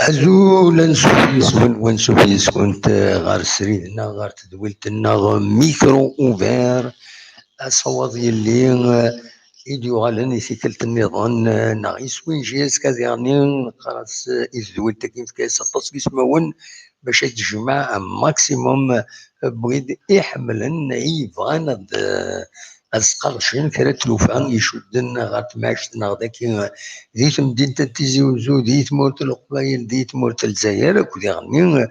أزول نسوفيس ونسوفيس كنت غار سريدنا غار تدولتنا ميكرو اوفير الصوت اللي إيديو غالن يسيكلت النظام ناغيس وين جيز كذا يعني خلاص إزدول تكيف كيس التصقيس مون باش تجمع ماكسيموم بغيد يحملن يبغانا أسقرشين كرا تلوفان يشدن غار تماشتنا ذاكي ذي تمدينة تيزي وزو ذي تمورت القبايل ذي تمورت الجزائر كودي غني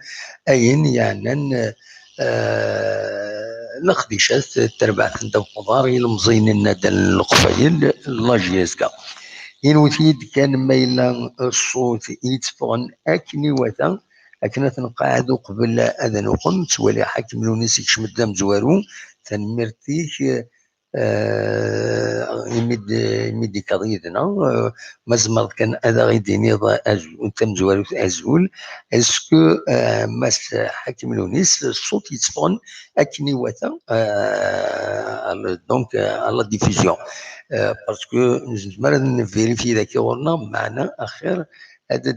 أين يعني الخديشات تربع عند الخضار المزين الندى القبايل لاجيزكا ينوتيد كان ميلا الصوت يتفغن أكني وثا أكنا تنقعدو قبل أذن وقمت ولا حاكم لونيس يكشمد زوارو تنمرتيك يمد كضيدنا مزمر كان هذا غيديني انت مزوالو ازول اسكو ماس حاكم لونيس الصوت يتصفون اكني وثا دونك على ديفيزيون باسكو نزمر نفيريفي ذاك ورنا معنا اخر هذا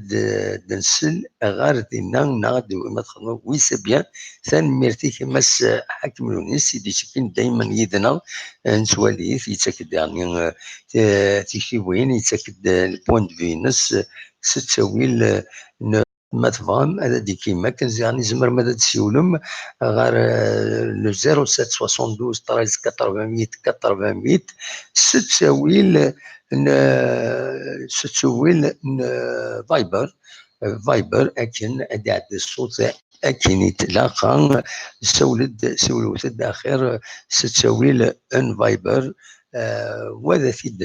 دنسل غار دينا نغد ما تخدمو وي سي بيان ثاني ميرتي ماس حاكم لونيس سيدي سكين دايما يدنا نسواليف يتاكد يعني تيكتي وين يتاكد البوان دو فينس ستساوي ما تفهم هذا دي كيما كان يعني زمر ماذا تسيولم غير لو 0772 13 400 ستساوي فايبر اكن ادعد الصوت اكن يتلاقى سولت الداخل ستساوي ان فايبر وذا فيد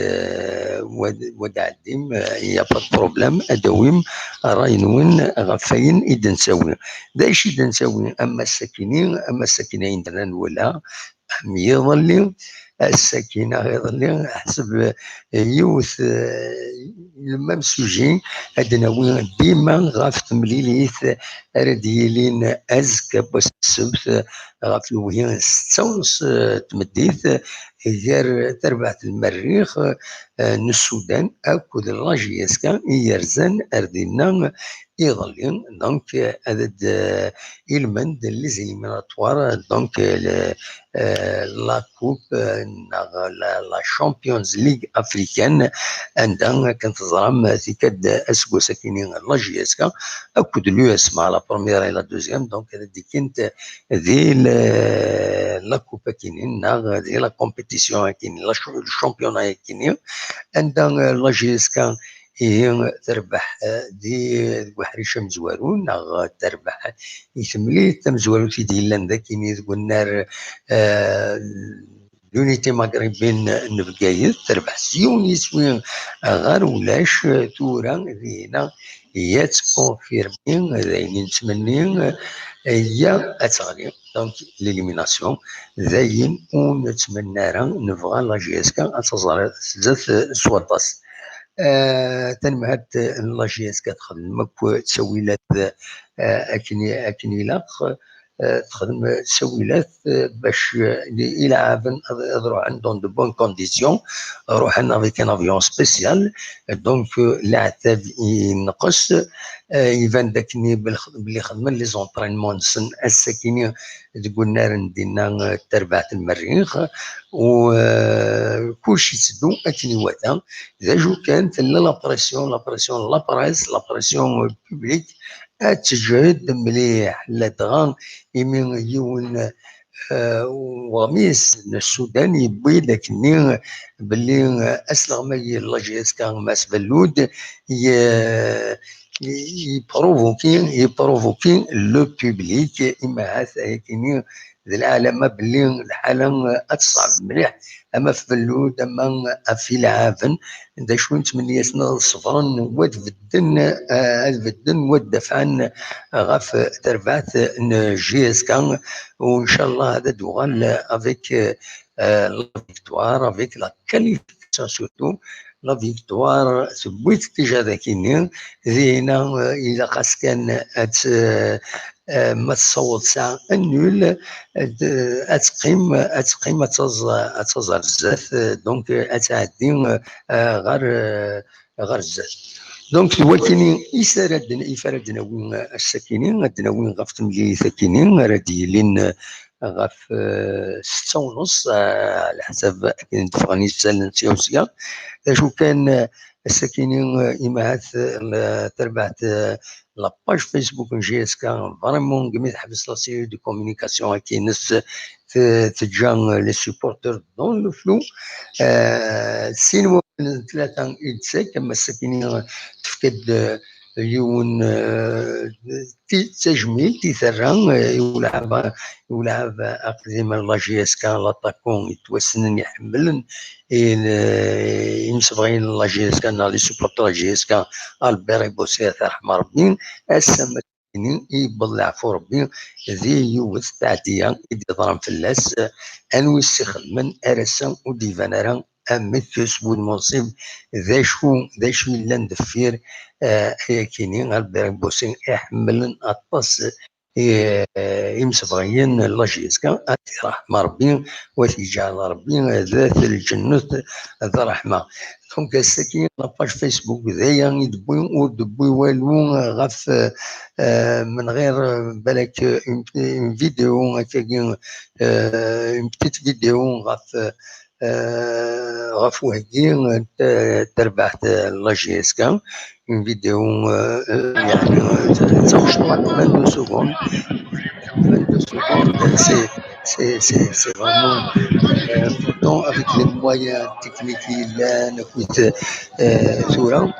ودعديم يا با بروبليم ادويم راينون غفاين اذا نساوي دايش اذا نساوي اما الساكنين عندنا ولا يظل السكينة يظل حسب يوث المام سوجي أدناوي ديما غاف تمليليث رديلين أزكى بالسبت غاف الوهين 6:30 تمديث غير تربعة المريخ السودان أكد الراجيسكا يرزن أردنا يظلين دونك هذا إلمن اللي زي المناطوار دونك لا كوب لا شامبيونز ليغ افريكان عندها كانت تزرم تيكاد اسكو ساكنين لاجيسكا اكد لو اسمع لا بروميير اي لا دوزيام دونك هذه كانت ذي لا كوب كاينين ذي لا كومبيتيسيون كاين لا الشامبيون كاينين عندها لاجيسكا هي تربح دي وحريشه مزوارون تربح يثملي تمزوارو تيدي لان ذاك يقول النار لونيتي مغربين نبقايد تربح سيون يسوين غير ولاش تورا ذينا هي تكونفيرمي ذاين نتمني هي اتغني دونك ليليميناسيون ذاين ونتمنى نبغى لا جي اس كا اتزار زاد سواطاس تنمهد لاجيس كتخدم تسويلات اكني لاق تخدم تسويلات باش يلعب يروح عندهم دو بون كونديسيون روح افيك ان افيون سبيسيال دونك العتاب ينقص يبان داكني بلي خدمن لي زونطرينمون سن الساكنين تقول نار ندينا تربعة المريخ وكلشي تسدو اكني واتا اذا جو كانت لابريسيون لابريسيون بوبليك تجهد مليح لا دغا يمين يون وغميس السودان يبوي لكني باللي اسلغ مي لاجيس كان ماس بلود يبروفوكي لو بوبليك. اما هذا كاين العالم بلي الحاله اتصعب مليح. اما في بلود اما في العافن دا شو نتمنى سنا صفرا ودفدن ودفعن غاف تربعت جي اس كان. وان شاء الله هذا دوغال افيك لا فيكتوار افيك لا كاليفيكاسيون سورتو لا فيكتوار سبويت تيجا ذاكيني زينا الى خاص كان ما تصوت ساعه النول اتقيم اتظهر بزاف دونك اتعدي غير بزاف. دونك ولكن يفردنا وين الساكنين عندنا وين غاف تملي ساكنين راه ديالين غاف 6:30 على حسب دفغاني سالن سياسيه. شو كان الساكنين إماعات تربعت لاباج فيسبوك جي اس كا فريمون قميت حبس لا سيري دو كومونيكاسيون كي الناس تجان لي سيبورتور دون لو فلو. سينما ثلاثة إدساك كما الساكنين تفقد يون تجميل تيثران يولعب أقدم لا جي اس كا لاطاكون يتوسنن يحملن يمسبغين لا جي اس كا لي سوبورتور جي اس كا البير بوسي رحمه ربي السما يبلع في ربي ذي يوث تعديا يدي ضرم فلاس انوي يستخدمن ارسا وديفان راه امثس والمنصب ذا شو الا ندفير هي كينين البير بوسي يحملن اطاس يمسبغين لا جي اس كا رحمه ربي وتجعل ربي ذات الجنة ذا رحمة. دونك الساكين لاباج فيسبوك ذايا يدبوي ودبوي والو غاف من غير بالك اون فيديو هكاكي اون بتيت فيديو غاف وهكي تربحت لا جي اس كا اون فيديو يعني تاخذ 22 سكوند 22 secondes, c'est vraiment pourtant avec les moyens techniques qu'il a نكوت ثورة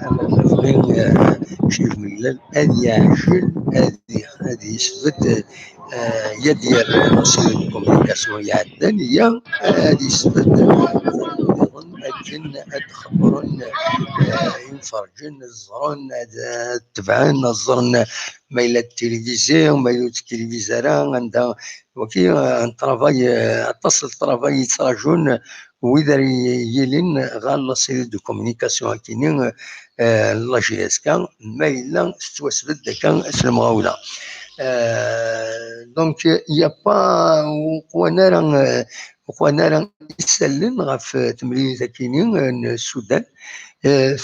أما الأفغان شي ملل هذه يعجل هذه يثبت يدير وسيلة الكوميونيكاسيون يعدن هي هذه يثبت يظن أكن أدخبرن ينفرجن الزرن تبعن الزرن ميل التلفزيون ميل التلفزيون عندها وكي طرافاي اتصل طرافاي يتراجون وإذا يلين غال لا سيري دو كومونيكاسيون كاينين لا جي اس كا مايلا ستوسبت داك المغاوله. دونك يا با وخوانا راه يسلن غاف تمرين كاينين السودان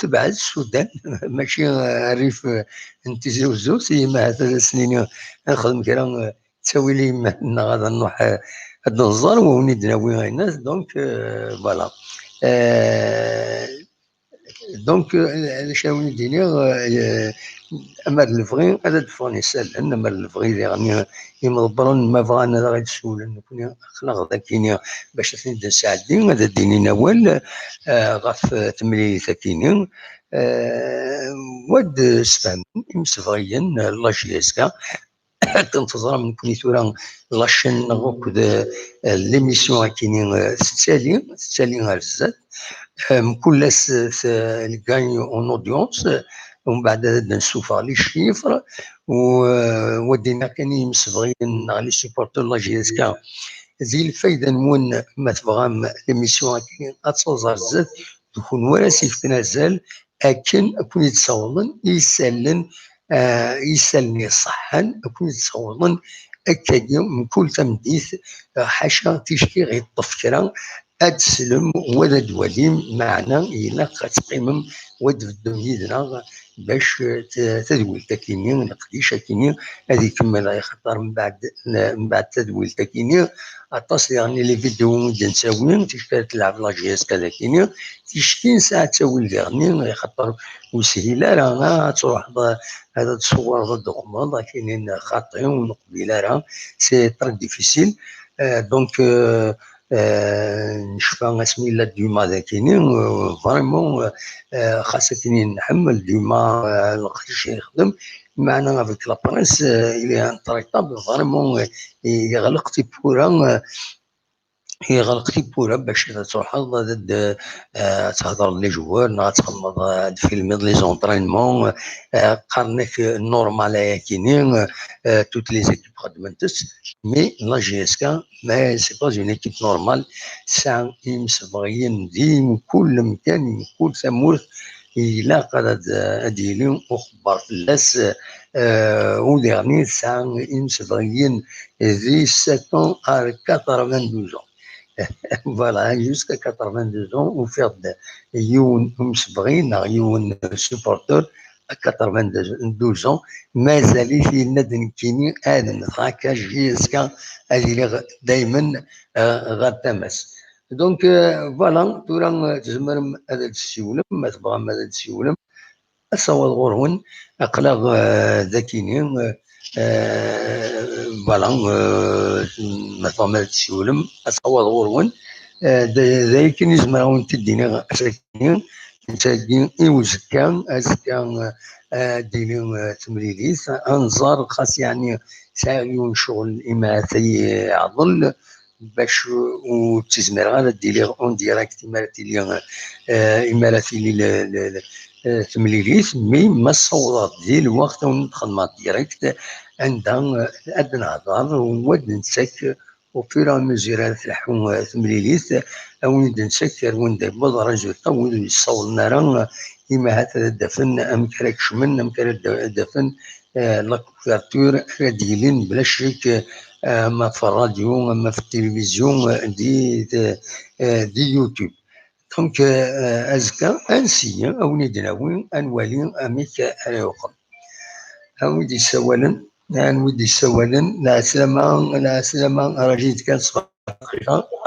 تبع السودان ماشي ريف نتزوزو سي مع 3 سنين نخدم كرا تساوي لي ما غادا نروح هاد النظر ونيد ناوي الناس دونك فوالا. دونك شنو ندير اما الفغي هذا دفوني سال اما الفغي يعني يمضبرون ما بغانا غير تسول نكون اخلاق ذاكيني باش تنيد نساعدين هذا ديني نوال غاف تملي ثاكيني ود سفهم مسفغيا لا جي اس كا تنتظر من كل ثورة لاشين نغوك ليميسيون كاينين تسالي غرزات كل الكاني اون اودينس ومن بعد نشوفها لي شيفر ودينا كاين مسبغين لي سيبورتور لا جي اس كا زي الفايده نون ما تبغى ليميسيون كاين اتوزر زاد تكون وراسي في نزال اكن اكون يتصورن يسالن يسالني صحا اكون يتصورن اكاديو من كل تمديث حاشا تشكي غير التفكيره ادسلم ولا دواليم معنا الا تقيمم ودفدو يدنا باش تدويل تاكيني نقديش كيني هذه كمل خطر من بعد تدويل تاكيني اطاس يعني لي فيديو نساوي تشكي تلعب لا جي اس كذا كيني تشكي ساعه تساوي الغني خطر وسهيله راه تروح هذا تصور ضد غمض كاينين خاطئين ونقبيله راه سي تري ديفيسيل. دونك نشفى اسمي لا ديما ذاكيني فريمون خاصة نحمل ديما لقيتش يخدم معنا افيك لا بريس الي انتريتابل فريمون يغلق تيبورا يغلق تيبورا باش تروح تهضر لي جوار تخمض تفيلمي لي زونطرينمون قارنك نورمال كاينين توت لي زيكيب خدمتس مي لا جي اس كا ما سي با اون ايكيب نورمال ساعة يمسبغيين ديم كل مكان كل ثمورث إلا قد أديلين أخبار فلاس وديرني ساعة يمسبغيين ذي 7 ans à 92 ans. Voilà, jusqu'à 82 ans, ou faire يون مسبغين يون سوبورتور 92 ans, مازال في الندن كيني آدم هكا جيسكا اللي دايما غير تمس. دونك فوالا تورا تزمر هذا السيولم ما تبغى هذا السيولم أصوات غورهن أقلاق ذاكينين فوالا مثلا هذا السيولم أصوات غورهن ذاك نزمرون تدينا أساكين نتاكين إوزكان أزكان ديني تمريليس أنظار خاص يعني ساعيون شغل إماثي عضل باش وتزمر غانا ديري اون ديريكت إماراتي تمليليس مي ما الصورات ديال الوقت ونخدم ديريكت عندها أدنى هضر ونود نسك وفيرا مزيرا تلحون تمليليس وين نسكر وين دابا رجل طول يصور نارا إما هذا الدفن أم كراكش من أم كرا الدفن لا كوفرتور ديالين بلا شريك ما في الراديو ما في التلفزيون دي يوتيوب. دونك أزكى أنسي أو ندناوي أنوالي أميك أريوقم أودي يسوالن أنودي يسوالن لا سلامة لا سلامة رجيت كان صفر.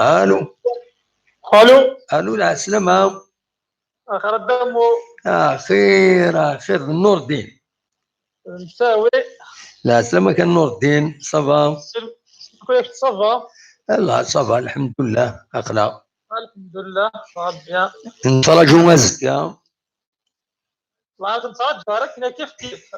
ألو ألو لا سلامة آخر الدمو خير نور الدين مساوي لا سلامة كان نور الدين صافا كيف صافا لا صافا الحمد لله أخلاق الحمد لله صافا نتراجعو مازكا لازم ترجع راك كيف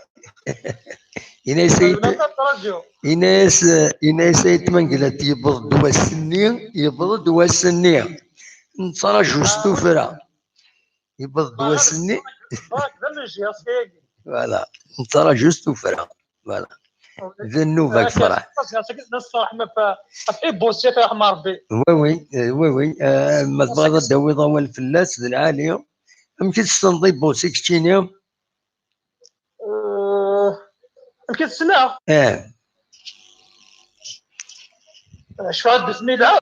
إناس يتمنقلت يبض دوا السني يبض دوا السني نتراجعو ستوفرا يبض دوا السني فوالا نتراجعو ستوفرا فوالا ذنوبك فرح نصح ما في بوسيت رحم ربي وي ما تبغى تدوي ضوء الفلاس ذي العالية يمكن تستنضي بوسيك تشينيا يمكن تسنى شفاد بسمي لعب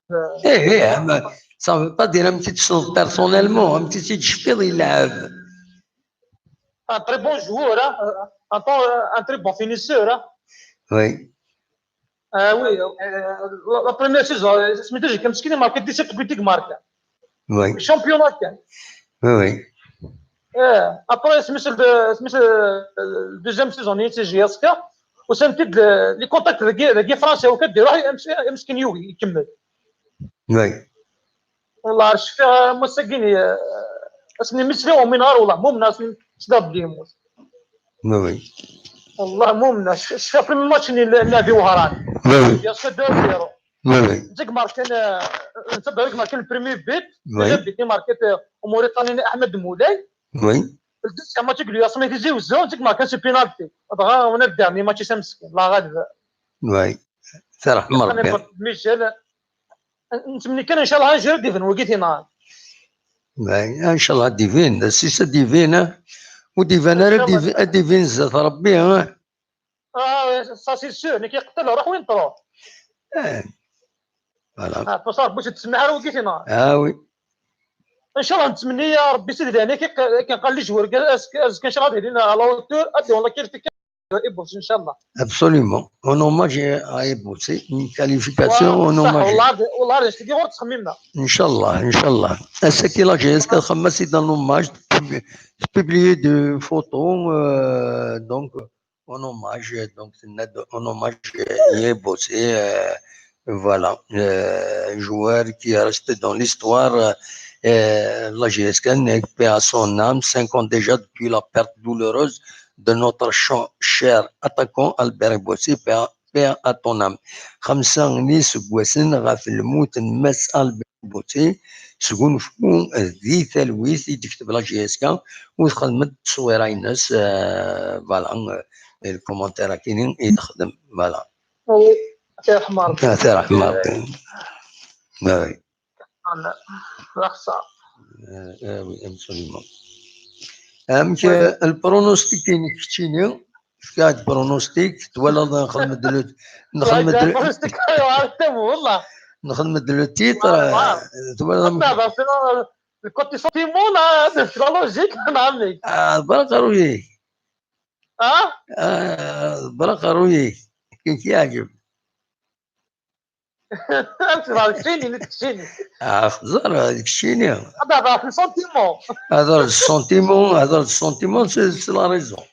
صافي با دير يمكن تستنض بيرسونيلمون يمكن تشفيض يلعب ان تري بون جوور ان تري بون فينيسور وي وي لا بريمير سيزون سميتو جي كان مسكين ماركا 17 بوتيك ماركا وي الشامبيونات كان وي ابري سميتو الدوزيام سيزون نيتي جي اسكا وسنتد لي كونتاكت ديال فرنسا وكدير روح مسكين يوغي يكمل وي والله شفت مسكين اسمي مسفي ومن نهار والله مو من ناس سداب ديموت وي والله مو من ناس شفت في الماتش اللي وهران يا سكا 2-0 وي ديك ماركان انت دارك ماركان البريمير بيت وي بيتي ماركت موريتاني احمد مولاي وي الدوزيام ماتش قال لي اصلا تيجي وزون ديك ماركان سي بينالتي دغا وانا الدامي ماتش سامسكين لا غالب وي ترحم ربي ميشيل نتمنى كان ان شاء الله نجرب ديفن وقيتي نهار ان شاء الله ديفين السيسه ديفين وديفان ديفين زاد ربي سا سي سور اللي كيقتل روح وين تروح فوالا تصار باش تسمع راه وقيتي نهار وي ان شاء الله نتمنى يا ربي سيدي يعني كنقال لي جوار كان شي غادي لنا على لوتور ادي والله كيف يبوس ان شاء الله ابسوليومون اون اوماج يبوسي من كاليفيكاسيون اون اوماج والله نشتي غير تخممنا ان شاء الله ان شاء الله الساكي لا جي اس كتخمس دان اوماج بوبليي دو فوتو دونك اون اوماج دونك اون اوماج يبوسي Voilà, joueur qui est resté dans l'histoire. La GSK n'est paix à son âme, 5 ans déjà depuis la perte douloureuse de notre cher attaquant Albert Bossé, paix à ton âme. 5 سنين غاف الموت نمس ألبير بوسي شكون شكون ذي تلويث يكتب لا جي اس كا وخدمت تصويره الناس فوالا الكومنتير كاينين يخدم فوالا. يا حمار يا رحمة ربي. لا خسارة. وي ابسوليومون. امك البرونوستيك كاين كتشيني فكاد برونوستيك ولا نخدم والله نخدم لو تيتر ولا كنت سنتيمون لا لوجيك عمي. برك رويي اه برك رويي كي يعجب تكشيني تكشيني خزر هذيك الشيني هذا في سنتيمون. هذا السونتيمون سي لا ريزون.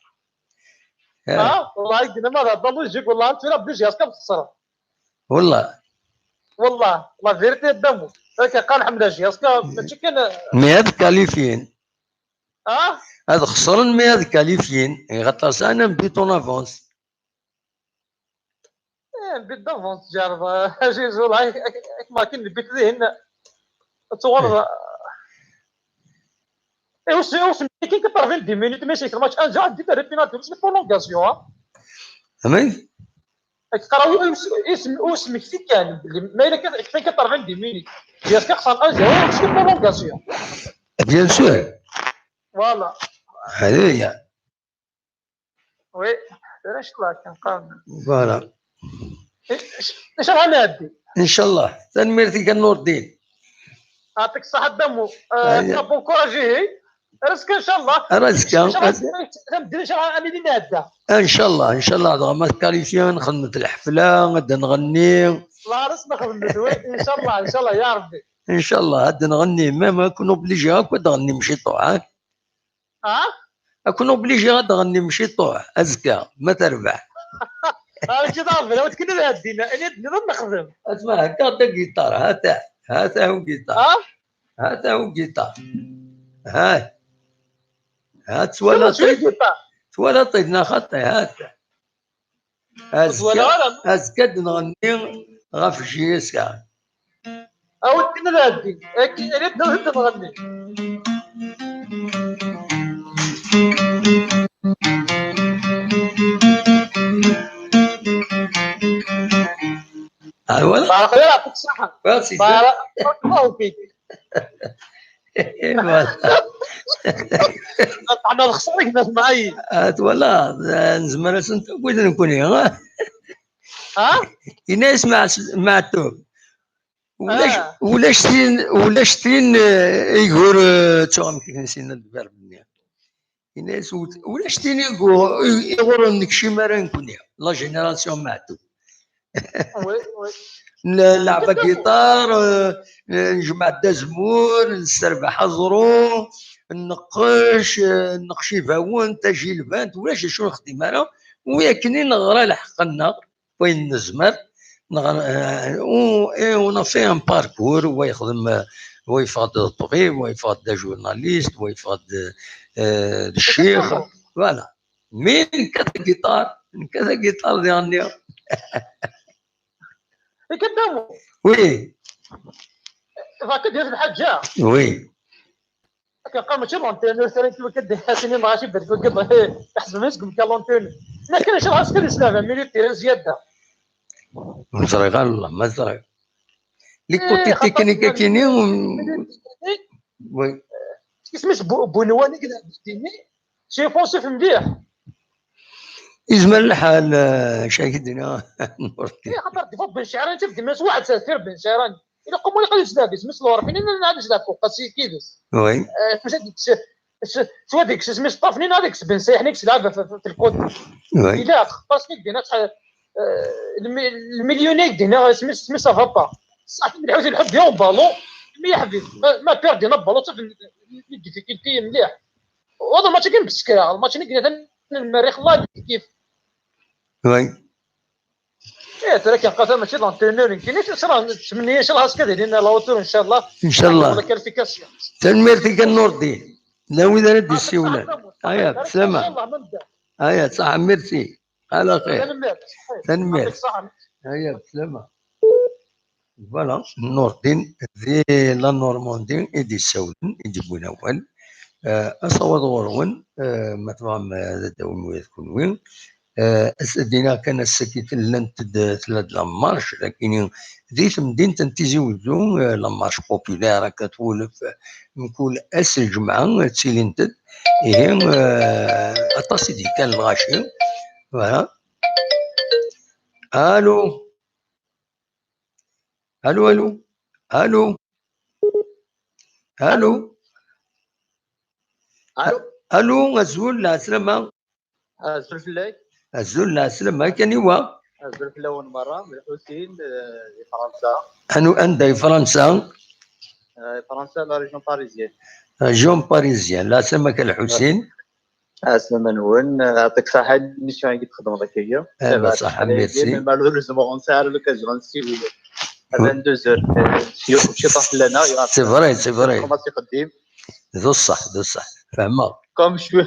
والله يدينا ما هذا لوجيك والله انت راه بليجي اسكا بتصرا والله والله فيرتي دمو هكا قال حمد جي اسكا ماشي كان. مي هاد كاليفيين اه هاد خسرن مي هاد كاليفيين غطاس انا بديتون افونس البيت دافونس جارب جي زول هاي ما كاين البيت ذهن تصور. واش كاين كطرفين 10 مينوت ماشي الماتش ان جا ديك ريبيناتور ماشي برولونغاسيون. فهمت تقراو اسمك في كان ما الا كاين كطرفين 10 مينوت ديالك خصها ان جا ماشي برولونغاسيون. بيان سور فوالا هذه وي اش الله كنقارن فوالا. اش غنادي ان شاء الله تنميرتي كنور الدين يعطيك الصحه دمو. بون كوراجي رزق ان شاء الله. رزق غندير اش غادي نعدى ان شاء الله ان شاء الله ما كاليفيان نخدم الحفله غدا نغني لا راسنا خدمت وي ان شاء الله ان شاء الله يا ربي ان شاء الله غدا نغني ما نكون اوبليجي هاكا نغني مشي طوع اكون اوبليجي غدا نغني مشي طوع ازكى ما تربح. كي تعرف لو تكون هادينا انا نخدم اسمع هكا دا جيتار هاتا هو جيتار هاتا هو جيتار هات ولا ولا طيدنا خطي هات أزكد نغني غاف جيسكا أو كنا هادي أكيد أنا نغني. ولا بارك الله يعطيك الصحة. بارك الله فيك. أنا الخسارة كنا معي. ولا نزمر سنت بغيت نكون الناس مع التوب ولا شتين يقول توم كنسينا الفيرب الناس ولا شتين يقول انك شي مره نكون لا جينيراسيون مع التوب. نلعب جيتار نجمع الدزمور نستربح زرو نقش فاون تجي الفانت ولا شنو نخدم انا وياكني نغرى لحقنا وين نزمر اون في ان باركور هو يخدم هو يفاد الطبيب ويفاد جورناليست ويفاد الشيخ فوالا مين كذا جيتار ديالنا كدامو وي فاك ديال الحاجه وي كنلقى ماشي لونتين ثاني كيما كدير سنين ماشي بدك قبل تحسب مسكم كالونتين ما كاينش راه كان يسلم مينوتير زياده مزرعة الله مزرعة لي كوتي تكنيكا كاينين وي كيسميت بونواني كذا بديني شي فونسيف مليح يزمر الحال شايك الدنيا اي خاطر ديفا بن شعران انت بدي ماس واحد سافر بن شعران الا قوم ولا قال يسلابس مثل الورا فين نعرف يسلاب فوق قاسي كيدس وي فاش شو هذيك سميت طافنين هذيك بن سايحنيك تلعب في الكود وي الا خاصك دينا المليونيك دينا سمي سافا با صح مليح الحب يوم بالون مليح حبيب ما بيردينا بالون صافي ديفيكولتي مليح وهذا الماتش كاين بالسكرا الماتش اللي المريخ الله كيف وي ولكن قاتل ماشي لونترينور كاين راه نتمنى ان شاء الله هاسكا دايرين لاوتور ان شاء الله ان شاء ولا الله كاليفيكاسيون تنميرتي كنور الدين ناوي دار السيولان هيا ان بسلامة شاء الله من بعد هيا صح ميرسي على خير تنمير تنمير يعطيك الصحه هيا بسلامة فوالا نور الدين ذي لا نورماندي إدي السولن إدي بوناول أصوات غورون ما تفهم هذا داون ويذكون وين أسدينا كان السكيت لن تلاد لامارش لكن ذي مدينة تنتيزي وزون لامارش بوبولار كتولف من كل أس الجمعة تسيلين تد هي أطاسي دي كان الغاشي فوالا ألو ألو ألو ألو ألو الو ألو أزول لا سلامة زرت لي أزول لا سلامة كان يوا زرت لون مره من الحسين لفرنسا أنو أندي فرنسا فرنسا لا ريجون باريزيان جون باريزيان لا سمك الحسين اسمه منون يعطيك الصحه الميسيون اللي تخدم ذاك هي بصح ميرسي مالوريزمون ساعه لوكازيون سي 22 شي طاح لنا سي فري سي فري كوماسي قديم ذو الصح ذو الصح فهمك كوم شوي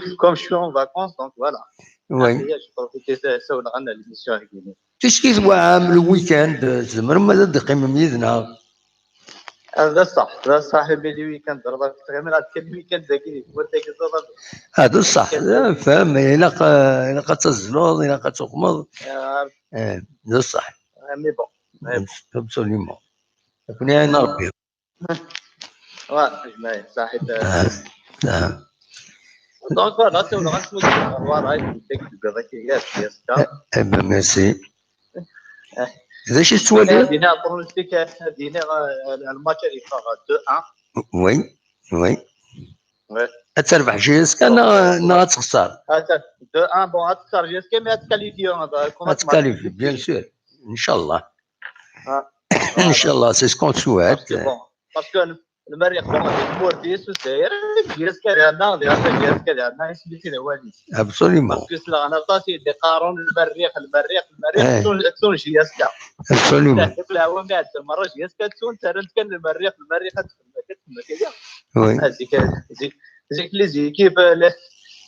اون فاكونس دونك فوالا وي هي جو بروفيتي سولنا عندنا ليميسيون هكذا تشكي عام الويكاند زمر ما تقيم ميدنا هذا صح هذا صاحبي لي ويكاند راه تقريبا كان الويكاند ذاكي وداك هذا الصح فهم إلا تزلوض إلا تقمض ذو الصح مي بون ابسوليومون كوني انا ربي جماعي صاحب نعم دونك فوالا تو غنسمو الغوار هاي تكتب هذاك يا ميرسي إذا شي سوالي دينا برونستيك دينا الماتش اللي فاغ 2-1 وي وي تربح جيسكا نا تخسر 2-1 بون تخسر جيسكا مي تكاليفيو هذا تكاليفي بيان سور ان شاء الله ان شاء الله سي سكون سوات باسكو المريخ مورتيس والساير جيسكا ديالنا ديالنا سميتي والد ابسوليومون باسكو انا طاسي اللي قارون المريخ تون جيسكا ابسوليومون لا هو قاعد المره جيسكا تون ترى كان المريخ كتسمى كذا وي زيك لي زيكيب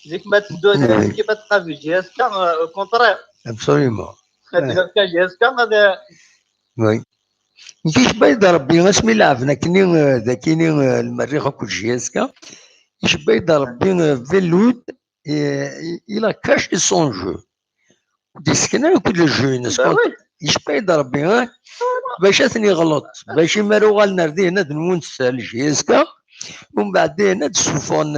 زيك ما تدو كيف تلقى في جيسكا كونترير ابسوليومون كان جيسكا هذا وي كيش بايد ربي اسمي لعبنا كيني المريخ كل جيسكا كيش بايد ربي فيلود الى كاش سون جو ديسكنا كل جو نسكن كيش بايد ربي باش اثني غلط باش يمارو غالنا ردي هنا نونس الجيسكا ومن بعد هنا تسوفون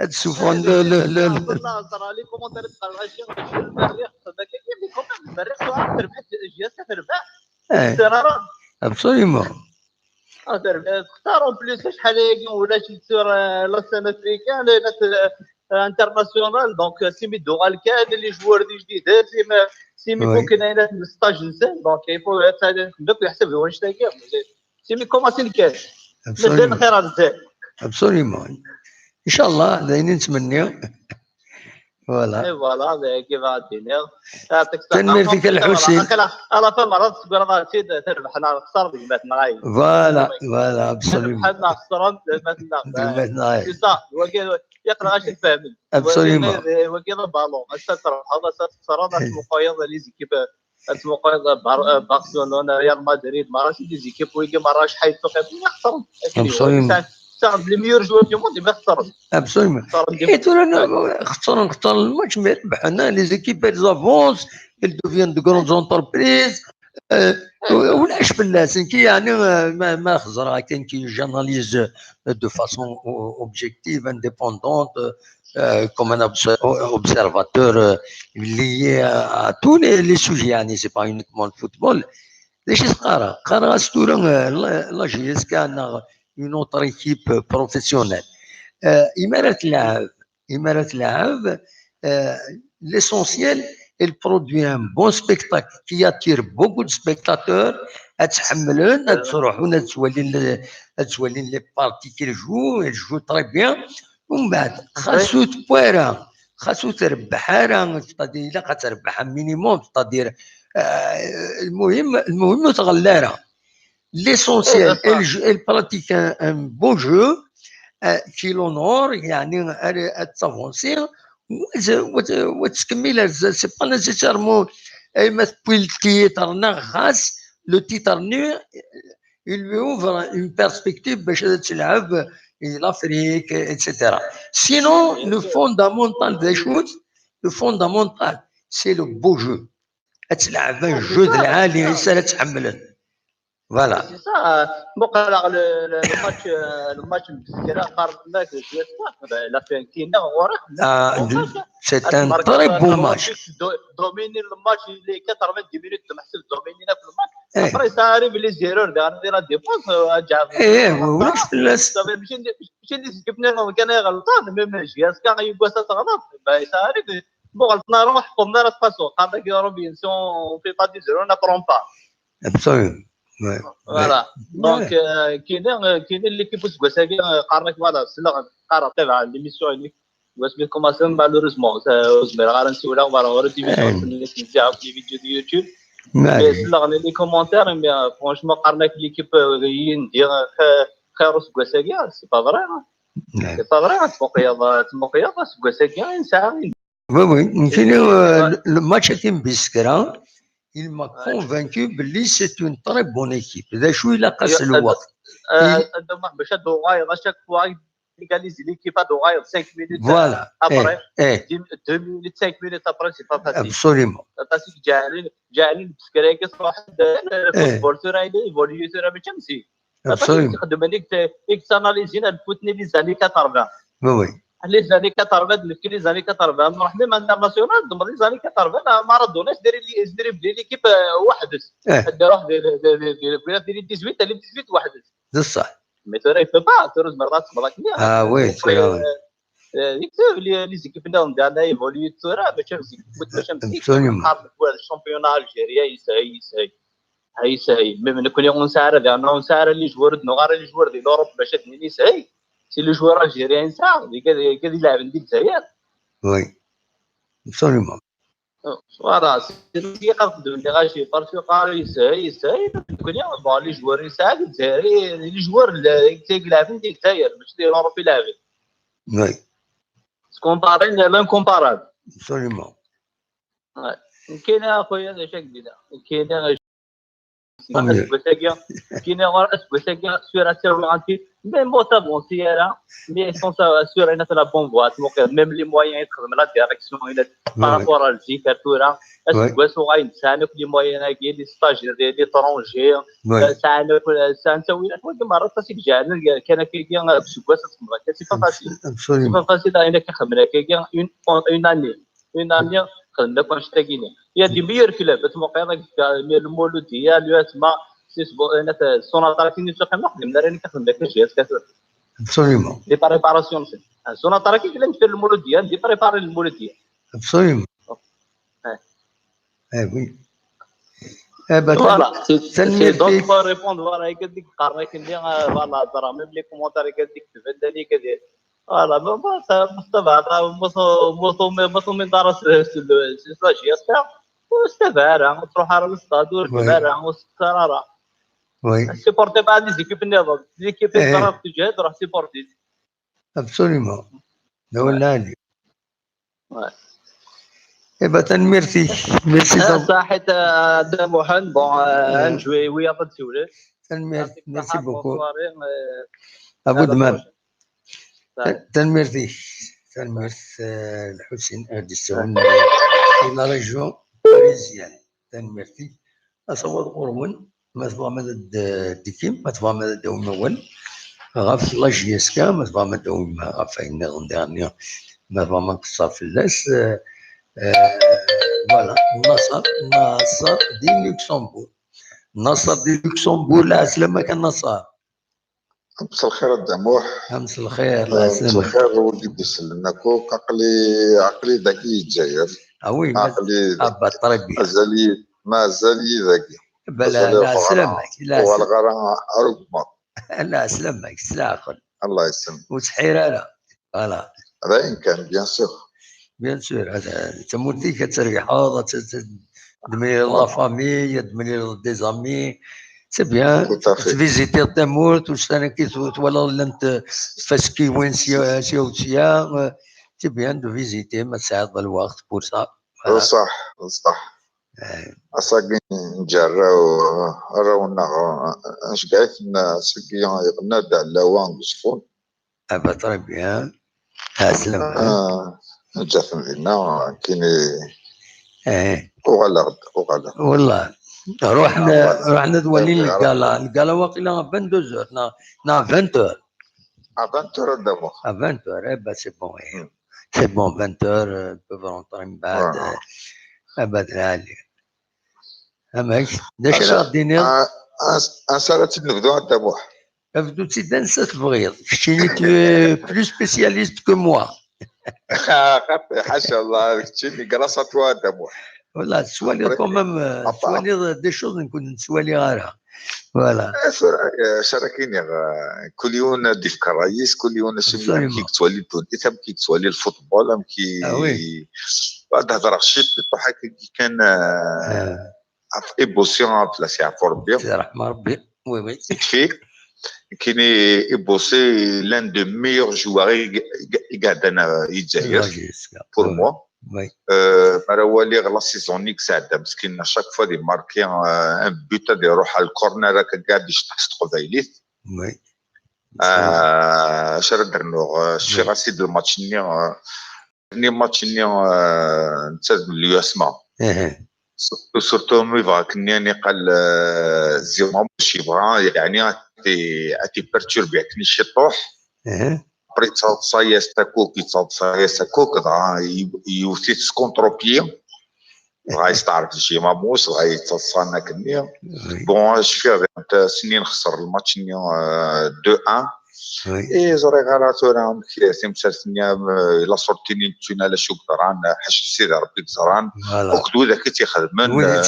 هاد السوفون والله صرا لي كومونتير تقرا شي المريخ هذاك كيف المريخ تربح جيسكا تربح ابسوليومون اختاروا بليس شحال ولا شي تصير لا سان افريكان انترناسيونال دونك سيمي دوغال كان لي جوار دي جديد سيمي ممكن انا ستاج نسان دونك يفو دوك يحسب هو واش تاكل سيمي كوماسي الكاس مازال خير هذا ابسوليومون ان شاء الله دايرين نتمنيو فوالا اي فوالا كيف الدنيا يعطيك الصحه تنمير فيك الحسين انا فما راه تقول راه سيد تربح انا خسر ديماتنا غايب فوالا ابسوليومون بحالنا خسران ديماتنا سي صا يقرا اش تفهم ابسوليومون وكيل بالون الستر هذا خسران اسمو قياض لي زيكيب اسمو قياض برشلونه ريال مدريد ما راهش دي زيكيب ويجي ما راهش حيد خسر ابسوليومون صعب لي ميور جوار دو موند ما خسر ابسوليومون حيت خسرنا الماتش ما ربحنا لي زيكيب زافونس ils deviennent de grandes entreprises ولاش بالناس كي يعني ما خزر كاين كي جاناليز دو فاسون اوبجيكتيف انديبوندونت comme un observateur lié à tous les sujets يعني c'est pas uniquement le football ليش قرا ستورا لا جيس كان une autre équipe professionnelle إمارة اللعب l'essentiel elle produit un bon spectacle qui attire beaucoup de spectateurs تحملون تروحون تولين لي بارتي كي جو très bien ومن بعد خاصو تبويرا خاصو تربح راه ستادير الا كتربح مينيموم ستادير المهم تغلى راه ليسونسيال elle pratique un beau jeu qui l'honore يعني تافونسي وتكمل سي با نيسيسيرمون ما تبوي التيتر غاس لو تيتر نو il lui ouvre une perspective باش تلعب l'Afrique, etc. Sinon, le fondamental des choses, le fondamental, c'est le beau jeu. تلعب un jeu de العالي يسال تحمله. Voilà. C'est ça. Bon, alors le match مسكرة قارناك il a fait un كينا c'est un très beau match. Dominer le match les 90 minutes de محسن dominer le match. Après ça arrive les erreurs de la défense. ماشي اللي سكبنا كان غلطان ميم جياسكا يبغى تغلط ça arrive. Bon, غلطنا روح قمنا لا تفاسون قالك يا ربي si on fait pas des erreurs on n'apprend pas. Absolument. Ouais. Voilà. Donc, كاين اللي كيفوز كواساكي قارنك فوالا سلا قارا تابع ليميسيون اللي واش كوماسيون مالوريزمون زمير غير نسولها فوالا غير ديفيزيون اللي كنتاعو في الفيديو ديال يوتيوب سلا لي كومونتير مي فرونشمون قارنك ليكيب ندير خير كواساكي سي با فري سي با فري تموق رياضه كواساكي ساعه وي يمكن لو ماتش تيم بسكرا il m'a convaincu que c'est une très bonne équipe. إذا شو إلا قاس الوقت. باش دوغاير chaque fois égalise l'équipe à دوغاير 5 minutes. Voilà. Après 2 minutes 5 minutes après c'est pas facile. Absolument. parce que جاعلين بسكراكي صراحه الفوتبول ترى ايفوليو ترى ما تمشي. Absolument. تخدم هذيك اكساناليزينا الفوتني لي زاني 80. Oui. Les années 80 نفكر les années 80 نروح لهم انترناسيونال دم les années 80 مارادونا دير ليكيب وحدس دير واحد دير 18 اللي 18 وحدس بصح مي ترى يفا با ترى مرات وي يكتب لي زيكيب ديالنا ايفوليو ترى باش نحارب الشامبيون الجيريا يسهي ميم نكون نسارة لأنه نسارة اللي جوار نغار اللي جوار ديال أوروبا باش تني يسهي سي لو جوار الجيريان ساعة كذا يلعب عندي الجزائر وي absolument فوالا سي قدو اللي غاشي بارسو قال يسهي نكون بون لي جوار يساعد الجزائري لي جوار اللي يلعب عندي الجزائر باش ديال أوروبا يلعب وي كومبارين لانكومبارابل absolument كاين اخويا هذا شاك بدا كاين كاين غير سور اسيرونتي ميم موتا بون سيارة مي سون سور انا تلا بون فوات ميم لي مويان يتخدم لا ديريكسيون الى بارابور الجيكا تورا اسكواسو غاينسانك لي مويان كاين لي ستاجير دي طرونجي سانك سانتوي كل مره تسيك جانا كان كاين اسكواس تسمى سي با فاسيل سي با فاسيل انا كخدمنا كاين اون اني خدمنا كونش تاكيني يا دي ميور كلاب تموقع المولوديه اليوتما سيسبو انا سوناطا كي نتخدم خدمنا راني كنخدم لك جهاز كثر absolument دي بريباراسيون سوناطا كي كلمت في المولوديه دي بريباري المولوديه absolument وي فوالا سي دونك بور ريبوندر فوالا كديك قراك اللي فوالا ترى ميم لي كومونتير كديك تبدلني كدير فوالا مصطفى من درس السلاجيات واستفاد تروح على الاستاد والكبار والسكراره وي سيبورتي بعد لي زيكيب النظام ليكيب طرف تجهد راح سيبورتي absolument ولا لي ميرسي صحيت محمد بون نجوي ويا تسولف ميرسي بوكو ابو دمام تنميرتي الحسين اديسون الى ريجيون باريزيان تنميرتي اصور قرون مثلا مدد ديكيم مثلا مدد دوم اول غاف لاجيسكا مثلا مدد دوم غافين غندانيا مثلا ما قصا في اللاس فوالا نصر دي لوكسمبور نصر دي لوكسمبور لا سلامة كان نصر مساء الخير الدموح. مساء الخير الله يسلمك. مساء الخير ودي يسلمك عقلي ذكي الجزائر. وي عقلي ابا طربي مازال ذكي. لا سلامك لا والغرا ركما. لا سلامك سلاخل. الله يسلمك. وتحير لا فوالا. هذا إن كان بيان سور. بيان سور هذا تموتي كتريح تدمير لا فامي تدمير دي زامي سي بيان تفيزيتي تموت وثاني كي تولى انت فاسكي وين سيا سي بيان دو فيزيتي ما تساعد الوقت بور سا صح صح أصاقين نجراو راونا اش قاعد سكيان يقنا دع لوان بصفون ابا تري بيان جات لنا كيني وغلغد والله رحنا دوالين القالا واقيلا 22 نا 20 20 دابا 20 با سي بون سي بون 20 بوف رونطري من بعد ابد العالي اما داش راه غادي نيض سالت نبدو عند دابوح نبدو تي نسى تبغيض كشتيني تو بلو سبيسياليست كو موا حاشا الله كشتيني كراس توا دابوح والله تسوالي كومام تسوالي دي شوز نكون نتسوالي غيرها فوالا شراكيني كل يوم ديف كرايس كل يوم شي كيك تولي الدوديت ام كيك تولي الفوتبول ام كي بعد هضر شيت بطحك كي كان ايبوسيون بلاسي عفور بيان الله يرحم ربي وي وي فيك كيني ايبوسي لان دو ميور جوار قاعد انا يتجاير بور موا مراولي لا سيزون نيك ساعده مسكين شاك فوا دي ماركي ان بوت دي يروح على الكورنر قاعد يشطح قبيليت وي شرا درنو شي غاسي دو الماتش ني ماتش ني نتا اليو اسما سورتو ميفا كني قال زيرو ماشي بغا يعني اتي بيرتوربي كني شي طوح بري تصايس تاكوك تصايس تاكوك يوثيت سكونتروبيي غاي تعرف شي ماموس غاي تصانا كني بون شفير سنين خسر الماتش 2-1 اي زوري غاراتورا كي مسالسني الا صورتيني تشينا لا شوك دران حش سيدي ربي زران وكدو ذاك تيخدمن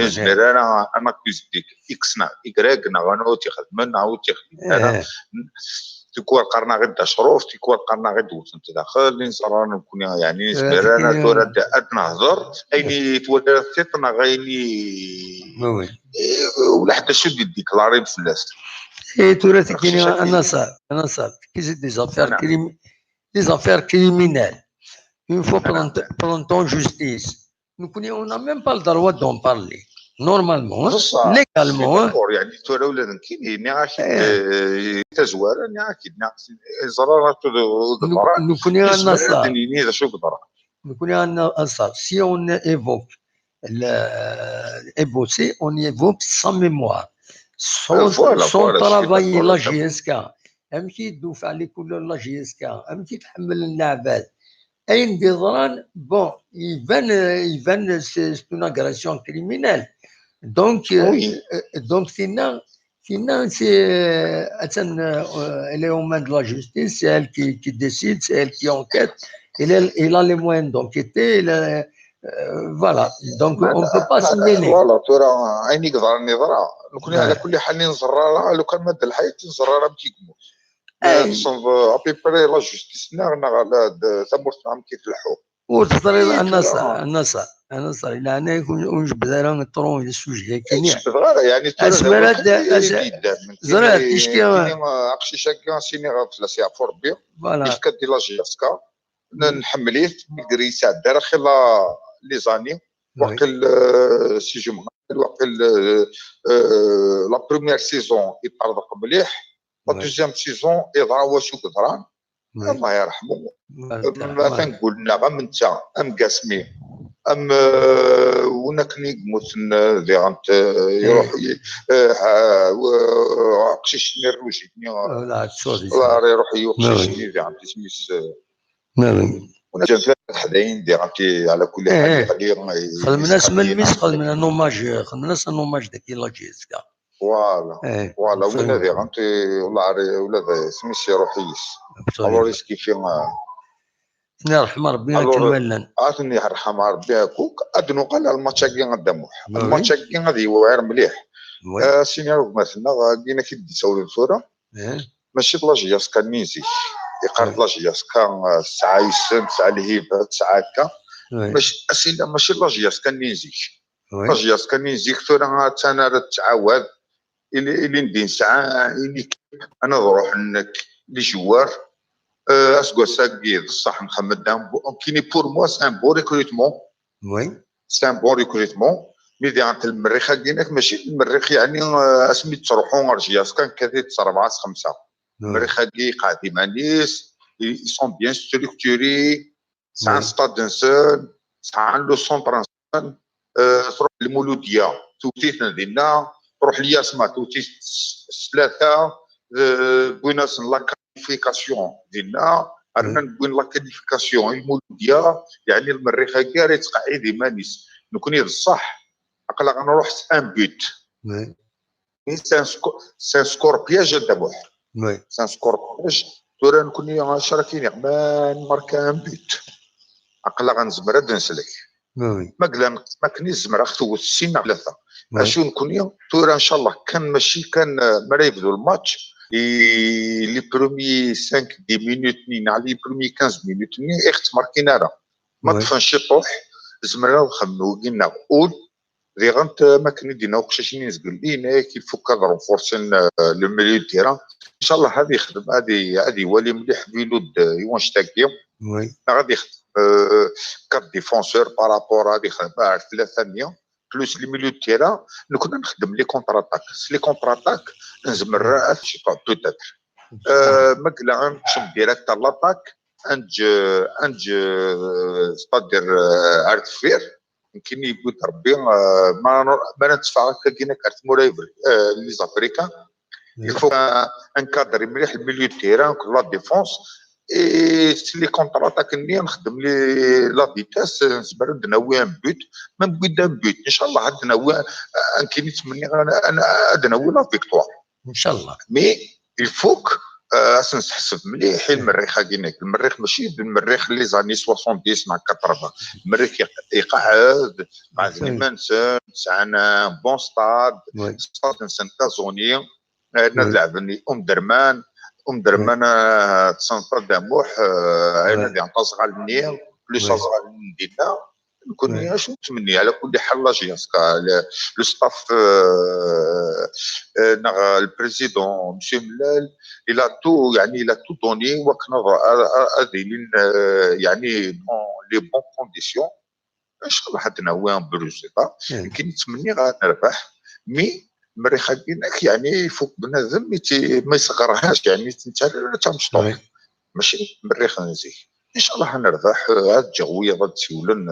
زمير انا كوز ديك اكسنا ايكغنا غانو تيخدمن عاود تيخدم تكون قرنا غدا شروف تكون قرنا غدا وانت داخل نصران نكون يعني زمير انا تورا ادنا هضر ايني تولى تيطنا غايني ولا حتى شو ديكلاري بفلاس اي تورا كاين انا صار كي دي زافير كريمينال une fois plantant justice nous on n'a même pas le droit d'en parler normalement légalement يعني تورا ولا كاين ناكيد تزوار ناكيد زرارات نكون انا صار نكون انا صار si on évoque l'ébossé on évoque sans mémoire son travail la GSK امشي يدوف على كل لا GSK امشي تحمل اللاعبات اين بيضران بون يبان سي اون اغريسيون كريمينال دونك فينا سي اتن les hommes de la justice c'est elle qui décide c'est elle qui enquête il a les moyens d'enquêter voilà donc on peut pas se mêler والله ترى عيني قدر النظره نكون على كل حال نزرارها لو كان مد الحياه نزرارها بكيكمو صنف ابي بري لا جوستيس نغنا على ثمرت عم كيف الحقوق وتضرب النصر الى انا يكون ونجبد انا نطرون السوجي كاين يعني اسمرات زرات تشكي عقشي شاكا سيني في لاسيا فور بي باش كدير لا جيسكا نحمليه نقري ساعه دار خلا لي زاني وقل سي جو وقل لا بروميير سيزون يطردق مليح لا دوزيام سيزون يضرا واش قدران الله يرحمه ما تنقول لنا غير من تا ام قاسمي ام ونكني مثل ذي غنت يروح قشيش نروجي لا تصوري الله يروح يقشيشني ذي غنت سميس ونجم حداين دي غنتي على كل حال خدمنا اسم الميس خدمنا نوماج خدمنا نوماج داك لا جيسكا فوالا وين هذي غنتي والله ولا سميس يروح يس الوريس كيف الله يرحم ربي كمالا عاطني يرحم ربي هاكوك ادنو قال الماتش كي غدموح الماتش كي غادي واعر مليح سينيور مثلا لقينا كي دي سولو الفوره ماشي بلاجياس كان نيزي يقرب لاجياس كان ساعه يسن ساعه الهيبه ساعه هكا ماشي لاجياس كان نيزيك لاجياس كان نيزيك ثورة انا تعاود اللي ندي نسعى انا نروح لي جوار اسكو ساكي بصح نخمم كيني بور موا سي ان بون ريكروتمون وي سي ان بون ريكروتمون مي ديال المريخ كاينك ماشي المريخ يعني اسمي تروحون رجياس كان كثير 4 5 المريخ كي قاعد مانيس ils sont bien structurés c'est un stade d'un seul c'est un le centre تروح المولوديه توتي ندينا تروح الياسما توتي 3 بويناس لا كاليفيكاسيون ديالنا عرفنا نبوين لا كاليفيكاسيون المولوديه يعني المريخ كاع راه تقعد مانيس نكون بصح عقلا غنروح ان بوت سان سكور بياج دابا سان سكور بياج تورا نكون شراكين عمان ماركا ان بوت عقلا غنزمر هاد نسلك ما كنيش زمر اختو السنه 3 اشو نكون تورا ان شاء الله كان ماشي كان مرا يبدو الماتش لي برومي 5 10 مينوت على لي برومي 15 مينوت اخت ماركينا راه ما تفنش طوح زمرنا وخمو قلنا قول دي غنت ما كان يدينا وقشاشين نزقل لينا كيف كان رونفورسين لو ميليو تيران ان شاء الله هذه يخدم هذه ولي مليح بيلود يونشتاكي غادي يخدم 4 ديفونسور بارابور هذه يخدم 3 مليون بلوس لي ميليو تيران كنا نخدم لي كونتر اتاك نزمر شي بوتيتر ما كلا نمشي ديريكت لاتاك انج ستادير ارت فير يمكن يقول ربي ما ندفع هكا كاين كارت مورايفر لي زافريكان يفو انكادري مليح الميليو تيران لا ديفونس اي لي كونتر اتاك نخدم لي لا فيتاس نزبر ناوي ان بوت ما نبغي ان بوت ان شاء الله عاد ناوي كاين يتمنى انا عاد ناوي لا فيكتوار ان شاء الله مي الفوك اصلا نحسب مليح المريخ كاينك المريخ ماشي المريخ لي زاني 70 مع 80 المريخ يقعد مع مانسون سعنا بون ستاد ستاد كازوني نلعبني درمان تسنطر دموح انا اللي عنتصغى النيل بلوس صغى ندينا نكون شنو نتمني على كل حال لاجياسكا لو ستاف البريزيدون مشي ملال الى تو يعني الى تو دوني وكنا هذه يعني لي بون كونديسيون ان شاء الله حد ناوي ان بروزيطا يمكن نتمني غنربح مي المريخ كاينك يعني فوق بنادم ما يصغرهاش يعني انت تا مشطوح ماشي المريخ نزيه ان شاء الله حنربح هاد الجويه غادي تولن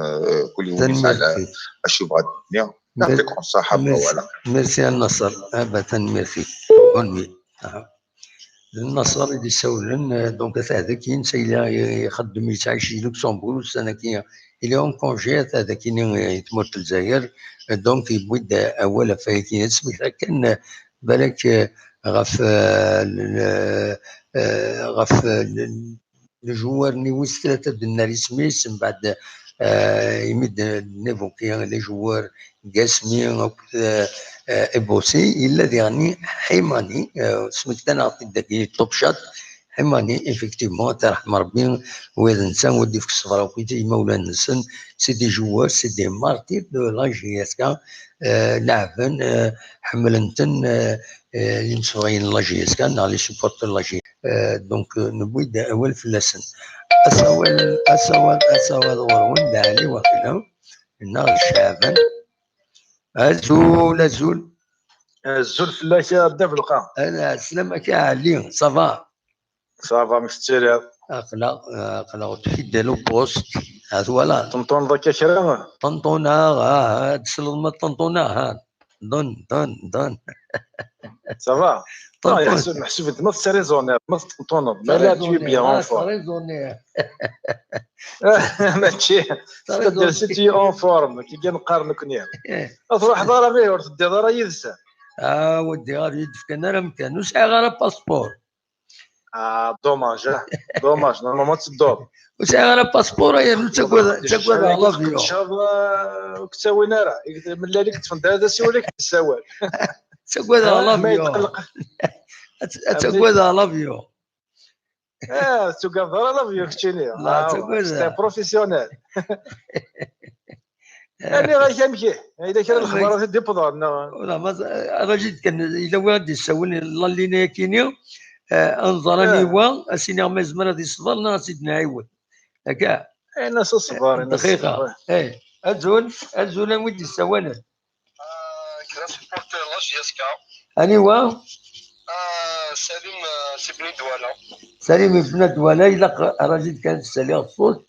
كل يوم على اشي بغا الدنيا نعطيكم الصحه ولا ميرسي النصر ابدا ميرسي اونوي النصر اللي يسولن دونك هذا كاين سيلا يخدم يتعايش لوكسمبورغ سنه كاين الى اون كونجي هذا كاين يتموت الجزائر دونك يبدا اولا فايتين سميتها كان بالك غف الجوار نيويس 3 ديال سميس من بعد يمد نيفوكي لي جوار قاسمي ابوسي الا يعني حيماني سميت انا عطيت داك توب شات حيماني افكتيفمون ترحم ربي وهذا الانسان ودي في الصفراء وكيتي مولانا النسن سي دي جوار سي دي مارتير دو لا جياسكا لاعبين حملنتن اللي مسوين لا جياسكا لي سوبورتر لا جي دونك نبوي اول في اللسن اسوال ورون دالي وقيلا النار الشعبان الزول الزول فلاش بدا في القاع انا سلامك يا علي صافا مستريح اخلاق تفيد لو بوست هذا ولا طنطون ذاك شرا طنطونا تسلم طنطونا دون صافا محسوب ما في ريزونير ما في طنطون ما لا تي بيان اون فور ريزونير ماشي تقدر سيتي اون فورم كي كنقارنك نيا تروح ضرا فيه وتدي ضرا يدسه ودي غادي يدفك انا راه مكان وسع غير باسبور دوماج نورمالمون تدور وسع غير باسبور يا تقول على لافيون شاف كتساوينا راه من اللي كتفند هذا سي وليك تساوي تقول على لافيون تقول على لافيون تقدر لا فيكتشيني سي بروفيسيونيل يعني غير يمشي اذا كان الخبر دي بضار ولا ما رجيت كان الا واد يسول الله اللي ناكيني انظرني وا اسيني ما زمر هذه صبرنا سيدنا عيود هكا انا صبر دقيقه ازول ودي السوانه كرا سبورتير لاج اس كا اني وا سليم سيبني دوالا سليم بن دوالا الا رجيت كان سالي الصوت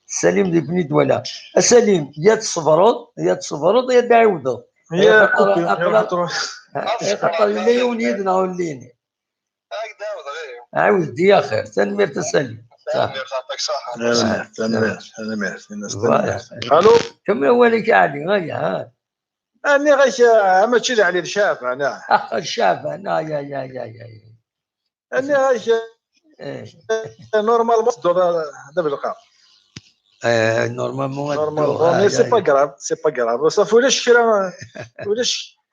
سليم بن دوالا سليم يا تصبروا يا تعاودوا يا خاطر لي وليدنا وليني هكذا غير عاود يا خير تنمير تسلم صح يعطيك صحه تنمير الو كم هو لك علي ها اني غير ما تشيل علي الشاف انا الشاف انا يا اني غير نورمال دابا بالقا نورمالمون سي با غراف صافي ولاش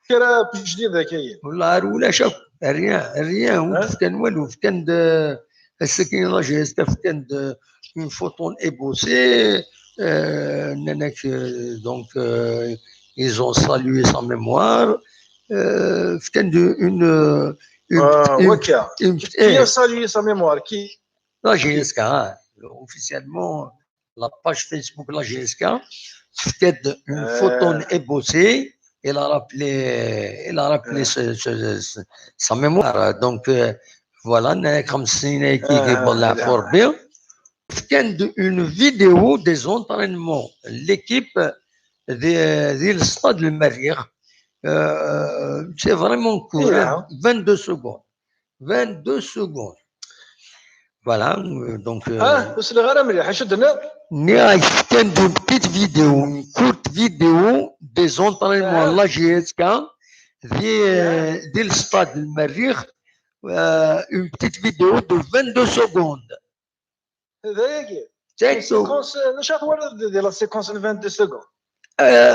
كرا جديده كاين والله ولا شوف ريان كان والو كان السكين لاجيس كان اون فوتون ايبوسي ناناك دونك ils ont salué sa mémoire كان qui a salué sa mémoire qui la GSK officiellement la page Facebook la GSK c'était une photo ébossée. Il a rappelé sa mémoire. Donc, voilà, comme c'est qui pour bien. Une vidéo des entraînements. L'équipe du stade Le Marir, c'est vraiment court. 22 secondes. 22 secondes. Voilà, donc... Il y a une petite vidéo, une courte vidéo des entraînements de la GSK, du stade du Marir, une petite vidéo de 22 secondes. C'est la séquence de 22 secondes.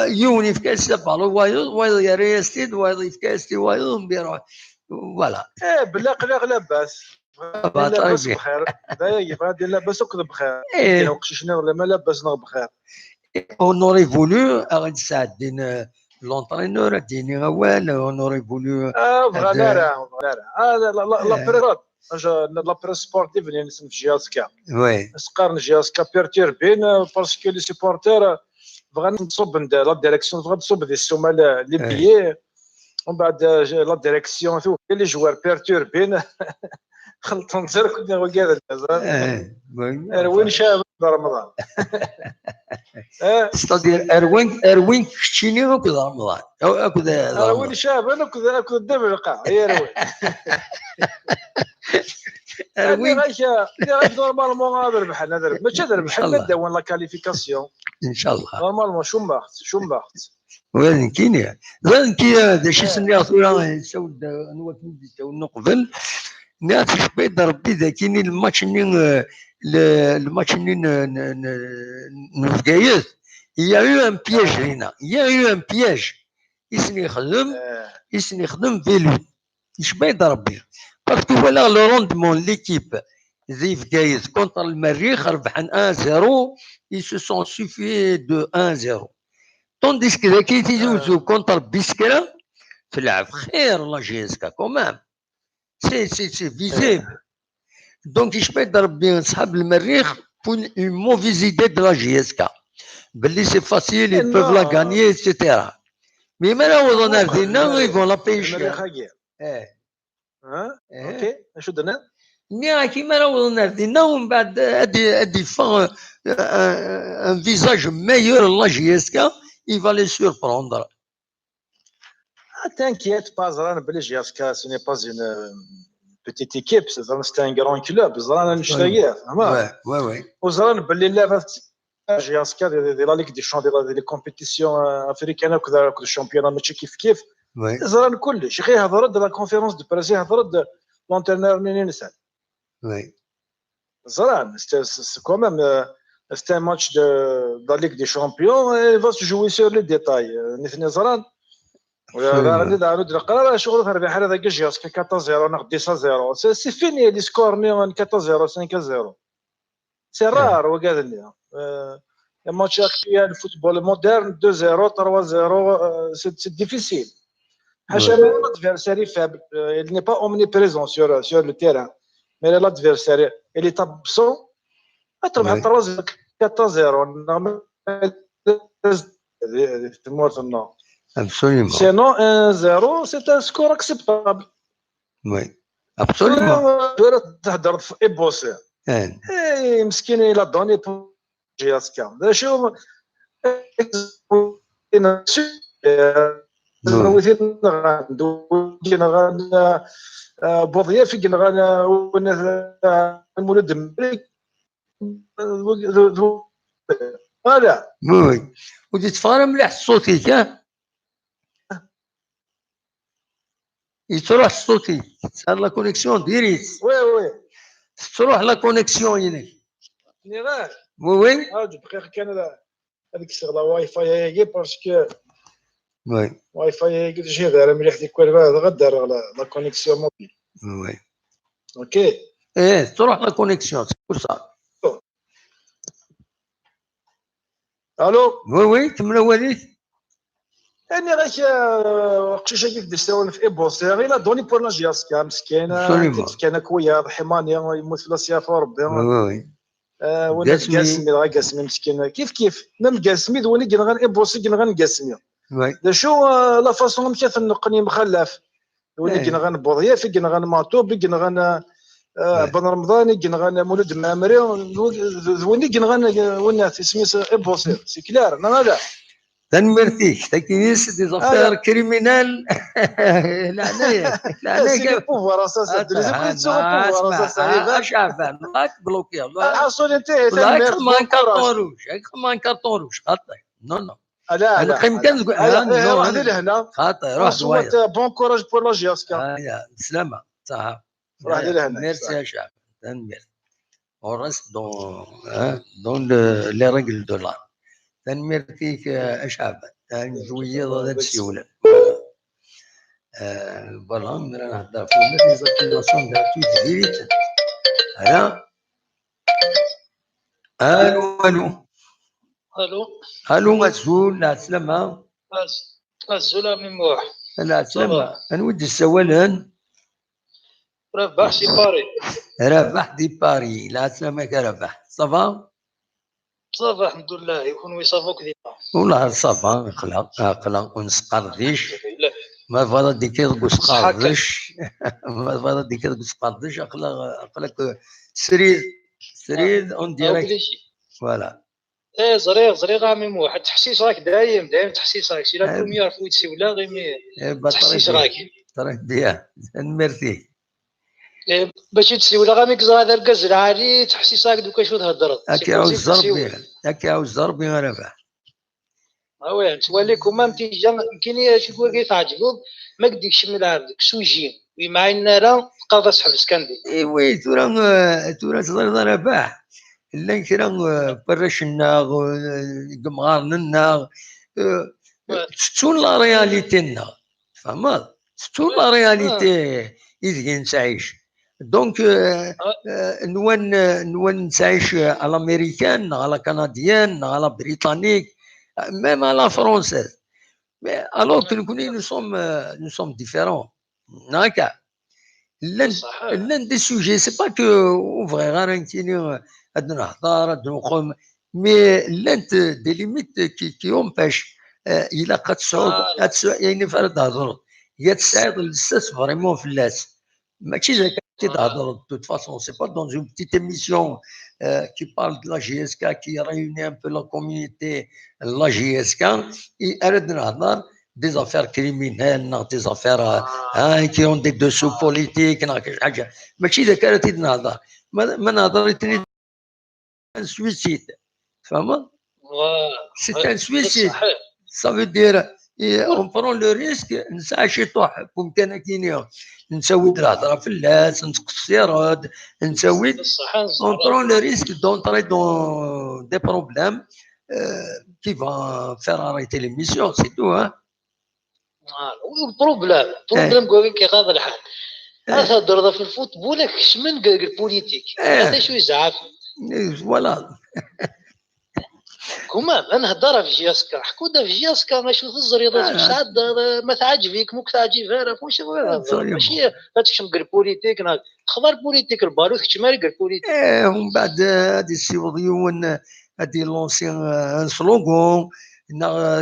يوني في كاس بالو وايض يا ريستيد وايض في كاس وايض بيروح فوالا بلا لاباس لاباس بخير غادي لاباس وكذا بخير كاين وقتي ولا ما لاباس بخير on aurait voulu غادي ساعدين لونترينور ديني غوال on aurait voulu فوالا هذا لا بريس سبورتيف اللي نسمى في جياسكا وي سقارن جياسكا بيرتيربين باسكو لي سيبورتير بغا نصوب لا ديريكسيون بغا نصوب دي السومه لي بيي ومن بعد لا ديريكسيون لي جوار بيرتيربين خلطوا نزر كنا وكذا اروين شاب رمضان ستادير اروين كشتيني هكذا رمضان هكذا اروين شاب هكذا دابا القاع هي اروين غير نورمالمون هذا ربح هذا ماشي هذا ربح لا داون لا كاليفيكاسيون ان شاء الله نورمالمون شو ماخت وين كاين هذا شي سني اخويا سود نوات نديتو نقبل ناتش بيد ربي ذا كاين الماتش نفقايز يا يو ان بياج هنا يا يو ان بياج يسني يخدم فيلو اش بيد ربي باسكو ولا لو روندمون ليكيب زي فقايز كونتر المريخ ربحان 1-0 ils se sont suffi de 1-0 tandis que ذاك يتيجوزو كونتر بيسكرا تلعب خير لا جيسكا كومام سي فيزيبل دونك اش بيد ربي نصحاب المريخ بون اون موفيز ايدي دو لا جيسكا باللي سي فاسيل ils peuvent la gagner etc مي malheureusement ناردينا ils vont la pêcher اوكي شو درنا ني كيما راهو ناردينا ومن بعد ادي فان ان فيزاج ميور لا جيسكا il va les surprendre. T'inquiète pas, Zran Belgiaska, ce n'est pas une petite équipe, c'est un grand club. Zran Nchtayer. Ouais. Zran Belgiaska, de la Ligue des Champions, des compétitions africaines, des championnats, matchs kif. Zran كلش. شيخي هضرت de la conférence de presse, هضرت de l'entraîneur Ninsan. Oui. Zran, c'est quand même. C'est un match de la Ligue des Champions et il va se jouer sur les détails. Nifni Zran, راني نقرا شغل في الربح هذا كاش 4-0 ناخذ 10-0 سي فيني لي سكور 4-0 5-0 سي رار وقال لي الماتش اكtuel الفوتبول مودرن 2-0 3-0 سي ديفيسيل حاشا l'adversaire faible il n'est pas omniprésent sur le terrain mais l'adversaire il est absent تربح 4-0 تموت Absolument. Sinon, 1-0, c'est un score acceptable. Oui, absolument. تهدر في إبوسي. مسكين إلا دوني بو جياسكا. شوف وثين غان بوضيا في غان المولد الملك هذا. وي ودي تفهم مليح صوتك ها؟ يتروح صوتي صار لا كونيكسيون ديريت وي تروح لا كونيكسيون هناك ني غير وي دقيقة كان هذيك الشغلة واي فاي هي باسكو وي واي فاي هي تجي دايره مليح ديك هذا غدار على لا كونيكسيون موبيل وي اوكي تروح لا كونيكسيون صار الو وي كملوا وليد يعني غير وقتاش هكاك دير في ايبوس غير دوني بور لا جياسكا مسكينه كان كويا حمانيه يموت في لاسياف ربي وي وانا قاسمي غا قاسمي مسكين كيف ميم قاسمي دوني كي غير ايبوسي كي غير قاسمي دا شو لا فاصون كيف نقني مخلف دوني كي غير بوضيا في كي غير ماتوب كي غير بن رمضان كي غير مولد مامري دوني كي غير ونات سميت ايبوسي سي كلار انا لا تنمرتيك تكيس دي زافير كريمينال لا سي بوفوار اساسا دريزي بغيت تسوق بوفوار اساسا شعبان لاك بلوكي الحصول انت لاك كمان كارطون روج كمان كارطون روج خاطر نو لا انا قيم كان تقول روح لهنا خاطر روح شويه بون كوراج بور لا جياسكا يا سلامه صح روح لهنا ميرسي يا شعب تنمر ورست دون لي ريغل دو لا تنمر فيك اشعب جويه ضد السيوله فوالا رانا نهضر في ليزاكتيفاسيون غراتويت فيريت هلا الو الو مسؤول لا سلامة مسؤول مموح لا سلامة نودي السوالن ربح سي باري ربح دي باري لا سلامة ربح صافا صافا الحمد لله يكون ويصافوك ديما والله صافا اقلق ونسقرديش ما فضل ديك قسقردش ما فضل ديك قسقردش اقلق سريد اون ديريكت فوالا زريغ عمي مو حد تحسيس راك دايم تحسيس راك سي لا بروميير فويت سي ولا غير تحسيس راك طريق بيان نمرتي باش تسي ولا غاميك زاد الكز العالي تحسيس راك دوكا شو تهضر هاكي عاوز ضربي هاكي عاوز ضربي غير وي توليكم ما متيجا يمكن شي تقول كي تعجبوك ما قديكش من عندك سوجي ومع ان راه قاضي تحبس كندي وي تورا تضرب رباح لا كرا برش الناغ قمغار الناغ تكون لا رياليتي الناغ فهمت تكون لا رياليتي إذا نتعيش دونك نوان نتعيش على الامريكان على كنديان على بريطانيك même à la française mais alors que nous sommes différents d'accord l'un des sujets c'est pas que ouvrir هاد نهضر هاد نقوم مي لانت دي ليميت كي empêche الى قد تصعد يعني فرد هضر هي تساعد للساس فريمون في اللاس ماشي زي كي تهضر de toute façon c'est pas dans une petite émission qui parle de la GSK qui réunit un peu la communauté la GSK et أرد نهضر des affaires criminelles des affaires qui ont des dessous politiques حاجه ماشي اذا كانت نهضر ما نهضر un suicide. C'est un suicide. Ça veut dire on prend le risque نسعى طوح بامكاننا نسوي الهضره في اللاس نسقط السيارات نسوي on prend le risque d'entrer dans des problèmes qui vont faire arrêter l'émission c'est tout hein البروبليم كوين كيغاض الحال تهضر في الفوتبول كشمن البوليتيك هذا شو يزعف فوالا كما نهضر في جياسكا حكودا في جياسكا ماشي في الزريضات ساعات ما تعجبك مو تعجبها واش ماشي هاتكشم البوليتيك خبر بوليتيك الباروت كشماري البوليتيك ومن بعد هادي السيوضيون هادي لونسيان ان سلوغون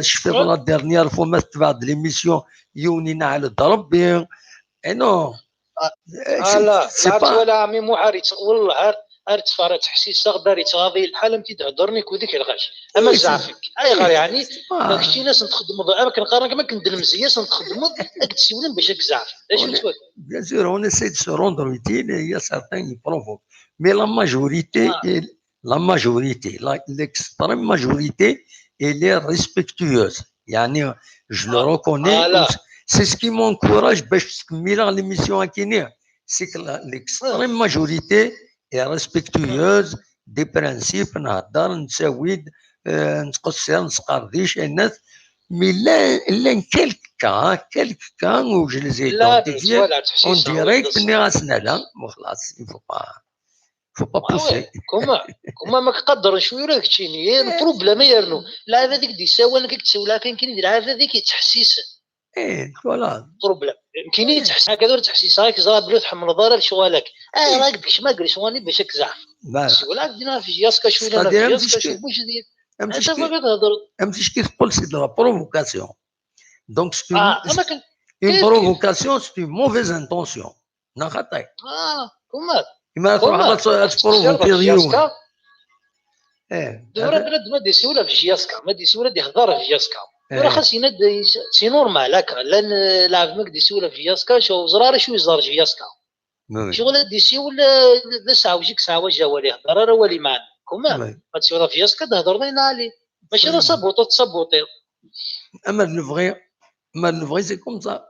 شفت لا ديرنيير فوا ما تبعد ليميسيون يونينا على الضرب نو لا ولا عمي محاري والله هار تفارت تحسيس غدار يتغاضي الحال انت تهضرني كوديك الغاش اما زعفك اي غير يعني ما كشتي ناس نتخدموا انا كنقارن كما كندير مزياس نتخدموا هاك تسولن باش هاك زعف اش تقول بيان سور اون اساي دو سو روندر يوتيل يا سارتان يبروفوك مي لا ماجوريتي l'extrême majorité elle est respectueuse يعني je le reconnais c'est ce qui m'encourage باش تكمل l'émission كينيا c'est que l'extrême majorité est respectueuse des principes نهضر نساوي نتقصر نسقرديش الناس مي لا كالك كان où je les ai identifiés en direct ني راسنا لا وخلاص il faut pas pousser كما ما كقدر شويه راه كتشيني البروبليم يرنو لا هذيك دي سوا انا كتسولها كاين يدير هذيك تحسيس فوالا بروبليم كاين تحسيس هكذا تحسيس هاك زرا بلو تحمل ضرب شوالك راك باش ما قريش واني باش كزعف شوالك دينا في جياسكا شويه انا في جياسكا شوف واش دير انت ما كتهضر امشي كي تقول سي دو لا بروفوكاسيون دونك une provocation c'est une mauvaise intention نا خطا كما تروح تبروفوكي ديون ما دي سوله في جياسكا ما دي سوله دي هضره في جياسكا راه خاص يناد سي نورمال هكا لان لاعب ماك دي سوله في جياسكا شو زرار شو يزار في جياسكا شغل دي سي ولا ساعه وجيك ساعه وجا ولي هضره راه ولي معنا كما تسوله في جياسكا تهضر لنا عليه ماشي راه تصبوطي اما لو فغي سي كوم سا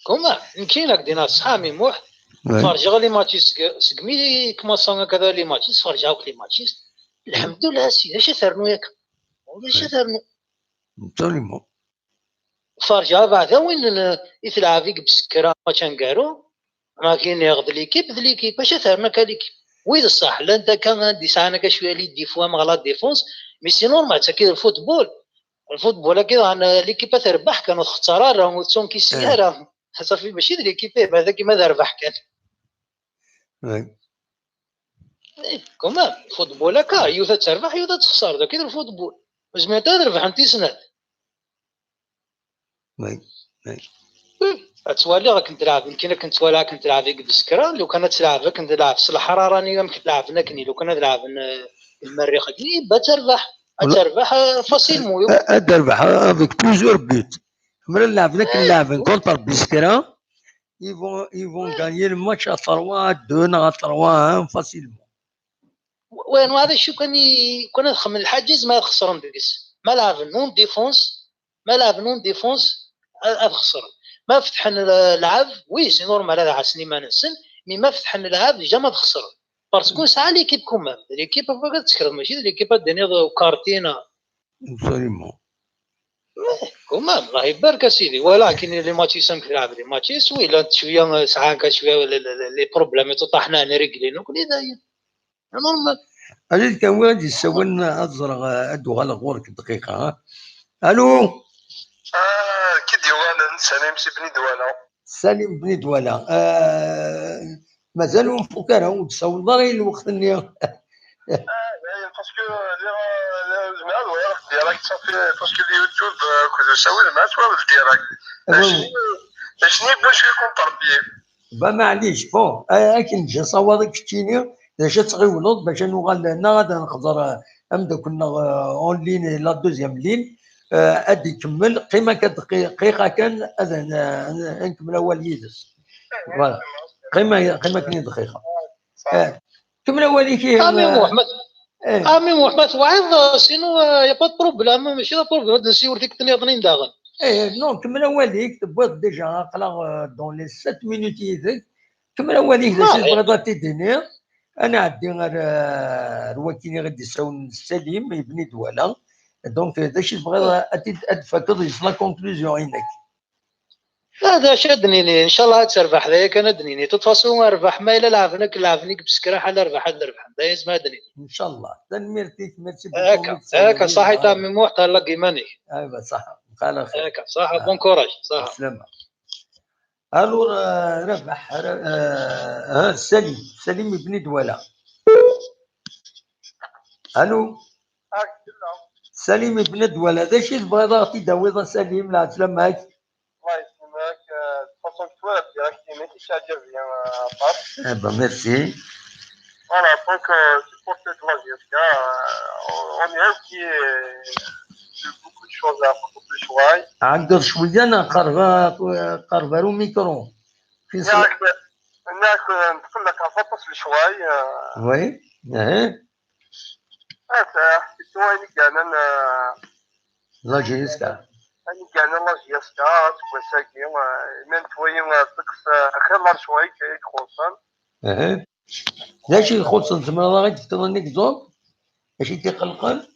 كما يمكن لك دينا صحامي موح فرجع لي ماتشيس سكمي كما كذا لي ماتشيس فرجعوا لي ماتشيس الحمد لله سيدي اش ثرنو ياك واش ثرنو absolument فرجع بعدا وين يتلعب فيك بسكره ما تنقارو ما كاين ياخذ ليكيب اش ثرنا كليكيب ويد الصح لا انت كان عندي ساعه كشويه لي دي فوا مغلا ديفونس مي سي نورمال تا كي الفوتبول كذا انا ليكيب تربح كانوا خساره راهم تسون كي سياره صافي ماشي ليكيب هذا كيما ربح كان كما الفوتبول هكا يوثا تربح يوثا تخسر دا كيدير الفوتبول زعما تربح انت سنه تولي راك تلعب يمكن كنت تولي كنت تلعب قد السكره لو كانت تلعب كنت تلعب في الصحراء راني يمكن تلعب نكني لو كانت تلعب المريخ كني تربح فاسيل مو تربح افيك بليزيور بوت ملي نلعب كونتر بسكره ils vont gagner le match à 3-2 à 3-1 facilement. وين هذا شو كان نخمم الحاجز ما خسران ديكس ما لعب نون ديفونس خسر ما فتح اللعب وي سي نورمال هذا عسني ما ننسن مي ما فتح اللعب جا خسر باسكو ساعه ليكيب كومام ليكيب فقط تسكر ماشي ليكيب الدنيا كارتينا absolument كومام الله يبارك سيدي ولكن لي ماتشيس كنلعب لي ماتشيس ويلا شويه ساعه شويه لي بروبليم طاحنا نرجلين وكل داير نورمال اجي كان واحد يسولن ازرق ادو على غورك دقيقه الو كي ديوانا سليم بني دوالا مازالوا مفكرها وتصور ضري الوقت اللي باسكو مع الوقت ديالك صافي باسكو اليوتيوب كنت نسوي الماتش بالديراكت شنو باش يكون تربيه با معليش بون لكن جا صوادك كتيني جا تغيولط باش نوغال لهنا غادا نقدر امدا كنا اون لين لا دوزيام لين ادي يكمل قيمه دقيقه كان هذا نكمل اول يدس فوالا قيمه كاين دقيقه كمل اولي كي امي محمد واعظ سينو يا با بروبليم ماشي لا بروبليم نسيو ديك التنيضنين داغن نو كمل اوليك تبغي ديجا قلا دون لي 7 مينوت يدك كمل اوليك بغيت تديني انا عندي غير الوكيل غادي يساون سليم يبني دواله دونك هذا الشيء تبغي تفكر في لا كونكلوزيون عندك. هذا شدني ان شاء الله تربح ذاك كان دنيني توتفاسون اربح ما الا لعبنيك بسكره حل اربح ذا اسمها دنيني ان شاء الله ميرتي هكا صحي تاع ميموح تاع لاقي ماني ايوا صح على خير هكا صح بون كوراج صح سلامة. الو ربح سليم بن دوله. الو سليم بن دوله هذا شي تبغي ضغطي داوي سليم لا سلامك. الله يسلمك فاصون توالف ديريكت ماشي تعجب يا بابا ميرسي. Voilà, donc supporter de la GSK, on est qui beaucoup de choses à propos du choix. عقد شويه انا قربرو ميكرو في هناك نقول لك فطس الشواي. وي الشواي اللي كان لا جيسكا اللي كان لا GSK تكون ساكي من شويه تقص خير شوي كي خصوصا. ليش يخص تما غادي تكون زوق ماشي تيقلقن.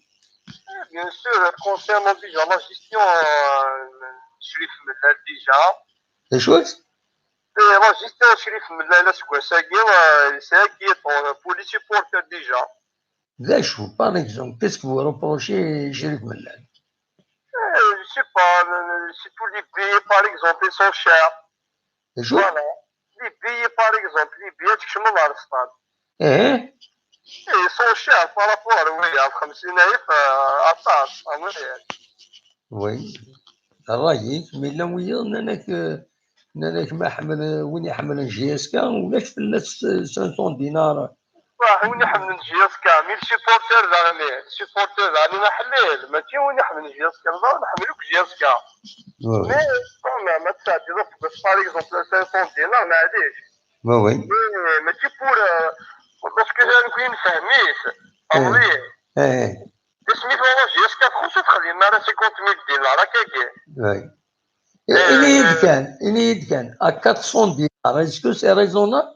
Bien sûr, concernant déjà la gestion, شريف مثال déjà. شوت La gestion شريف مثال سكوا ساكي pour les supporters déjà. لا شو باغ اكزومبل كيسك فو روبروشي شريف ملال. Je sais pas, si tous les billets par exemple ils sont chers. شو؟ Voilà. Les billets par exemple, les billets que je me dans le stade. Ils sont chers par rapport à 50,000 à ça, en vrai. وي الرايك من لو انك ما حمل وين يحمل جي اس كا ولاش في 500 دينار. وين يحمل جي اس كا 1000 سيبورتر زعما ما حليل ماشي وين يحمل جي اس كا نحملوك جي اس كا. مي ما تساعدي بس باغ اكزومبل 500 دينار معليش. وي ماشي باسكو انا كاين فهميت عمري سميتو لا جي اس كا تخش تخلي مع 50,000 دينار هكاكي. وي إني كان 400 دينار اسكو سي ريزونابل.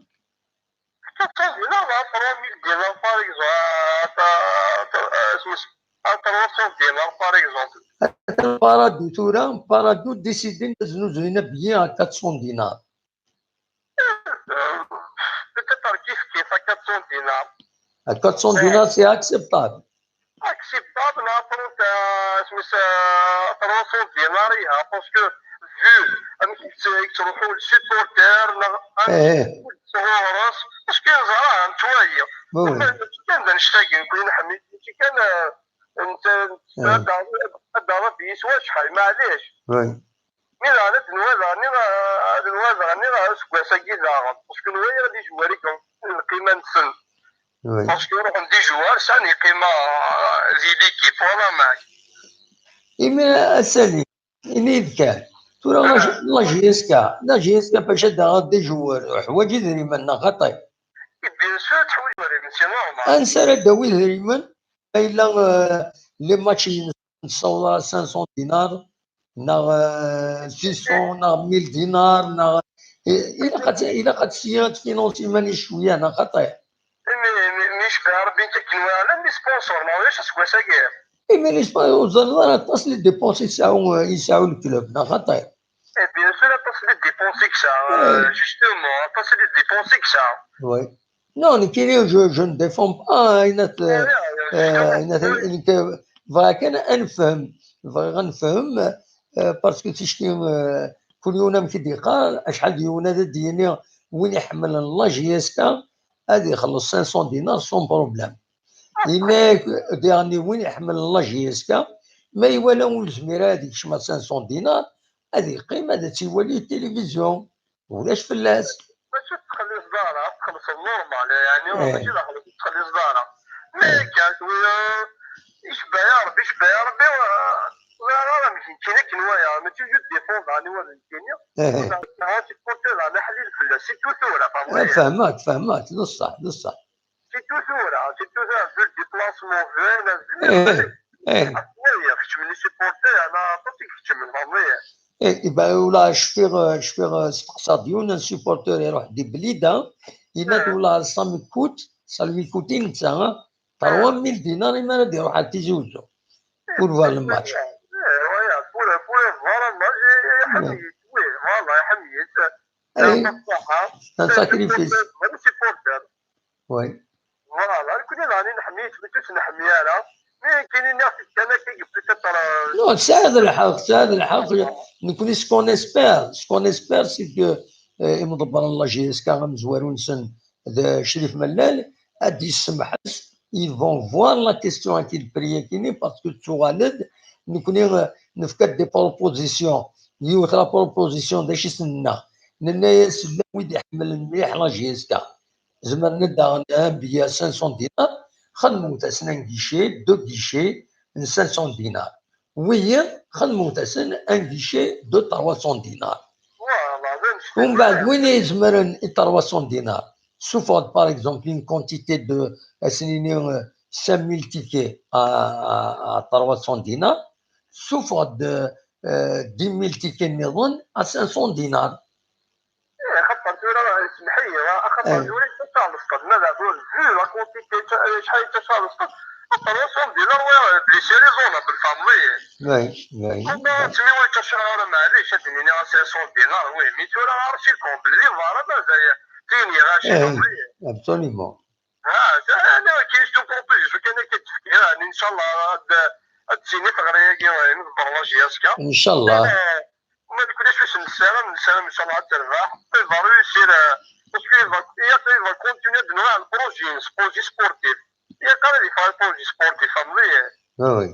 400 دينار 3000 دينار باغ اكزومبل 300 دينار باغ اكزومبل. بارادو تورا بارادو ديسيدي نزنوزو هنا بيان 400 دينار. peut-être كيف 400 دينار. 400 دينار سي اكسبتابل. اكسبتابل نعطيو سميتها 300 دينار يا باسكو فيو تروحوا للسيبورتير راس باسكو زعما شويه كان نشتاق نكون نحمي كان انت هذا بيسوى شحال معليش. مين هذا نوازع سكوا ساكي زعما باسكو نويا غادي جواريكم القيمه نسن باسكو يروح عندي جوار ثاني قيمه زي ليكيب ولا معك. إما السليم إني كان تورا لا جي اس كا باش هذا دي جوار حوايج يدري منا خطي. بيان سور تحويج يدري سي نورمال. انسى داوي هريمن الا لي ماتش نصور 500 دينار نا 600 نا 1000 دينار نا إلا قد سيات فينونسي ماني شويه انا خطير. مش ربي تكنوا على لي سبونسور ما واش سكوا ساكير. مي لي سبونسور تصل لي ديبونسي يساعوا الكلوب نا خطير. بيان سور تصل لي ديبونسي كسا جوستومون تصل لي ديبونسي كسا. وي نو كيني جو نديفون با انا نفهم غنفهم باسكو تشتي كل يوم كيديقال شحال ديونا ديالي وين يحمل لا جي اس كا هذه يخلص 500 دينار سون بروبليم. إلا ديرني وين يحمل لا جي اس كا ما يوالو الزميره هذيك شما 500 دينار هذه قيمه هذا تيولي التلفزيون ولاش فلاس. ماشي تخلي صدارة تخلص النورمال يعني ماشي تخلي صدارة مي كان يشبع يا ربي لا ماشي كاين كنوايا ما تيجي ديفون على ولا الدنيا هاد البورتال على حليل فلاس سي تو ثورة فهمت بصح سي تو ثورة في الديبلاسمون فين خدش من لي سيبورتير انا طيك خدش من فامي. يبقى ولا شفيغ سبقسا ديون سيبورتور يروح دي بليده إلا ولا سامي كوتين تاع 3000 دينار ما يروح على تيزوزو. pour voir le match. C'est un sacrifice. Oui. Non, c'est ce qu'on espère. Ce qu'on espère, c'est que مدبر الله جي اس كا غنزوارو نسن شريف ملال غادي يسمح ils vont voir la question qu'il priait parce que تغالد نكوني نفكر دي بروبوزيسيون يوث لا بروبوزيسيون داش يسنى لنا يسلم ويدي يحمل مليح لا جي اس كا زعما ندا بيا 500 دينار خدمو تاسنا غيشي دو غيشي 500 دينار وهي خدمو تاسنا ان غيشي دو 300 دينار ومن بعد وين يزمرن 300 دينار sous forme par exemple une quantité de 5000 tickets à 300 dinars sous forme de 10 000 tickets نظن à 500 دينار absolument. ان شاء الله وما تكونش باش نسالم ان شاء الله تربح يقدر يصير باسكو يقدر كونتينيو بنوع البروجي سبورتيف يقدر يفعل بروجي سبورتيف فهمتي وي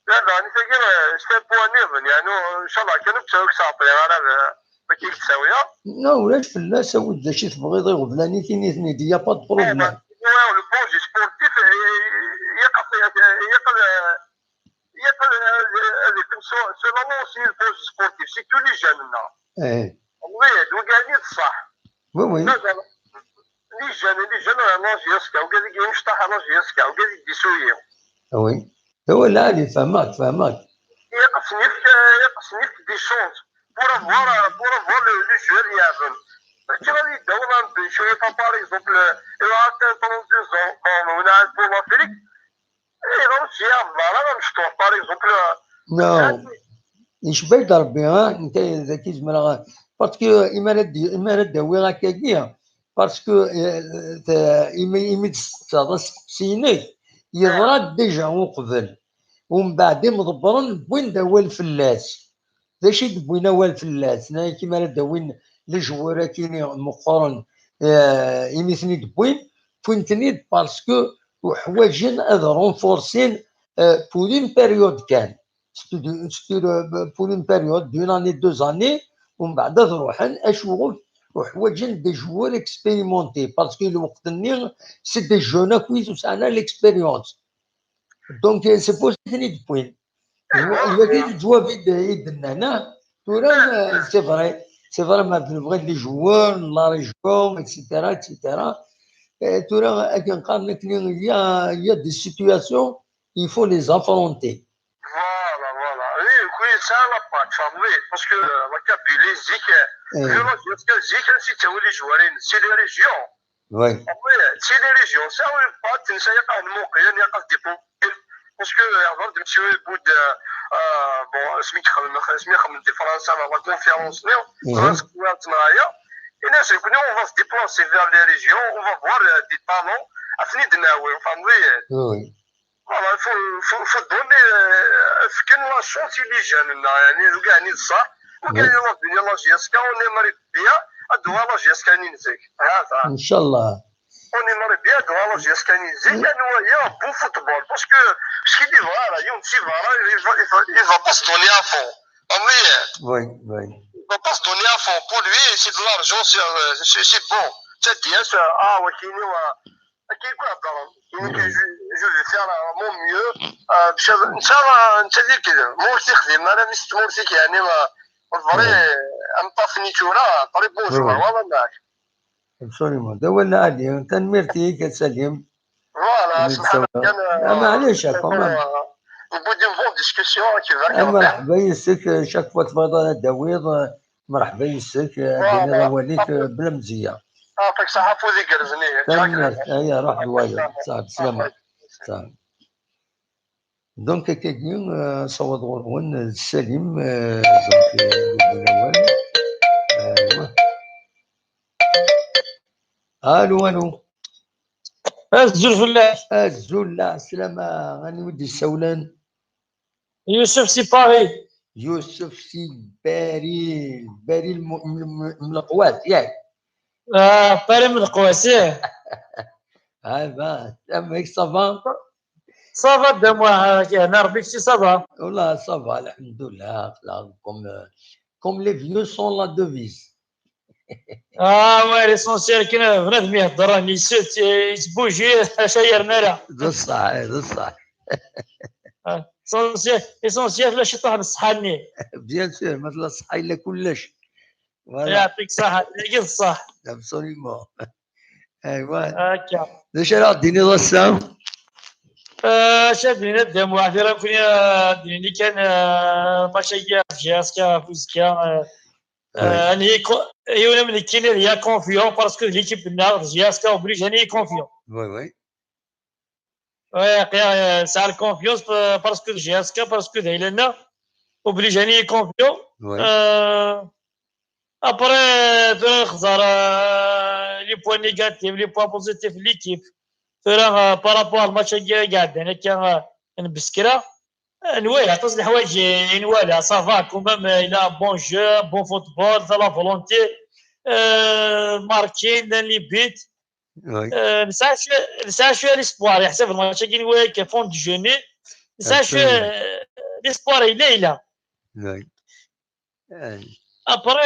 لا انا فاكر سي بوان نيفن يعني ان شاء الله كانوا تساويك صافي انا ما كيف تساويها لا ولاش فلا سوي داكشي تبغي ضيغ بلاني كاين دي با بروبليم البروجي سبورتيف سولون سي البروجي سبورتيف سي كو لي جاننا وي وقاعدين صح وي لي جان لاجي يسكا وقاعد يمشطح لاجي يسكا وقاعد يديسويو وي هو لا اللي فهمك يقصني في دي شونس بور افوار لو جوار يافن كي غادي يدور عند شويه باغ اكزومبل الى اتان 32 زون ولا بور لافريك غنمشي يافا غنشطوح باغ اكزومبل نو يشبه ربي انت ذكي زعما باسكو اما داوي هكاكيا باسكو يمد سيني يضرب ديجا وقبل ومن بعد مضبرن وين داوي الفلاس داش يدبوينا والفلاس انا كيما داوين لي جوارا كاينين مؤخرا يمثني دبوين فهمتني باسكو وحوايجين هذا رونفورسين بور اون بيريود كان pour une période d'une année 2 années ومن بعد تروحن اشغل وحوايجين دي جوار اكسبيريمونتي باسكو الوقت النير سي دي جون كويس وسعنا ليكسبيريونس دونك سي بوسيبل دي بوين هو كي تجوا في يدنا هنا تورا سي فري ما بغيت لي جوار لا ريجيون اكسيتيرا تورا كنقال لك يا دي سيتوياسيون il faut les affronter. ça la pas famille parce que la capitale زيك نسيت تولي جوارين سي لي ريجيون وي سي لي ريجيون ça pas تنسى يقع الموقع يقع ديبو باسكو يهضر تمشي بود بون سمي خدم دي فرنسا لا كونفيرونس نيو راسك معايا الناس يكونوا on va se déplacer vers les régions on va voir des talents afin دناوي فهمتي voilà faut donner فكان لا شونس لي جاننا يعني كاع صح وكاين لا جيسكا وني مريض بيا ادوا لا جيسكا نينزيك هذا ان شاء الله وني مريض بيا ادوا لا جيسكا نينزيك يعني هي بون فوتبول باسكو شكي دي فوالا يوم تي فوالا il va pas se donner à fond oui il va pas se donner à fond pour lui c'est de l'argent c'est bon c'est وكيني كاين كاع je vais faire mon mieux باش ان شاء الله انت دير كذا مورتي خدم انا مش مورتيك يعني ما فري امطافني تورا طري بونجور والله معاك ابسوليمون دا ولا عادي تنميرتي كتسلم فوالا سبحان الله كان معليش كمان نبغي نفون ديسكسيون كيفاش مرحبا يسك شاك فوا تفضل داويض مرحبا يسك بين واليك بلا مزيه يعطيك الصحة فوزي كرزني هيا روح الواجب صافي سلامة. دونك كاين صوت غرون السليم دونك الاول. ايوا الو الو الزول فلاح الزول سلامة غاني ودي السولان يوسف سي باري يوسف سي باري باري من القوات ياك باري من القواسيه هاي تمك صافا صافا دموع هنا ربي شي صافا والله صافا الحمد لله كوم لي فيو سون لا دوفيز وي ليسونسيال كاين بنادم يهضر راني يتبوجي شايرنا لا بصح بصح ليسونسيال فلاش يطيح بالصحاني بيان سور مثلا صحي الا كلش يعطيك الصحه يعطيك الصح ابسوليمون. ايوا هكا واش راه ديني ضسام شادين الدموع في راه ديني كان ماشي جاسكا فوزكا اني يونا من كاين هي كونفيون باسكو ليكيب ديالنا جاسكا اوبليج اني كونفيون وي وي وي ساعه الكونفيونس باسكو جاسكا باسكو دايلنا اوبليج اني كونفيون ابري خسر لي بوان نيجاتيف لي بوان بوزيتيف ليكيب ترى بارابور الماتش الجاي قاعد انا كان نبسكرا نوالي تصل الحوايج نوالي صافا كومام الى بون جو بون فوتبول لا فولونتي ماركين لي بيت نسى شويه ليسبوار يحسب الماتش كي نوالي كفون دي جوني نسى شويه ليسبوار الى ابري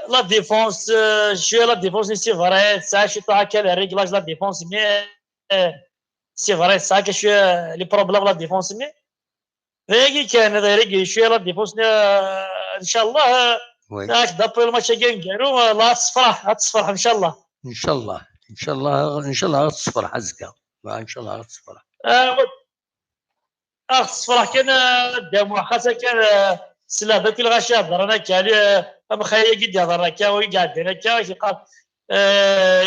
لا ديفونس شويه لا ديفونس سي فري ساعه شي طاح كان ريغلاج لا ديفونس مي سي فري ساعه شويه لي بروبليم لا ديفونس مي هاكي كان هذا شويه لا ديفونس ان شاء الله هكذا دابري الماتش كاين كانوا لا تصفرح ان شاء الله ان شاء الله ان شاء الله ان شاء الله غتصفرح ازكى ان شاء الله غتصفرح تصفرح كان الدموع خاصه كان سلابه كل غاشي هضر انا كان مخيا قد يهضر هكا ويقعد هكا يقال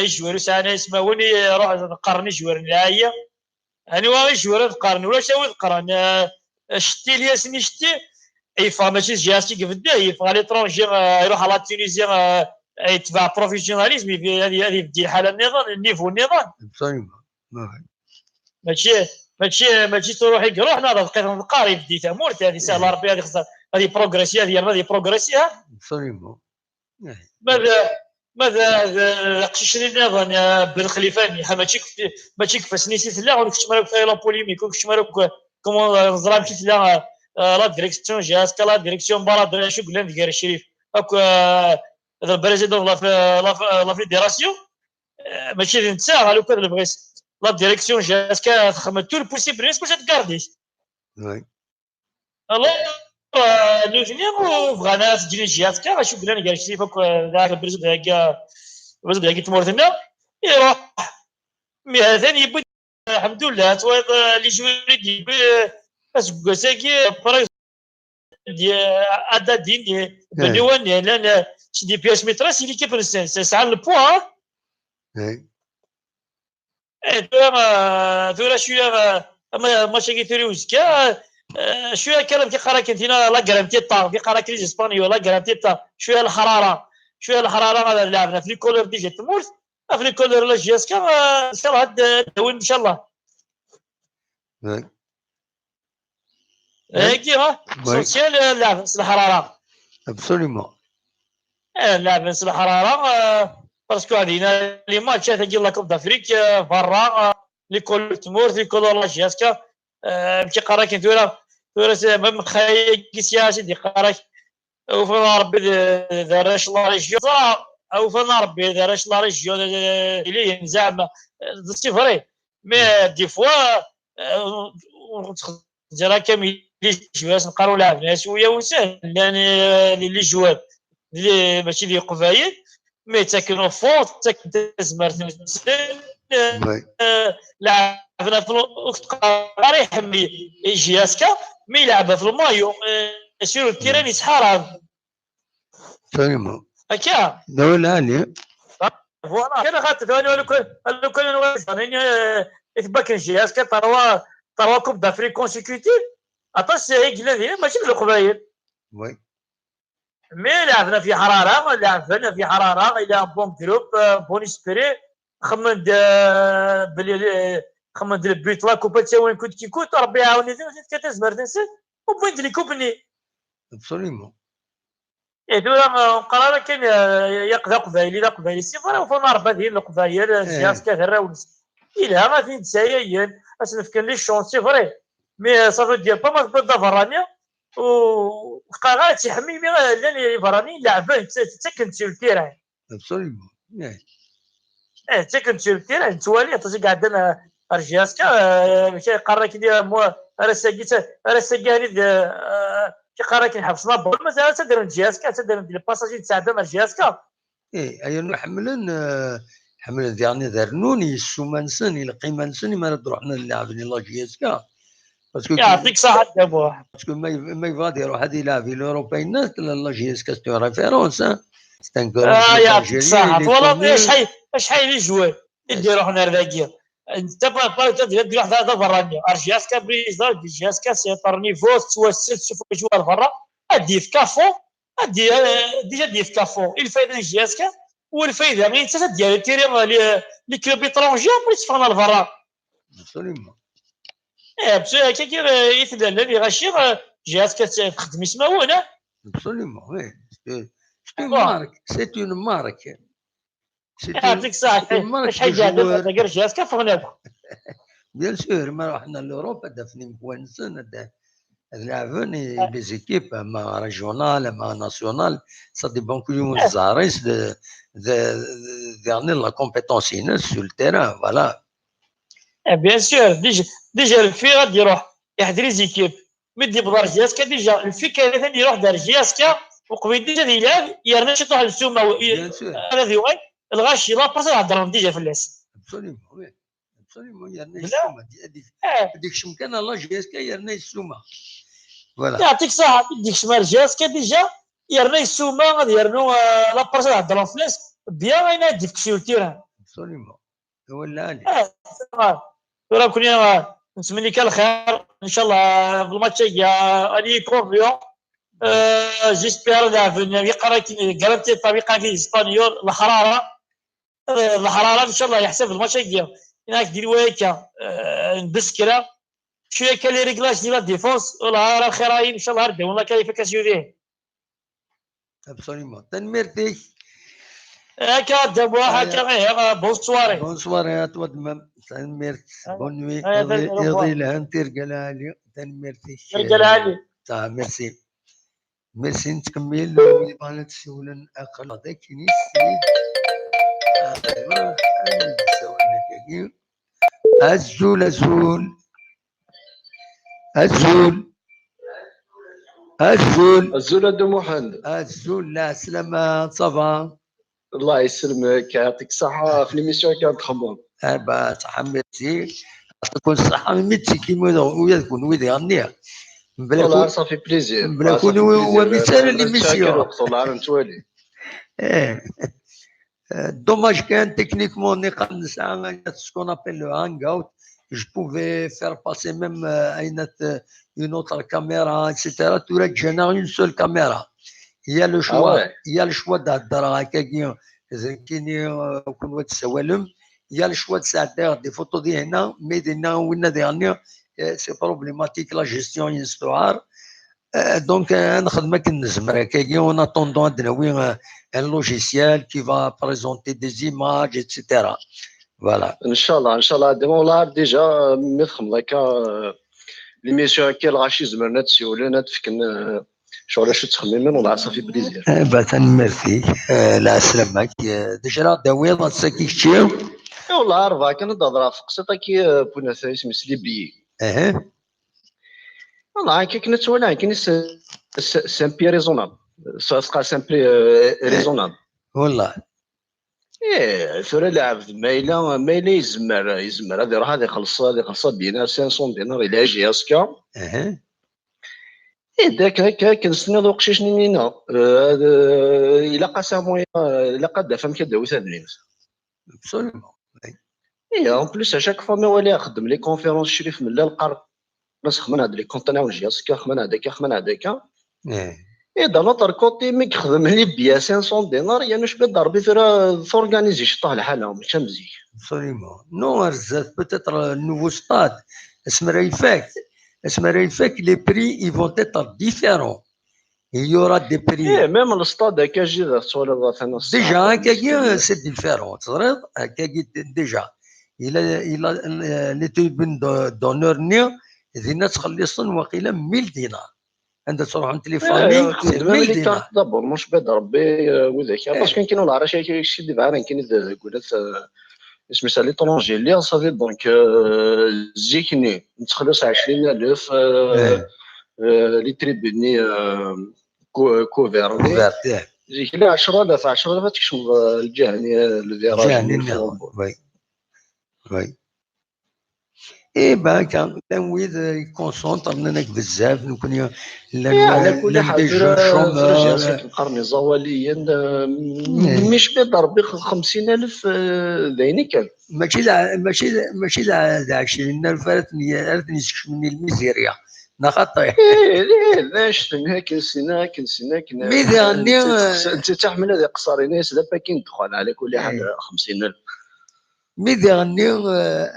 يجوير ساعه يسمعوني روح نقرني جوير هي يعني واغي جوير تقارن ولا شاوي تقارن شتي الياسين شتي يفا ماشي جهازي كيف بدا يفا ليترونجي يروح على تونيزيا يتبع بروفيسيوناليزم هذه بدي الحاله النظام النيفو النظام ماشي تروح يروح هنا دقيقه نقاري بديت مورت هذه سهله ربي هذه خصها هذه بروغريسي هذه بروغريسي ماذا قشري النظام بن خليفاني ماشي كيف نسيت لا ونكتش مالك لا بوليميك ونكتش مالك كومون نزرا مشيت لا لا ديريكسيون جاسكا لا ديريكسيون بارادو شو قلنا ديال الشريف هاك هذا البريزيدون لا فيديراسيون ماشي نتساع لو كان بغيت لا ديريكسيون جاسكا خدمت تو البوسيبل باش تكاردي الله لو جنيا بغانا تجيني جاسكا شو قلنا ديال الشريف هاك ذاك البريزيدون هكا تمورتنا يروح مي هذا يبغي الحمد لله لي جوي دي اسكوساكي ديال ادادين ديال بنوان لان دي بياس ميتراس اللي كيف ساعه البوا ثورة شويه ماشي كيثوري وزكا شويه كلام كيقرا كنتينا لا غرانتي طا كيقرا كريز اسبانيول لا غرانتي طا شويه الحراره هذا لعبنا في الكولور ديجا تموت في الكولور لا جياسكا ان شاء الله الدوين ان شاء الله كيما سوسيال لعب نص الحراره ابسوليمون لعب نص الحراره باسكو علينا لي ماتشات ديال لا كوب دافريك برا لي كول تمور لي كول لا جاسكا مشي قرا كاين ثورة ميم خايا كيسيا سيدي قراك وفنا ربي داراش لا ريجيون او فنا ربي داراش لا ريجيون اللي زعما سي فري مي دي فوا جرا كامل لي جواز نقراو لعبنا شويه وسهل يعني لي جواب اللي ماشي لي قفايل مي تاكنو فوت تاكن تزمر لعبنا في الوقت قاري يحمي جياسكا مي يلعبها في المايو سيرو التيران يسحارها سليمون هكا دوله لي فوالا كان خاطر لو كان يتبكر جياسكا تروا كوب دافريك كونسيكوتيف اطاس هيك الذي ماشي في القبائل وي مي لعبنا في حراره، لعبنا في حراره الى بون جروب بون اسبري خمن بلي خمن البيت لا كوبا تساوي كنت كي كنت ربي يعاوني زيد كتزمر تنسى وبوينت لي كوبني ابسوليمون. دولا قرار كاين يقضى قبايلي لا قبايلي صفر وفما ربع ديال القبايل الجهاز كثر ونس الى ما فين تسايين اسنف كان لي شونس فري مي صافي ديال با ما بدا فرانيا وقرار تيحمي مي لان فراني لعبه حتى كنت التيران ابسوليمون. حتى كنت التيران توالي حتى قعدنا الجهاز مشى قرر كي راه كيقرا كنحبسنا بول مثلا تدير الجهاز تدير الباساجي تاع دم الجهاز اي حملن ديالنا دارنوني السومانسن القيمه نسن ما نروحنا نلعبني لا جياس باسكو يعطيك صحه دابا باسكو ما يفادي يروح هذه لاعبي الاوروبي الناس لا جياس كاستو ريفيرونس يعطيك صحه والله شحال يجوي يديروا حنا رواقيه انت با تدير واحد هذا برانيا الجهاز بريزدار الجهاز سيطر نيفو توسل شوف جوا برا ادي في كافو ادي ديجا دي في كافو الفايده الجهاز والفايده غير انت ديال تيري لي كلوب ايترونجي بغيت تفرنا لبرا ابسوليمون. باش كيدير يتدلل اللي غاشي جهاز كتخدم يسمعونا ابسوليمون. وي سي اون مارك يعطيك الصحه شحال قاعد غير جهاز فغنى بيان سور ما رحنا لاوروبا دافني كوانسن لعبوني لي زيكيب ما ريجيونال ما ناسيونال سا ديبون كل زاريس dernier la compétence sur le terrain voilà. بيان سور ديجا الفي غادي يروح يحضر لي زيكيب مدي بدار جياسكا ديجا الفي كان ثاني يروح دار جياسكا وقبيل ديجا يلعب يرنا شي طوح السومه هذا ذوي الغاشي لا باسا هضرهم ديجا في اللاس ابسوليمون. وي ابسوليمون يرنا السومه هذيك شمكان لا جياسكا يرنا السومه فوالا. يعطيك صحه ديك شمال جياسكا ديجا يرنا السومه غادي يرنو لا باسا هضرهم في اللاس بيان غير ينادي في كشي التيران ابسوليمون. ولا اني راه كنا نتمنى لك الخير ان شاء الله في الماتش اني كونفيون جيسبير يقرا كارانتي الطريقه في اسبانيول الحراره ان شاء الله يحسب في الماتش الجاي هناك دير ويكا بسكره شويه كان لي ريغلاج ديال الديفونس ولا راه خير ان شاء الله ردوا والله كاليفيكاسيون ديالي ابسوليمون. تنميرتي هكا دابا هكا غير بون سواري بون سواري اتوا دمام تنميرت بون نوي يرضي لها ترقلها لي تنميرتي ترقلها لي تاع ميرسي ميرسي نتكمل اللي بغينا تسولن اقل هذاك كاين السيد الزول دو محمد الزول لا سلامة صافا الله يسلمك يعطيك الصحة في ليميسيون كانت تخمم با تحملتي تكون الصحة ميتي كيما ويكون ويدي غنيها والله صافي بليزير بلا كون هو مثال ليميسيون والله نتوالي دوماج كان تكنيكمون نقدر نسعى سكون ابيل لو هانغ اوت je pouvais faire passer même une autre caméra, etc. Tu génères une seule caméra. Il y a le choix, il y a le choix d'adhérer il y a le choix de s'adhérer des photos d'Ina, mais d'Ina ou d'Ina, c'est problématique la gestion d'une histoire. Donc, en attendant un logiciel qui va présenter des images, etc. Voilà. Inch'Allah, دابا ديجا مفهم هكا ليميسيون كي الغاشي زمرنا تسولنا تفكنا شغل شو تخممين والله صافي بليزير. ميرسي لا سلامك ديجا داوي ساكي كثير. والله راه كان نهضر في قصه كي بونا اسم سليبي. والله كي نتولى كاين سامبي ريزونابل ساسقا سامبي ريزونابل. والله. ثورة لاعب مايله يزمر هذه راه هذه خلصها بينا 500 دينار الى جي اسكا داك هكا كنستنى ذوق شي شنينا الا قاسمو الا قاد فهم كداوي ثاني ابسوليومون. اون بليس اشاك فوا ما والي خدم لي كونفيرونس شريف من القرب الناس خمن هاد لي كونتينر جياسكا خمن هذاك اي دا لوطر كوتي مي يخدم لي بيا 500 دينار يعني واش بدا ربي فيها تورغانيزي شطاه الحاله ماشي مزيان absolument non peut-être le nouveau stade اسمها les prix ils vont être différents il y aura des prix même le stade هكا جي تصور déjà هكاكي c'est différent تصريط هكاكي déjà il a les tribune d'honneur نيا هذينا تخلصن واقيلا 1000 دينار عندها تروح عند لي فامي 1000 دينار دابور مش بدا ربي وذاك باسكو كاينو العرش شي دابا كاين قولت اسمي سالي طونجي اللي صافي دونك زيكني نتخلص 20000 لي تريبوني كوفيرني زيك لي 10000 تكشف الجهني الفيراج وي اي با كان ويد يكونسونطر منك بزاف نكون على كل حال في القرن الزوالي مش بدا ربي 50000 دايني كان ماشي 20000 راتني يسكش مني الميزيريا نخطي لا شتنها كنسينا ميداني انت تحمل هذه قصارين يسدا باكين دخل على كل حال 50000 ميداني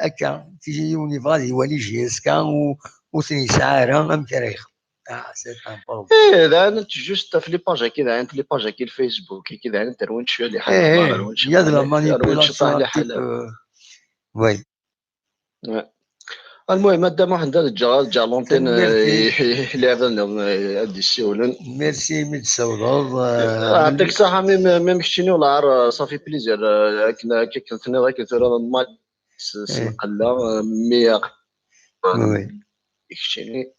هكا تيجي يونيفال يولي جيسكا وثني ساعه ام كريخ سي ان بروبليم لا انت جوست في لي باج كذا عند لي باج كي الفيسبوك كذا انت روين شويه اللي حاجه يا لا مانيبيولاسيون وي المهم هذا ما عندنا جا لونتين اللي هذا هادي السيولن ميرسي متسولض يعطيك الصحه ميم مشيني ولا صافي بليزير كنا كنتني غير كثر ما سنقلا مي وي يكشيني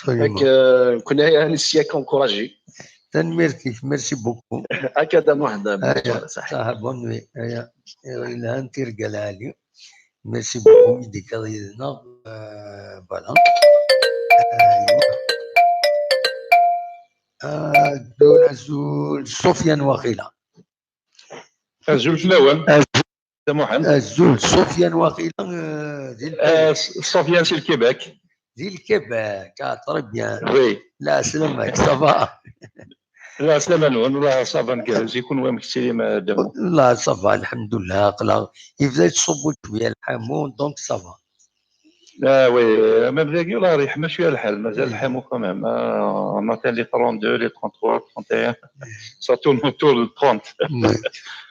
هكا كنا يعني سياك انكوراجي ميرسي بوكو هكذا محمد صح بون نوي الى انت رجال علي ميرسي بوكو يديك لنا فوالا دور الزول سفيان واخيلا الزول شناهو محمد الزول سفيان واخيلا سفيان سي الكيباك دي الكيباك تري بيان وي لا سلامك صافا لا سلامة نون والله صافا نكرز يكون وامك السليمة دمو لا صافا الحمد لله قلا يبدا يتصبوا شويه الحمون دونك صافا وي ميم ذاكي والله ريح شويه الحال مازال الحمو كوميم ماتان لي 32 لي 33 31 سا تورن اوتور 30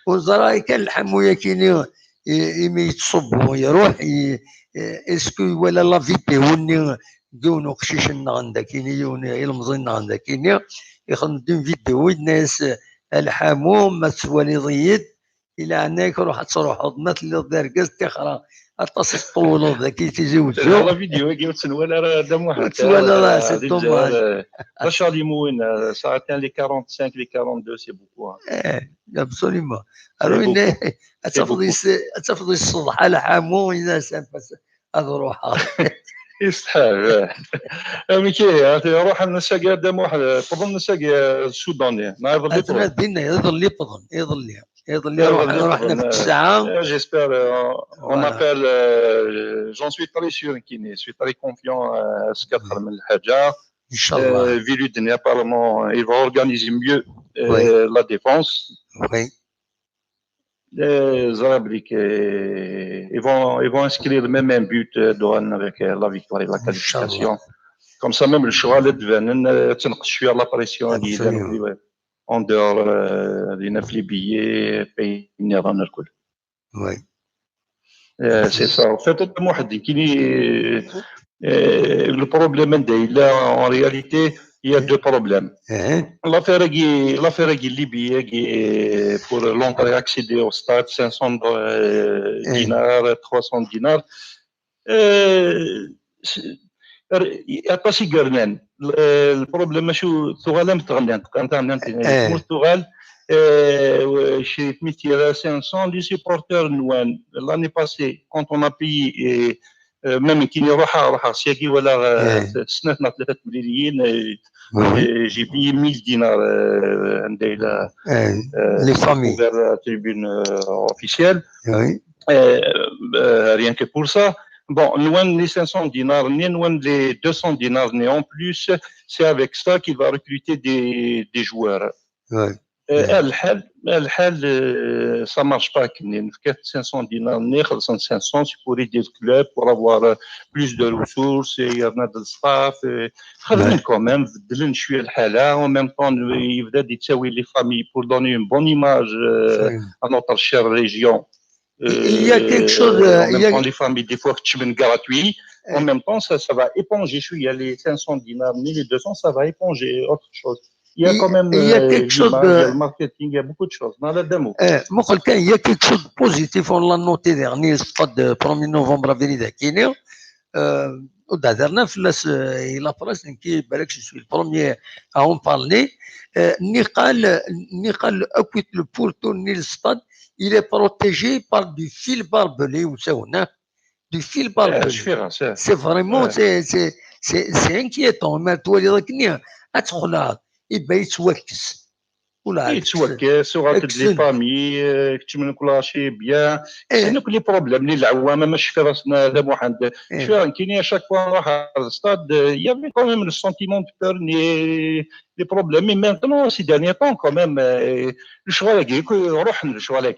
وزراي كان الحمويه كاين يتصبوا يروح اسكو ولا لا فيديو دونو قشيشنا عندك كاين يلمزينا عندك كاين يخدم دون فيديو الناس الحموم ما تسوالي ضيد الى انك روح تروح حضنات اللي داركز تخرى اتصل طول ذاك تيزوجو لا فيديو كي تسوال راه دم واحد تسوال راه سي دوماج باش غادي موين ساعتين لي 45 لي 42 سي بوكو ابسوليمون الوين تفضي الصبح على حمو اذا سنفس هذا روحها يستحال ميكي روح النساق دم واحد فضل نساق السوداني يظل روحنا في الساعه جيسبر اون ابل جون سوي تري سيور كيني سوي تري كونفيون سكتر من الحاجه ان شاء الله فيلو الدنيا بارلمون il va organiser mieux la défense oui Zarablic ils vont inscrire même un but Dohan avec la victoire et la qualification comme ça même le choix de تنقص شويه لا بريسيون اللي en dehors دينا في لي بيي بيني رانا الكل وي سي سا فات واحد كاين البروبليم دايلا en réalité il y a deux problèmes. L'affaire qui Libye pour l'entrée accéder au stade 500 dinars, 300 dinars. Il n'y a pas si grand. Le problème c'est que Tougal متغنى مو Tougal chez Mitiera 500 les supporters l'année passée quand on a payé même كي نروح سياكي ولا سنتنا 3 مليون j'ai payé 1000 dinars عندي les familles vers la tribune officielle rien que pour ça Bon, loin les 500 dinars, ni loin les 200 dinars, ni en plus, c'est avec ça qu'il va recruter des joueurs. Ouais. Ça marche pas. 500 dinars, 500, c'est pour aider le club, pour avoir plus de ressources, il y a de staff, quand même, en même temps, il va détruire les familles pour donner une bonne image à notre chère région. Il y a quelque chose. En même temps, les familles, des fois, tu mets gratuit. En même temps, ça va éponger. Il y a les 500 dinars, ni les 200, ça va éponger autre chose. Il y a quand même quelque chose il y a le marketing, il y a beaucoup de choses dans la démo. il y a quelque chose de positif. On l'a noté dernier, le stade 1er novembre à Venida Kenya. Il a presse qui balak je suis le premier à en parler. Niqal le pour tourner le stade, il est protégé par du fil barbelé ou ça on a du fil barbelé. C'est vraiment c'est inquiétant. Mais toi les Kenya أدخل يبقى يتوكس ولا يتوكس وغاتد لي فامي كتمن كل شيء بيان سينو لي بروبليم لي العوامه ماشي في راسنا هذا واحد شوف كاين شاك فوا نروح على الستاد يافي كوميم لو سونتيمون دو بور لي بروبليم مي مانتنون سي دانيي طون كوميم الشغالك روح للشغالك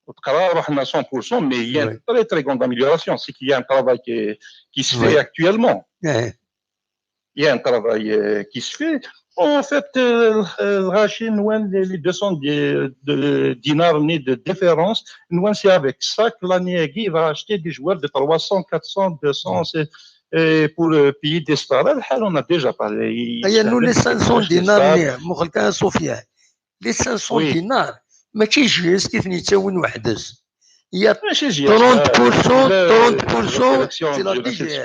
وتقرا روحنا 100% مي هي تري تري كوند اميليوراسيون سي كي ان ترافاي كي se fait actuellement. Il y a un travail qui se fait. En fait, les 200 dinars de différence, c'est avec ça que l'année va acheter des joueurs de 300, 400, 200 pour payer des stars. On a déjà parlé. Nous, les 500 dinars, les 500 dinars, mais qui jouent ce qui finit à une وحدس. Il y a 30%, c'est la DGS.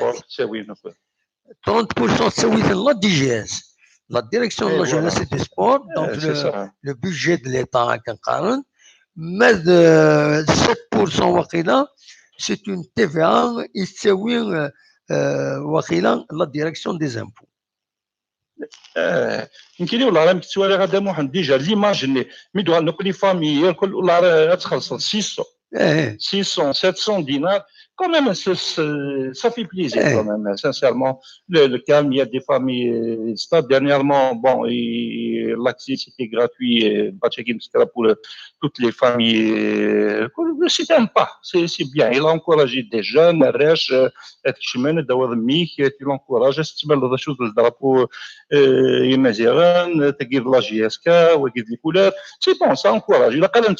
30% c'est la DGS, la direction de la jeunesse et des sports, donc le budget de l'État à 40, mais 7% وقيلا c'est une TVA يساوي وقيلا la direction des impôts. يمكن ولا راه مكتوالي غادا واحد ديجا ليماجيني مي دوغا نقول لي فامي الكل ولا راه تخلص 600 700 dinars, quand même, ça fait plaisir, quand même, sincèrement. Le calme, il y a des familles, dernièrement, bon, l'accès, c'était gratuit, pour toutes les familles. C'est sympa, c'est bien. Il a encouragé des jeunes, riches, il encourage, le drapeau, la GSK, les couleurs. C'est bon, ça encourage. Il a quand même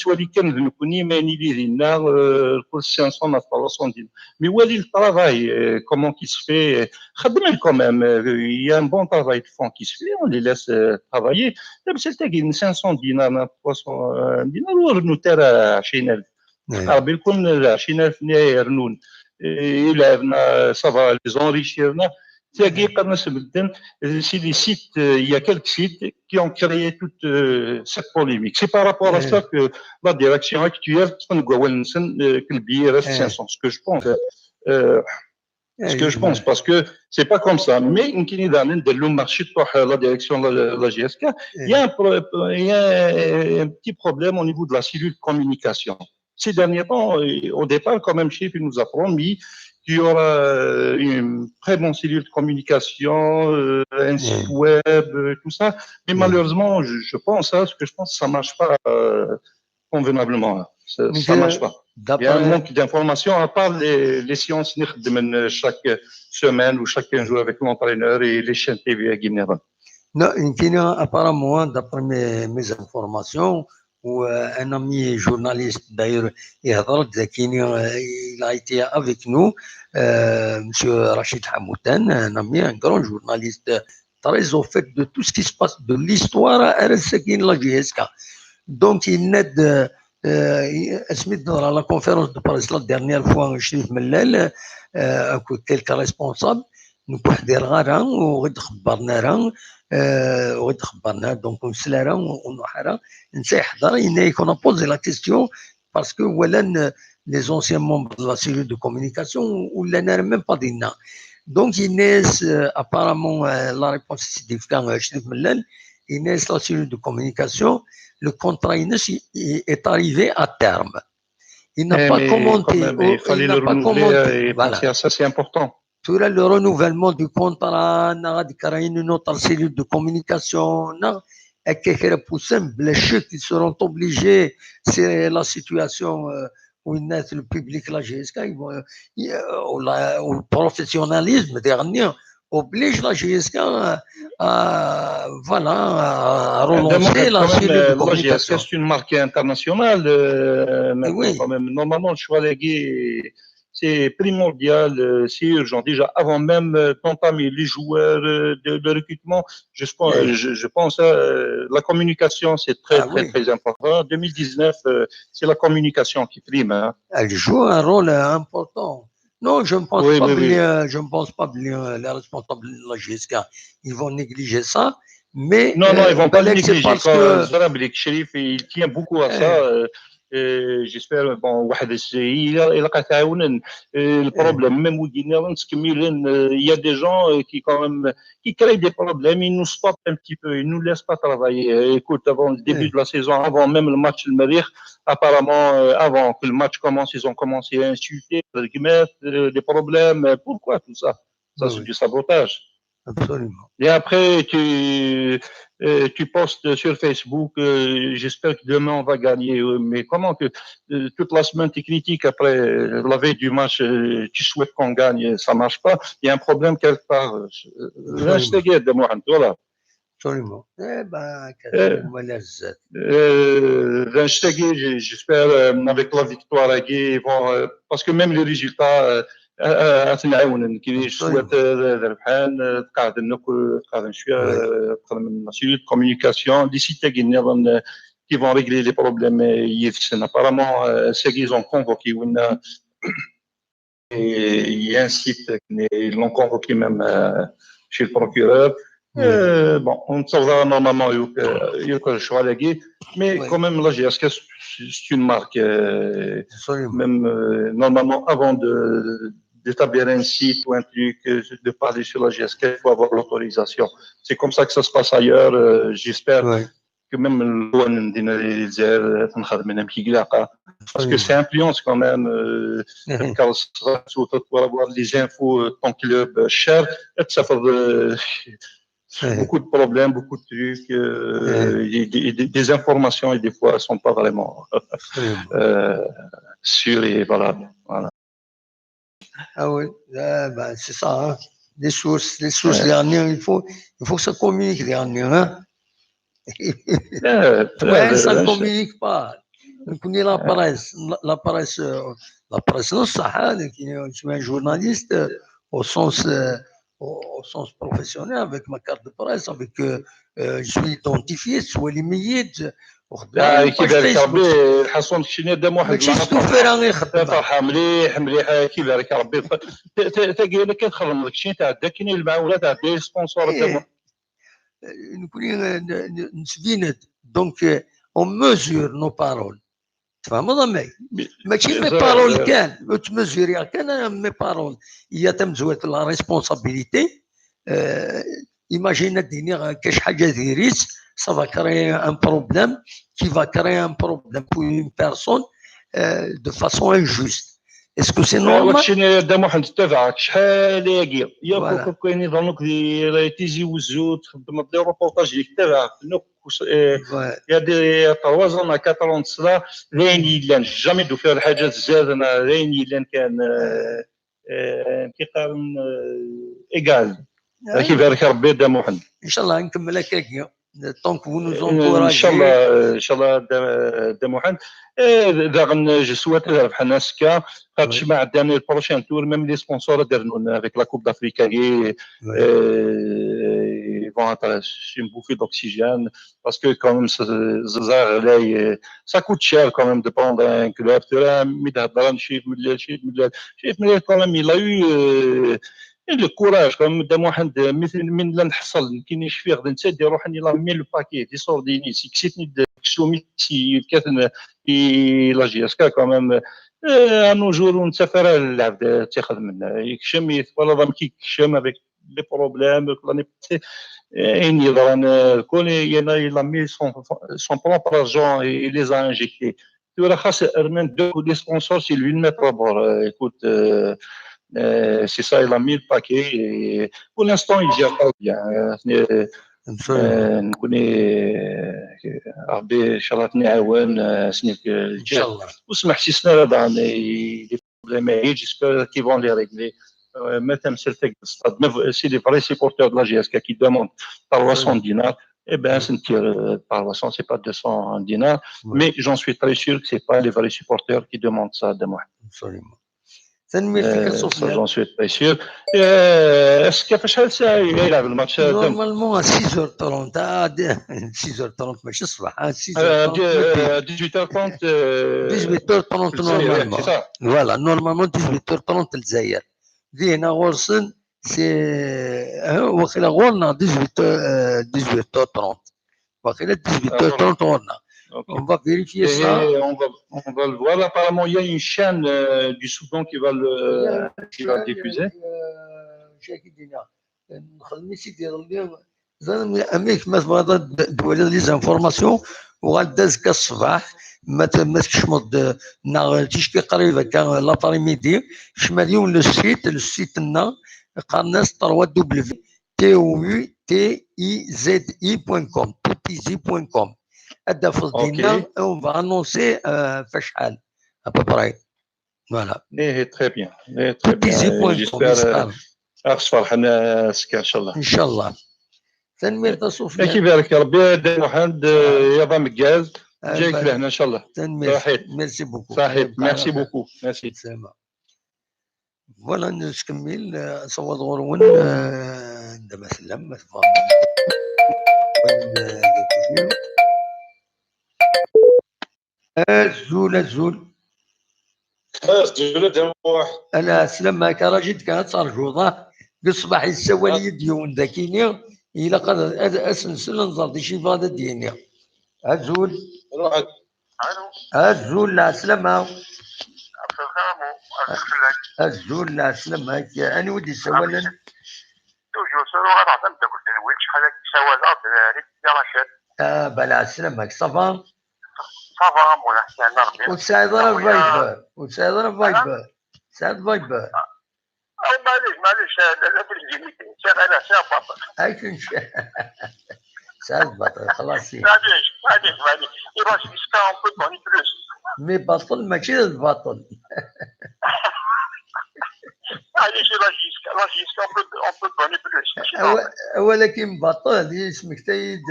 pour 500 à 300 dinars. Mais où est le travail? Comment il se fait? Quand même, il y a un bon travail de fond qui se fait, on les laisse travailler. C'est 500 dinars, 300 dinars, ou nous terre à Chinel. بيكون 20,000 يرنون إلى ça va les enrichir. C'est des sites, il y a quelques sites qui ont créé toute cette polémique. C'est par rapport à ça que la direction actuelle, que le billet reste 500. Ce que je pense, parce que c'est pas comme ça. Mais dans le marché de la direction de la GSK, il y a un petit problème au niveau de la cellule de communication. Ces derniers temps, au départ, quand même, Chef nous a promis qu'il y aura une très bonne cellule de communication, un site web, tout ça. Mais malheureusement, je pense, ce que je pense, ça marche pas convenablement. Ça marche pas. Il y a un manque d'informations, à part les séances de chaque semaine ou chaque jour avec l'entraîneur et les chaînes TV à Guinée. Non, apparemment, d'après mes informations, ou un ami journaliste d'ailleurs, il a été avec nous, M. Rachid Hamoutan, un ami, un grand journaliste très au fait de tout ce qui se passe de l'histoire à la GSK. Donc il aide à la conférence de Paris la dernière fois, Chérif Mellal, quelques responsables, nous pouvons dire donc on a posé la question parce que les anciens membres de la cellule de communication ou même pas dit non. Donc Inès apparemment la réponse est différente. Inès, la cellule de communication, le contrat Inès est arrivé à terme. Il n'a pas commenté. Il fallait le renouveler et penser à ça, c'est important. Tout le renouvellement du contrat, une autre cellule de communication, et les chèques qui seront obligés, c'est la situation où le public, la GSK, le professionnalisme dernier oblige la GSK à relancer la cellule de communication. C'est une marque internationale. Oui. Quand même. Normalement, le choix c'est primordial, c'est urgent. Déjà, avant même d'entamer les joueurs de recrutement, je pense la communication, c'est très important. En 2019, c'est la communication qui prime. Hein. Elle joue un rôle important. Non, je ne pense pas bien les responsables de la GSK. Ils vont négliger ça. Mais non, ils ne vont pas le négliger. Parce que Zarablik Sherif, il tient beaucoup à ça. J'espère, bon, le problème, même il y a des gens qui créent des problèmes, ils nous stoppent un petit peu, ils ne nous laissent pas travailler. Écoute, avant le début de la saison, avant même le match de Marir, apparemment, avant que le match commence, ils ont commencé à insulter, des problèmes. Pourquoi tout ça? Ça, c'est du sabotage. Absolument. Et après, tu postes sur Facebook, j'espère que demain on va gagner. Mais comment que toute la semaine tu critiques après la veille du match, tu souhaites qu'on gagne, ça marche pas. Il y a un problème quelque part. Voilà. Absolument. J'espère avec la victoire à Guy, parce que même les résultats, je souhaite تقعد شويه من de communication d'ici qui vont régler les problèmes apparemment ceux qui ont convoqué et il y a un site ils l'ont convoqué même chez le procureur. Bon, on saura normalement le choix à mais quand même là c'est une marque même normalement avant d'établir un site ou un truc, de parler sur la GSK, il faut avoir l'autorisation. C'est comme ça que ça se passe ailleurs. J'espère que même parce que ça influence quand même avoir les infos ton club cher, beaucoup de problèmes, beaucoup de trucs, des informations et des fois elles ne sont pas vraiment sûres et valables. Voilà. Ah oui, c'est ça. Hein. Les sources dernières, il faut que ça communique dernière. Hein. Ça ne communique pas. On connaît la presse. La presse, non, ça, je suis un journaliste au sens professionnel, avec ma carte de presse, avec je suis identifié, soit les milliers. كيبارك ربي الحصون شنو دام واحد فرحه مليح كيبارك ربي تلقى انا كنخرم داك الشيء تاع كاين المعاونه تاع دي سبونسور نسبينت دونك اون ميزور نو بارول تفهم ماشي مي بارول كان تمزوري كان مي بارول هي تمزوت لا ريسبونسابيلتي ايماجينا ديني كاش حاجه ديريت ça va créer un problème qui va créer un problème pour une personne de façon injuste. Est-ce que c'est normal? وكشي دا محمد تبعك شحال ياكي يا كاين يظنوك تيجي وزو تخدم دي روبورتاج ديك تبعك يا دي 3 ans 4 ans صلا ريني لان جامي دو فيها الحاجات زاد انا ريني لان كان كيقارن ايغال كيبارك ربي دا محمد ان شاء الله نكمل هكاك tant que vous nous encouragez. Inch'Allah, de Mohamed. Je souhaite que dans le prochain tour, même les sponsors avec la Coupe d'Afrique vont être une bouffée d'oxygène parce que quand même ça coûte cher quand même de prendre un club. Quand même, il a eu le courage comme de واحد مثل من اللي نحصل كاينش فيه غادي نتسدي روح راني لا مي لو باكي دي سورديني سي كسيتني كسومي سي كاتن لا جي اس كا كوميم انو جور نسافر العبد تاخذ منه يكشم ولا ضم كيكشم افيك لي بروبليم لاني اني دران كل ينا لا مي سون بروبر ارجون اي لي ا انجيكتي tu vois, les sponsors, c'est lui le mettre d'abord. Écoute, c'est ça, il a mis le paquet. Et pour l'instant, il gère pas bien. نكوني ربي ان شاء الله تنعاون سنيك الجهد وسمح سي سنه هذا لي بروبليم جيسبر كي فون لي ريغلي متى مسلتك بالستاد سي لي فري سيبورتور دو لا جي اس كي دوموند 300 دينار eh ben, par façon, c'est pas 200 dinars, mais j'en suis très sûr que c'est pas les vrais supporters qui demandent ça de moi. Absolument. Ça, j'en suis très sûr. Est-ce qu'il y a شحال ساعة يلعب الماتش؟ Normalement à 6h30, 6h30 ماشي الصباح, 6h30. 18h30. 18h30 normalement. C'est ça. Voilà, normalement 18h30 الجزائر. هنا غورسن سي واخيلا غورنا 18h30. واخيلا 18h30 غورنا. On va vérifier ça. On va le voir. Apparemment, il y a une chaîne du Soudan qui va le diffuser. اميك مثلا دوله لي زانفورماسيون وغاداز كالصباح ما تشمض تيشكي قريبه كان لابريميدي شماليون لو سيت لنا قالناس 3w.tizi.com tizi.com هذا فضينا اون فا انونسي فشحال ابوبراي فوالا très bien j'espère فرحنا سكا ان شاء الله ان شاء الله تنمية صوفيا كي بارك ربي دي محمد يابا مكاز جايك لهنا ان شاء الله صحيت ميرسي بوكو صحيت ميرسي بوكو ميرسي فوالا نكمل صوت غرون دابا سلام ما تفهم الزول انا سلام كراجد كانت ترجوضه بالصباح السوالي ديون ذاكيني الى قد اسنسل نظر دي شي فاده ديالنا الزول الزول لا سلامه الزول لا سلامه انا ودي سوالا توجو سولو غنعطي انت قلت لي وين شحال سوالا يا رشاد بلا سلامك صافا صافا مولا حسنا ربي وتساعد راه فايبر وتساعد راه فايبر ساعد فايبر معليش لا تلزمني انا ساعه بطل هاي ساعد بطل خلاص معليش يبغى يسكا اون بو دوني بلوس مي بطل ماشي البطل معليش يسكا اون بو دوني بلوس ولكن بطل اسمك تايد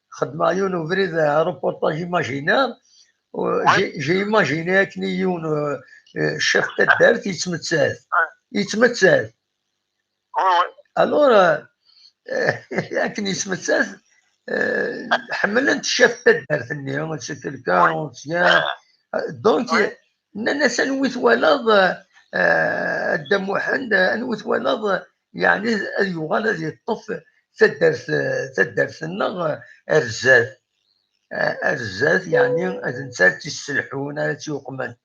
خدمه يون فريد روبورتاج ايماجينير جي ايماجيني كني يون الشيف تاع الدارت يتمثل الور كني يتمثل حملت الشيف تاع الدارت اليوم سي كلكان اونسيان دونك الناس نويت ولاد الدم وحند نويت ولاد يعني اليوغال هذه الطف تدرس لنا الرزاز يعني الانسان تيسلحون تيوقمن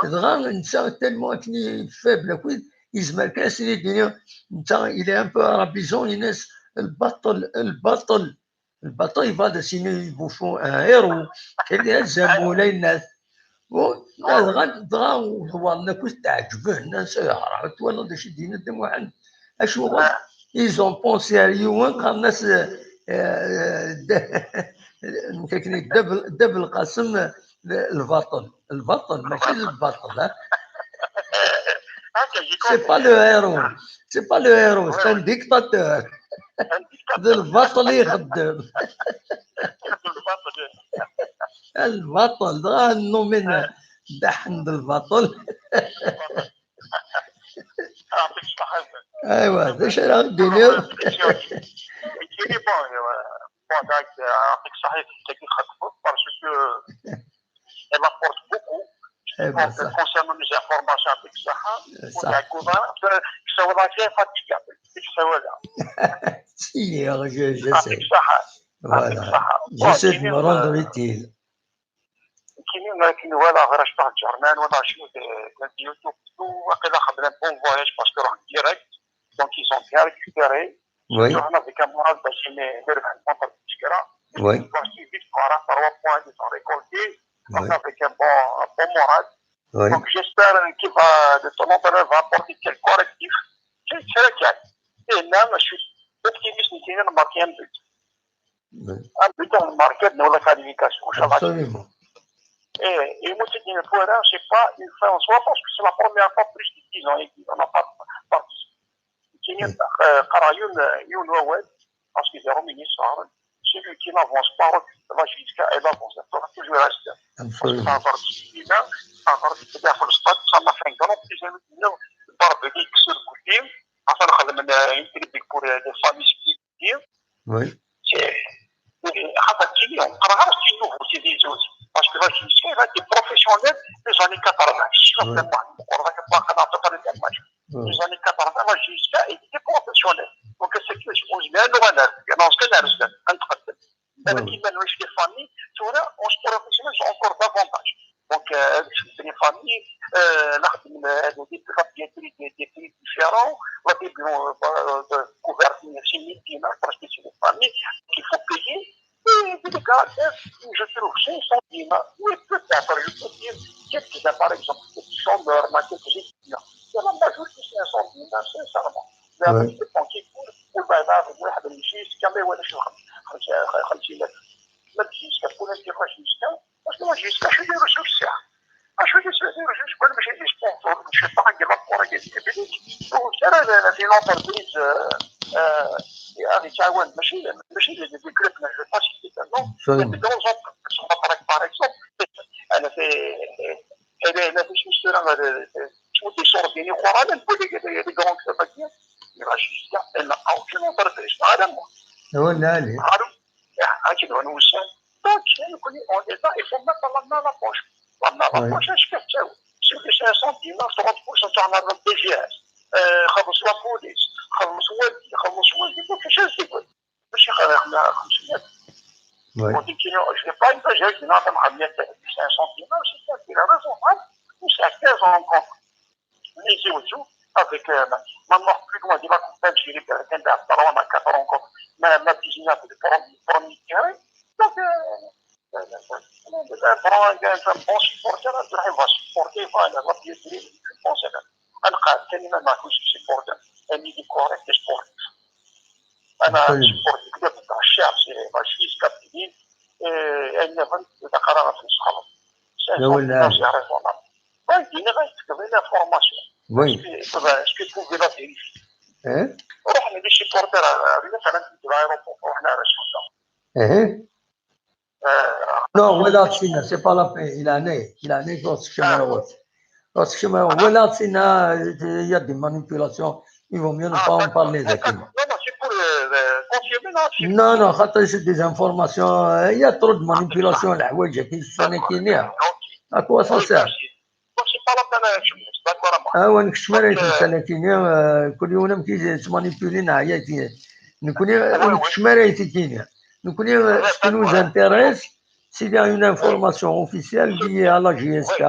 دغا نتا تالمو كني فابل كويد يزمر كاسني الدنيا نتا الى ان بو رابيزون ناس البطل يفاد سينو يبوفون ان هيرو كاين زامولا الناس دغا ورنا كنت تعجبه الناس عرفت ولا داش دينا دم واحد اشو ils ont pensé à Lyon quand الناس كيكني دب القسم البطل ماشي البطل سي با لو هيرو سي ان ديكتاتور البطل يخدم البطل ده النومين دحن البطل ايوا باش راه الدنيا يجيني بون داك يعطيك صحيح كي خدمت باسكو elle apporte beaucoup concernant les informations avec الصحة وتعكوضها كسوالها فيها فاتيكابل كسوالها si je sais يعطيك الصحة j'essaie de me rendre utile كاين ولا غير شطح الجرمان ولا شنو كان في يوتيوب وقيلا خدنا بون فواياج باسكو روح ديريكت دونك ils ont bien récupéré رحنا في كاميرات باش نربح الكونتر بالتشكيله وي باش يزيد فرا 3 بوان اللي sont récoltés avec un bon moral. Donc j'espère qu'il va, de ton entraîneur, va apporter quelques correctifs. C'est le cas. Et là, je suis optimiste qu'il va marquer un but. Un but, on marque dans la qualification. Absolument. Et moi, c'est une fois là, c'est pas une fin en soi, parce que c'est la première fois plus de 10 ans qu'on n'a pas participé. Parce qu'ils ont ministre, celui qui n'avance pas va jusqu'à elle avance. Il faudra toujours rester. Parce que ça va participer, ça va participer à le stade, ça m'a fait un grand plaisir de barbecue sur le côté. Enfin, on a une critique pour les familles qui oui. C'est des autres. Parce que là, il va être professionnel des années 80. Les années 80, jusqu'à il était professionnel. Donc, c'est que je vous dis, dans ce cas-là, les familles, on se professionnel encore davantage. Donc, les familles, des prix différents, de couverture, c'est parce que c'est des familles qu'il faut payer. Et des gars, je trouve, c'est son climat. Oui, peut-être, je peux dire, quelques-uns, par exemple, quelques chambres, quelques étudiants. C'est la majorité, c'est un sentiment, sincèrement. Mais avec des banquiers courts, ou bien, واحد يمشي يسكن ما يوالش 50,000. ما تجيش كتكون انت فاش يسكن، واش ما تجيش شو يديروا شو الساعه؟ شو يديروا شو كل باش يجي سبونسور، مش طاق لا كره ديال وترى في لونتربريز يعني تعاون ماشي دي كلوب ما جو باش نو دي جرون زونتربريز باغ اكزومبل انا في انا فاش نشتري شنو تيصور ديالي قران نقول لك دي جرون كلوب يراشي انا او شنو لونتربريز هذا هو اللي هاكي دون وسان دونك نقول اون ايتا il faut mettre la main à la poche. La main à la poche, اش كتساوي؟ سيدي 500 دينار 30% تاع نهار الدي جي اس خلص لا بوليس خلص والدي كيفاش يزيد ماشي 500 وديك جو با انتاجي نعطي 500 دينار سي كثير ريزونابل مش هكا زون كونت لي زوجو avec maintenant plus loin de la compagnie j'ai quelqu'un d'apparent à 4 encore ma cuisine de premier terrain donc un bon supporter il va supporter voilà va bien je pense انا قاعد كلمه ما كنتش supporter اني دي كوريكت سبورت انا سبورت كده بتاع الشعب ماشي كابتن انا فهمت ذكرنا في الصحافه لا ولا دي نغايه تكمل لا فورماسيون Oui. Est-ce que vous pouvez la vérifier? On a des supporters à l'aéroport, on a reçu ça. Non, voilà, c'est pas la peine. Il a né lorsque il y a des manipulations. Il vaut mieux ne pas en parler. Non, c'est pour confirmer. Non, c'est des informations. Il y a trop de manipulations. À quoi ça sert? ونكشمر السنتين كل يوم كي تمانيبيولين عياتي نكون نكشمر عياتي نكون ce qui nous intéresse s'il y a une information officielle liée à la GSK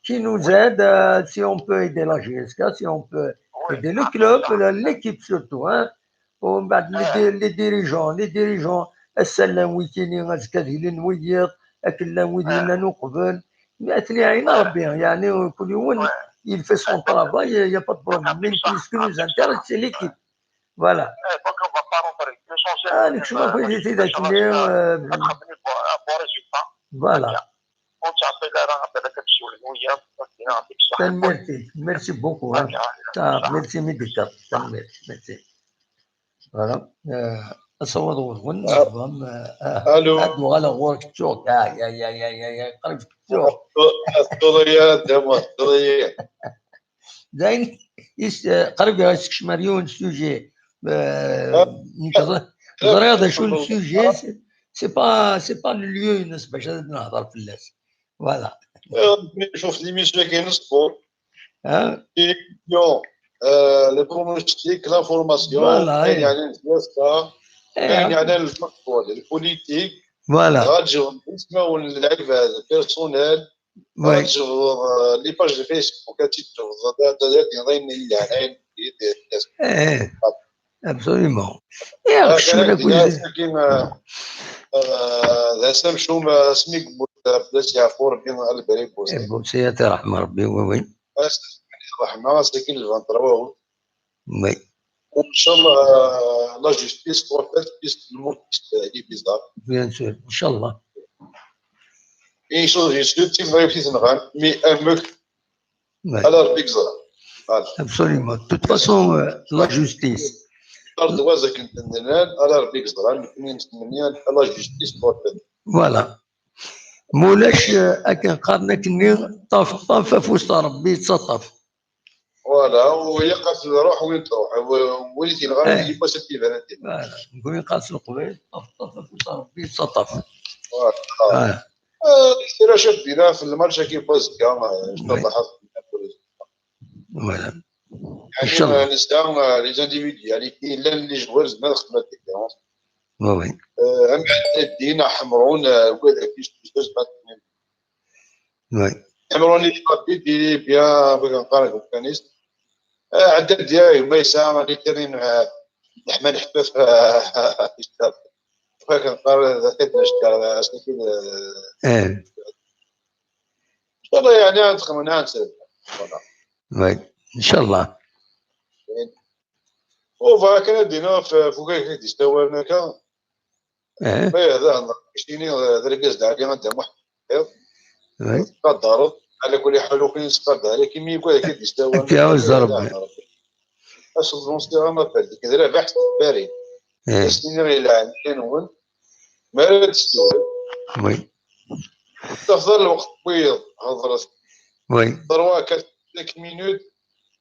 qui nous aide si on peut aider la GSK si on peut aider le club l'équipe surtout ومن بعد les dirigeants السلام ويكيني غازكاديلين ويير اكل ويدينا نقبل يعني كل يوم il fait son travail, il n'y a pas de problème. Mais ce qui nous intéresse, c'est l'équipe. Voilà. Donc, on ne va pas rentrer. Voilà. On Merci beaucoup. Merci, médical. Merci. Voilà. أصور ونظام أدو على غورك تشوك يا قريب تشوك زين قريب ياسك مليون سوجي هذا شو السوجي سي با لو الناس باش نهضر في الناس فوالا شوف ليميسيون كاين السبور لي بروموستيك لافورماسيون يعني السياسه يعني على الفوتبول البوليتيك غاتجبر نسمعوا اللعيبه هذا بيرسونيل غاتجبر لي باج فيسبوك غاتجبر يعني ابسوليومون كاين ذا سامشوم سميك بلاش يعفور بين البريك بوسي رحمة ربي. وي رحمة ساكن الفانترا. وي وان شاء الله لا جوستيس تروح بيست الموتيس هي بيزار بيان سور ان شاء الله. اي شو جيسكو تيم غير في سنغال مي امك على بيكزار. Absolument. De toute façon, la justice. Voilà. مولاش أكن قارنا كني طاف فوسط ربي تصطف. فوالا وهي قالت روح وين تروح وليتي الغرض اللي باش تجيبها انت. فوالا نقول قالت القبيل طاف فوسط ربي تصطف. فوالا. راه شدينا في المرشا كيف باز كاع شنو لاحظت. فوالا. يعني النساء لي زانديفيدي يعني كاين لا اللي جوار زعما الخدمه ديالهم. وي. اما الدين حمرون وكذا كيش زعما. وي. حمرون اللي بابي ديري بيان بغا نقارن كانيس. عدد ديالي ما يسامع اللي كاين نحمل حفاف كنقارن ذاك نشكر ساكن. ان شاء الله يعني ندخل نسال. وي ان شاء الله. وفا كان دينا فوقاك تستوى هناك. هذا شتيني دركز داعي غندا واحد قدروا على كل حال وكاين سقط عليك مي يقول لك تستوى كاوز ربي اصل المستوى ما فاد كذا بحث باري سنين الى عندنا ما تستوى. وي تفضل الوقت طويل هضرت. وي ضروا 5 مينوت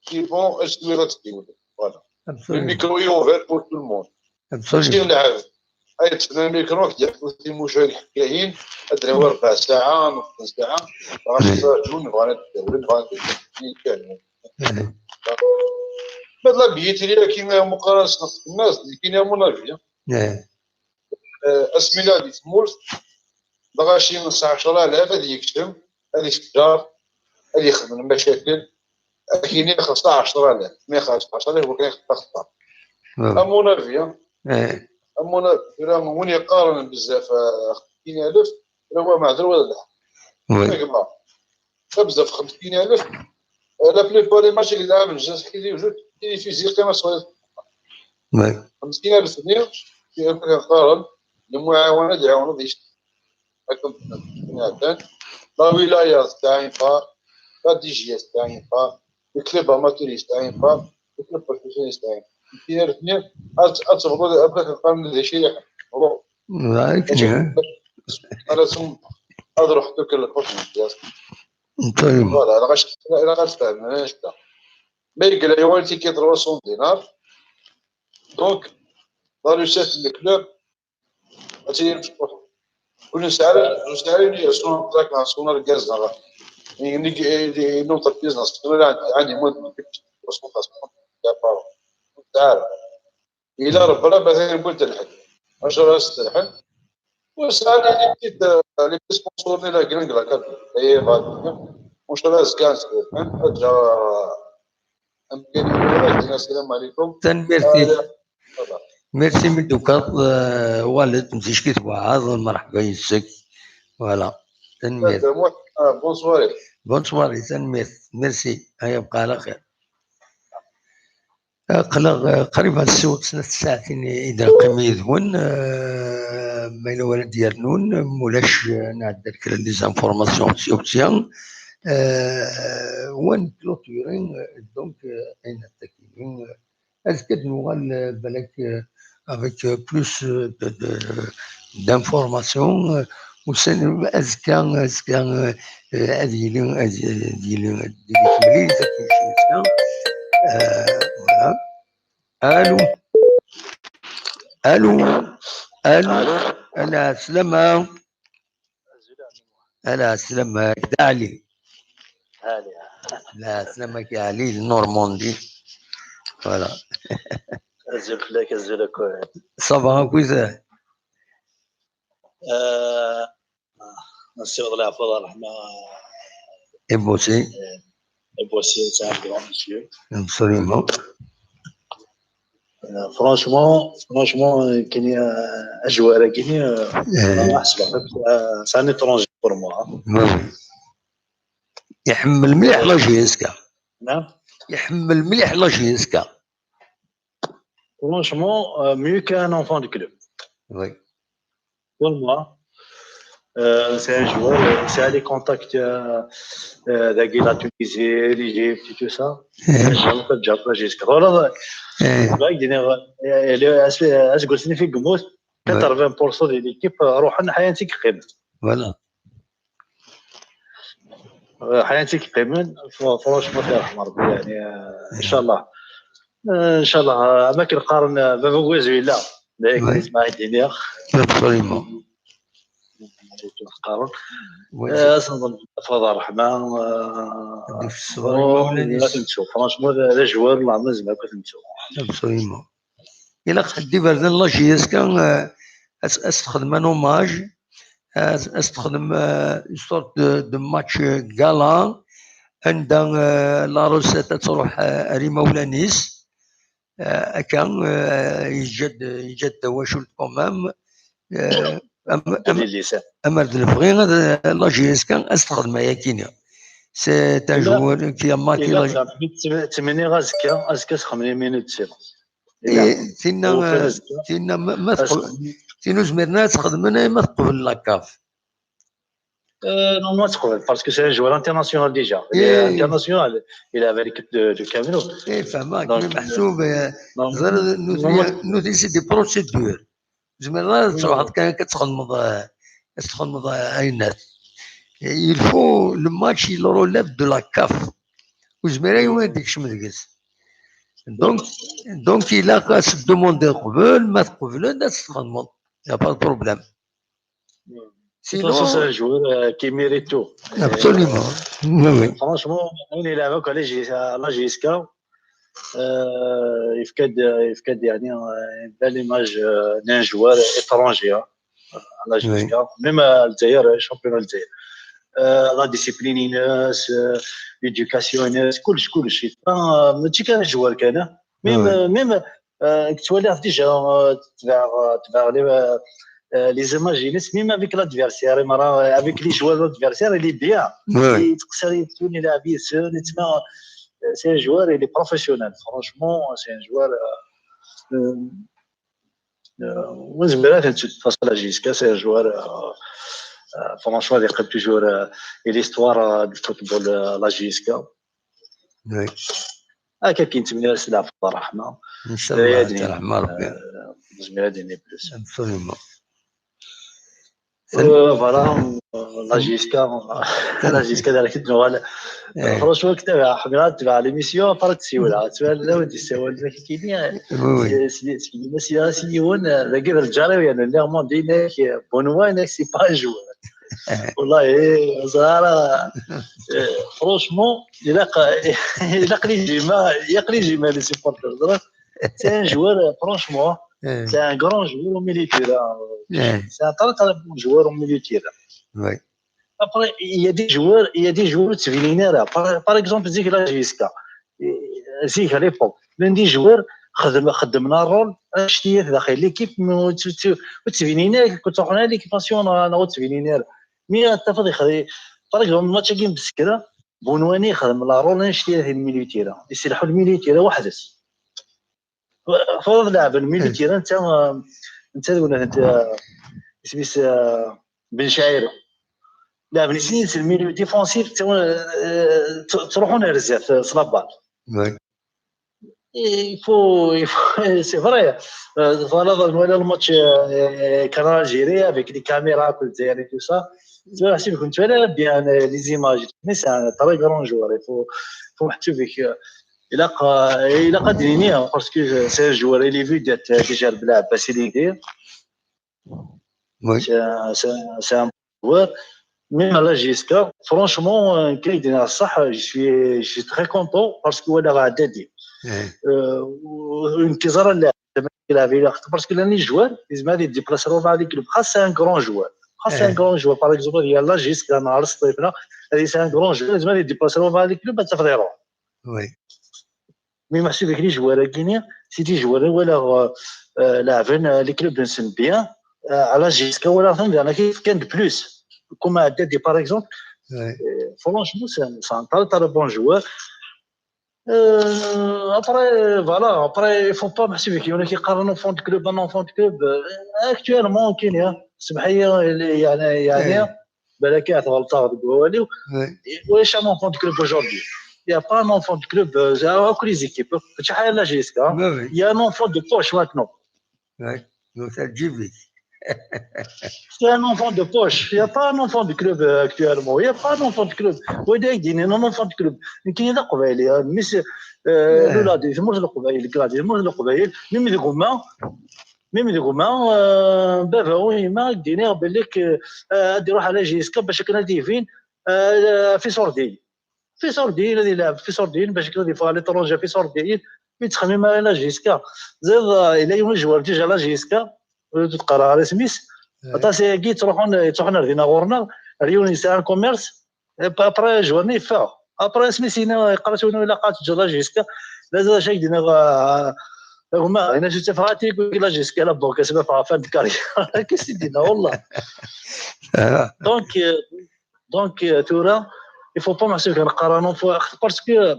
كي بون استوى تستوى. فوالا الميكرو يوفر بور تو الموند. ماشي نلعب هاي تفهم الميكرو كيحكوا في مشاهد حكايين ادري 4 ساعة نص ساعة راه جون بغا ندير بغا ندير بدل بيتري كاين مقارنة الناس اللي كاين منافية. اسميلا دي تمورت بغا شي من 10,000 هذا يكتب هذا يشجر هذا يخدم المشاكل كاين اللي خاص 10,000 ما خاص 10,000 وكاين خاص منافية. منافية وين يقارن بزاف 50,000 هو معذور ولا لا؟ بزاف 50,000 لا بليبار لي ماتش اللي لعب الجزائر كيجيو فيزيقي ما صويت 50,000 ديال كنقارن المعاونة يعاونوا ديش هاكم لا ولايات تاعين با لا دي جي اس تاعين با الكلوب اماتوريست تاعين با الكلوب بروفيسيونيست تاعين كاين الاثنين اتفضلوا ابدا كنقارن هذا الشيء انا ثم اروح دوك الحكم ديالك. فوالا انا غتفهم انا شتا ما يقول لي والدي كي 300 دينار دونك ضروري شاف الكلوب غادي كل ساعه شنو تراك شنو الكاز يعني نقطه بيزنس عندي مود 300 تعرف الى ربنا مثلا قلت الحل 10 الحل وسالني بديت لي سبونسور لا كرينغلا كان هي غادي واش راس كان جا امكانيه. السلام عليكم. ميرسي من دوكا والد مزيش كيتوعظ مرحبا يسك. فوالا تنمير. بونسواري. بونسواري تنمير. ميرسي يبقى على خير. قريبا السوق سنة ساعتين إذا قيم يذون ما إلا ولد ديال نون مولاش نعدل كلا لي زانفورماسيون سيوتيان وان كلوتورين دونك أين التكوين أزكد نوغال بالك افيك بلوس دانفورماسيون وسن أزكى هذه لي الو انا سلامة انا سلامة علي لا سلامك يا علي النورماندي. فوالا الزفلاك الزلكوع صباح كويسة. نسيب الله يحفظه الرحمة ابوسي سعد grand monsieur. Absolument. فرانشمون كاين اجواء كاين انا نحسبها سي ان اترونجي بور موا. يحمل مليح لا جيسكا. نعم يحمل مليح لا جيسكا. فرانشمون ميو كان انفون دو كلوب. وي بور موا c'est un joueur, c'est à les contacts de la Tunisie, l'Égypte, tout ça. Jamais pas déjà pas jusqu'à. Voilà, est-ce que signifie que 80% de l'équipe روحنا حياتك قيمة. Voilà. حياتك قيمة فرانشمون الله يرحم ربي يعني إن شاء الله إن شاء الله أماكن قارن بفوز ولا لكن اسمع الدنيا. Absolument. قارن اصلا فضل الرحمن لازم تشوف فرانشمون هذا جوار الله ما زعما كنت نشوف. Absolument. إلا خدي بردن لا جيسكا استخدم ان اوماج استخدم سورت دو ماتش غالان عند لا روسيتا تروح ريما ولا نيس كان يجد تواشل كومام أمر البغي لا جيسكا استخدمها يا كينيا سي تاع جوار كي ماكي لا 8 غازكا 8 مينوت سيلونس. تينا ما تينو زمرنا تخدمنا ما تقبل لاكاف. Non, moi, parce que c'est un joueur international déjà. Il est international. Il est avec l'équipe de Cameroun. فهمك محسوب nous c'est des procédures. زمرنا تروح تخدم عينات. Il faut le match il relève de la CAF. وزمرنا يوم ديكش مدقس. Donc il a qu'à se demander قبل ما تقبل لا تخدم. Il n'y a pas de problème. Sinon, c'est un joueur qui mérite tout. Absolument. Oui. Franchement, il est là à la GSK. Il fait une belle image d'un joueur étranger à la GSK. Même à l'Algérie, championnat d'Algérie. La discipline, l'éducation, كل شيء. ماشي كان joueur كان. Même tu vois déjà تبع les images, même avec l'adversaire, avec les joueurs de l'adversaire, il est bien. C'est un joueur, il est professionnel. Franchement, c'est un joueur. C'est un joueur. Franchement, il est toujours l'histoire du football à la GSK. Oui. Quelqu'un qui me dit la rahma. Absolument. Voilà, la GSK دارت نوال فرانشمون كتابع حملات تبع ليميسيون فرد سيولا لا ودي سوال كينيا سيون رجل الجاري يعني نورمال دينا بونوان سي با جوار والله زهره فرانشمون يقلي جيما لي سيبورتر سي ان جوار فرانشمون c'est un grand joueur au milieu de terrain. C'est un très bon joueur au milieu de terrain. Oui. Après, il y a des joueurs civiliens. Par exemple, Zik la GSK. Zik à l'époque. L'un des joueurs, خدمنا الرول شتيه داخل ليكيب وتسفينينا كنت روحنا ليكيب ناسيون انا تسفينينا مي اتفق يخدي par exemple ماتش كيم بسكره بونواني خدم لا رول شتيه في الميليو تيرا يسلحوا الميليو تيرا وحدث فرض لاعب الميليو تيرا انت ولا انت سميس بن شاعر لاعب نسين في الميليو ديفونسيف تروحون رزاف صلابات il faut c'est vrai voilà le match canal Algérie avec les caméras et tout ça tu vois bien les images mais c'est un très grand joueur il faut محسوبك il a قدريني parce que c'est un joueur il est vu d'être déjà بلاعب بس il est c'est un joueur même à la GSK franchement كي يدينا الصح je suis très content parce que ولا غادي انتظار اللاعب parce que les joueurs ils m'ont dit déplacer au bas du club c'est un grand joueur par exemple il y a là jusqu'à نهار الصيف là c'est un grand joueur ils m'ont dit déplacer au bas du club تفضيرو oui مي محسوب لي جوار كيني سيدي جوار ولا لاعبين لي كلوب نسن بيان على جيسكا ولا ثم انا كيف كان دو بلوس كوما عدادي باغ اكزومبل فرونشمون سي ان تري بون جوار après voilà après il faut pas محسوب كي ولا كيقارنوا فونت كلوب ان فونت كلوب اكtuellement كاين سمحيه يعني بالك غلطه والو واش ان فونت كلوب aujourd'hui il y a pas un enfant de club à les équipes شحال لا جيسكا il y a un enfant de poche maintenant c'est un enfant de poche il y a pas un enfant de club actuellement il y a pas un enfant de club ودا يديني un enfant de club كاين قبايلي مش لولا دي مش القبايل كرادي مش القبايل ميم دي غومان بابا ويما ديني بالك غادي يروح على جيسكا باش كنا ديفين في سوردين اللي يلعب في سوردين باش كنا ديفا لي طرونجا في سوردين يتخمم على جيسكا زيد الى يوم الجوار تيجي على جيسكا تقرا على سميث طاسي كي تروحون ردينا غورنا ريوني سان كوميرس ابري جوارني فا ابري سميثينا يقرا ولا لقات جلا جيسكا لازم شي دينا هما انا جيت فاتي يقول لا جيسكا لا بوكا سبب فان كاري كيس دينا والله دونك تورا il faut pas محسوب نقارنوا باسكو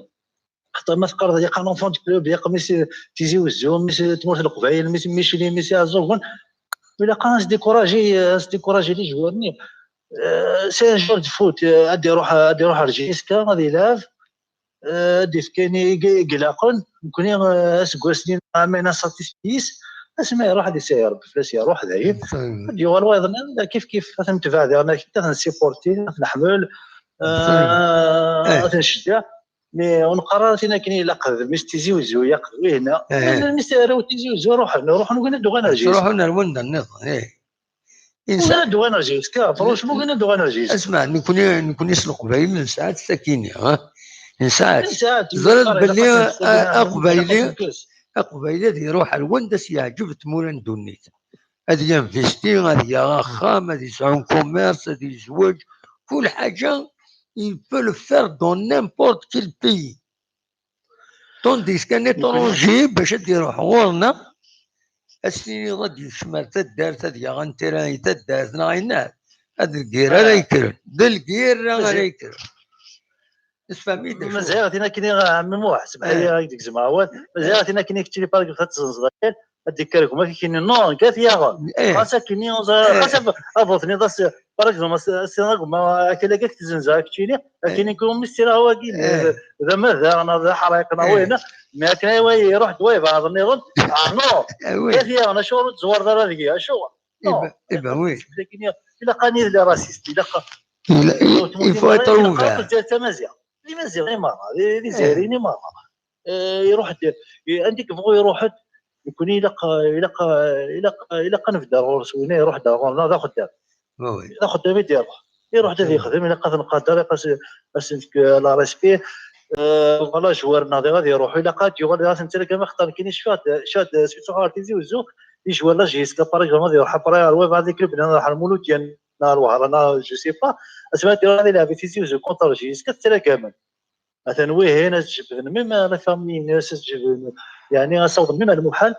حتى ما تقارن هذيك ان فونت كلوب يا ميسي تيجي وزو ميسي تموت القبايل ميسي ميسي ازوغون ولا قاس ديكوراجي لي جوارني سي ان جور دو فوت غادي يروح رجيسكا غادي يلعب غادي فكاني قلاقن نكوني اسكواسنين عامين ساتيسفيس اسمع يروح هذا سير بفلاس يروح ذايب غادي والو ايضا كيف تنتبع انا حتى نسيبورتي نحمل تنشجع مي ونقرر فينا كاين الا قد ميستيزي وزو يقضي هنا المستوى تيزي وزو روح نقول ندو انرجي روحوا نروندا النظام انسان ندو انرجي كا فروش مو ندو انرجي اسمع نكون يسلق باين من ساعات ساكيني من ساعات ضرب باللي اقبايلي هذه يروح الوندا يعجب تمولان دونيت هذه ينفيستي هذه خام هذه يسعون كوميرس هذه يزوج كل حاجه il peut le faire dans n'importe quel pays. Tandis qu'un étranger, باش يروح غورنا السيني غادي يشمل تدار تديا غنتيران تدار ناينات هاد الكيرا لا يكرن الكيرا لا يكرن تفهمي مزيان غادينا كاين عمي موح سمعي هكذيك زعما مزيان غادينا كاين كتير باغي خاطر هذيك كاركم كاين نو كافيه خاصها كاين خاصها افوتني داس باغ اكزومبل السيناغ ما كاين كاك تزنزا كاين كاين يكون مسترا هو كاين اذا ماذا انا حريقنا وين ما كاين يروح دويب هذا النظام نو كافيه انا شو تزور دار هذيك شو ايبا وي الا قاني لا راسيست الا يفو يطلبوا مزيان لي مزيان مارا لي زيريني مارا يروح عندك بغوا يروح يكون إلا نفدا رسولنا يروح دار ذا خدام ذا خدام يروح هذا يخدم إلا قاثن قادر قاس لا ريسبي فوالا جوارنا غادي يروحوا إلا قاد يغادي راسن تلك ما خطر كاين شاد سيتو هارتيزي وزو يجوار لا جيسكا باغ غادي يروح برا الويب هذيك بنا راح المولود ديال نهار وهرانا جو سي با اسمعتي غادي يلعب تيزي وزو كونتر جيسكا حتى كامل مثلا وين هنا تجبد ميم لا فامي ناس تجبد يعني صوت ميم المحال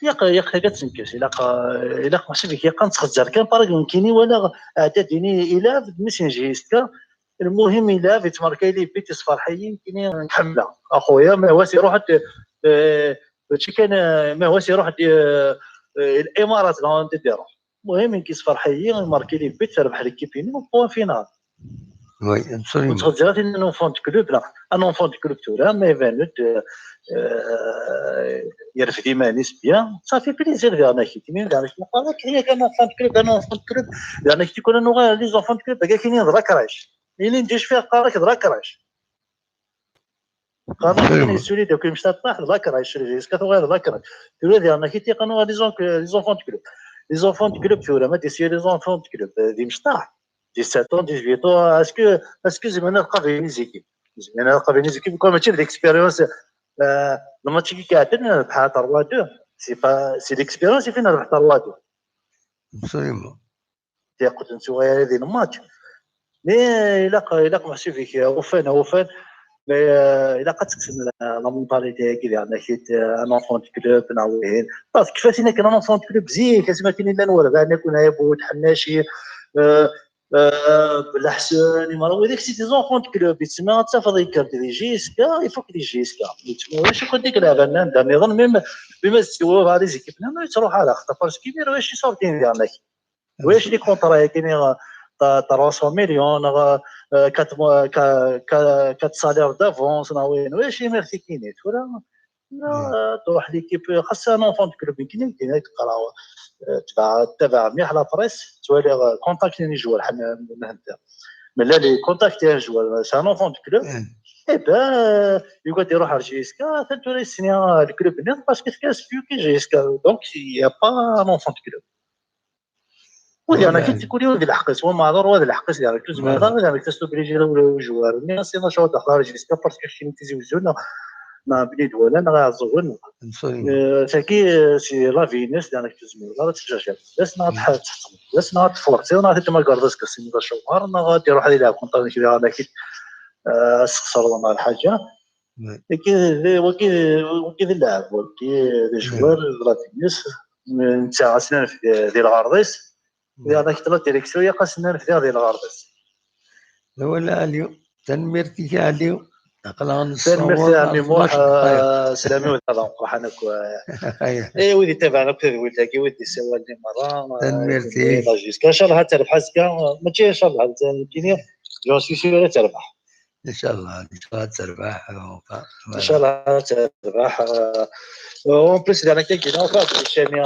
يق كتنكس الا محسوبك يق نتخزر كان باغ كايني ولا اعداديني الى ميسنجيسكا المهم الى فيت ماركاي لي بيت فرحيين كاينين نحملها اخويا ما هو يروح هادشي كان ما هو يروح الامارات لا نديرو المهم كيس فرحيين ماركاي لي بيت ربح ليكيبيني بوان فينال Oui, absolument. On dirait un enfant de club là, un enfant de club tout là, mais venut يرفد مانيس bien, ça fait plaisir d'avoir qui تمين d'avoir qui مقالة كي كان enfant de club, un enfant de club, يعني كي كنا نوع les enfants de club بقى كاينين ذراكراش، اللي نديش فيها قارك ذراكراش. قارك كاين يسولي دوك مش تطاح ذراكراش رجيس كتوغير ذراكراش. تقول يعني كي تيقنوا les enfants de club. Les enfants de club tu vois, mais c'est les enfants de club, دي مش طاح. 17 ans, 18 ans, est-ce que زعما نلقى بين زيكيب زعما نلقى بين زيكيب كون ماشي ديكسبيريونس لما تيجي كاعدين بحال 3-2 سي با سي ديكسبيريونس فين ربح 3-2 absolument تيقود نسوا هذه الماتش مي الا محسوب فيك وفان الا قد تقسم لا مونطاليتي كي يعني حيت ان اونفون دو كلوب نعوين باسكو كيفاش كاين ان اونفون دو كلوب زين كاع ما كاين لا نورا كاع نكون هايبوت حناشي بالحسن ما هو داك سي دي زونفون دو كلوب يتسمى تفضل يكرت دي جيسكا يفوك دي جيسكا يتسمى واش يكون ديك لعبه ندا نظن ميم بما استوى هذه زيكيبنا ما تروح على خطر فاش كبير واش يصاوبين ديالنا واش لي كونطرا كاينين 300 مليون 4 سالير دافونس وين واش ميرتي كاينين ولا تروح ليكيب خاصها نونفون دو كلوب كاينين تقرا تبع مليح لا بريس توالي كونتاكتيني جوار حنا من هنا من لا لي كونتاكتي جوار سا نونفون دو كلوب اي با يقعد يروح على جيسكا ثلاث سنين الكلوب نيت باسكو كاس بيو كي جيسكا دونك يا با نونفون دو كلوب ودي انا كنت تقول ودي الحقس هو معذور ودي الحقس يعني كنت معذور يعني تستوبريجي ولا جوار الناس انا شو دخل جيسكا باسكو شي تيزي وزونا ما بنيت ولا انا غازون تاكي سي لا فينيس يعني كتزمو لا تفجع بس ناض بس ناض فورتي وناض ما قردس كسي ما شوار انا غادي يروح يلعب كونطا كذا انا كي سخسر ولا حاجه وكي اللاعب وكي لي جوار لا فينيس نتا سنان ديال الغارديس هذاك طلع ديريكسيون يا قاسنا في ديال الغارديس ولا اليوم تنمرتي عليهم عقلان تنمرتي عمي موح سلامي وتابع قرحانك اي ودي تابعنا كذا ولد كي ودي سوالني مره تنمرتي لاجيسكا ان شاء الله تربح حسكا ماشي ان شاء الله كاين جو سوي سيور تربح ان شاء الله تربح ان شاء الله تربح اون بليس انا كاين فهاد الشانيه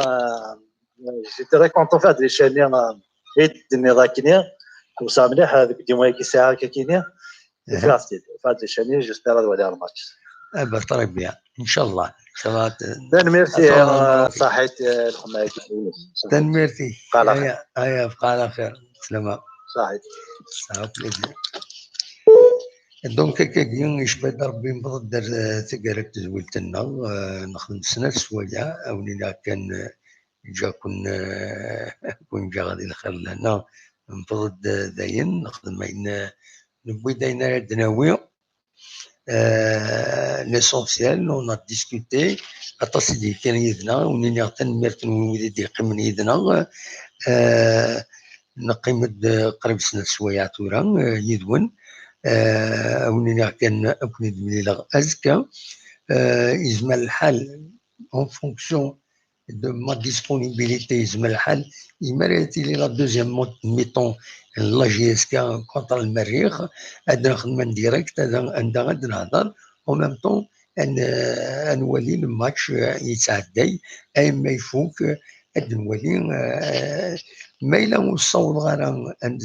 جي تري كونطون فهاد الشانيه يدني ذاكني كوسا مليح هذيك ديما كي ساعه كاينه فهاد الشانيه جيسبيغ هذا هو الماتش بطريق بيان ان شاء الله ميرسي صحيت الخمايس ميرسي بقى على خير سلامة صحيت دونك كاين يشبه ربي نبغى تقارك تزولت لنا نخدم سنة سوايع أولينا كان جا كون جا غادي الخير لهنا نفضل داين نخدم عين نبوي داينا دناوي ليسونسيال اون ا ديسكوتي اتصل كان يدنا ونينا تنمرت وليدي يقيم يدنا نقيم قريب سنة سوايع تورا يدون ونينا كان أكون دمليلا أزكى يزمل الحال en fonction de ma disponibilité يزمل الحال يمريتي لي لا دوزيام ميطون لا جي اس كا كونتر المريخ هذا نخدم ديريكت هذا غادي نهضر او ميم طون نولي الماتش يتعدى اي ما يفوق غادي نولي ما إلا نصور غير عند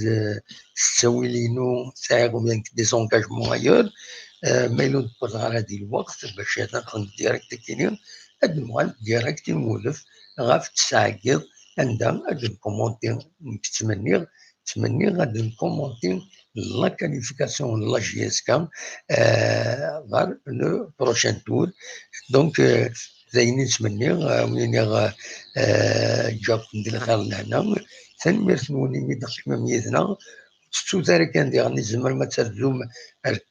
تساوي لينو تاعهم يعني دي زونكاجمون ايور ما إلا نطبق غير هادي الوقت باش نخدم ديريكت كاينين هاد المغال ديريكت نولف غاف تسعقيض عندها غادي نكومونتي تمني غادي نكومونتي لا كاليفيكاسيون لا جي اس كا غير لو بروشان تور دونك زاينين تمني وين جاب ندير الخير لهنا تنميرت نولي ميدقيمة ميزنا ستو ذلك كان ديغني زمر ما ترجم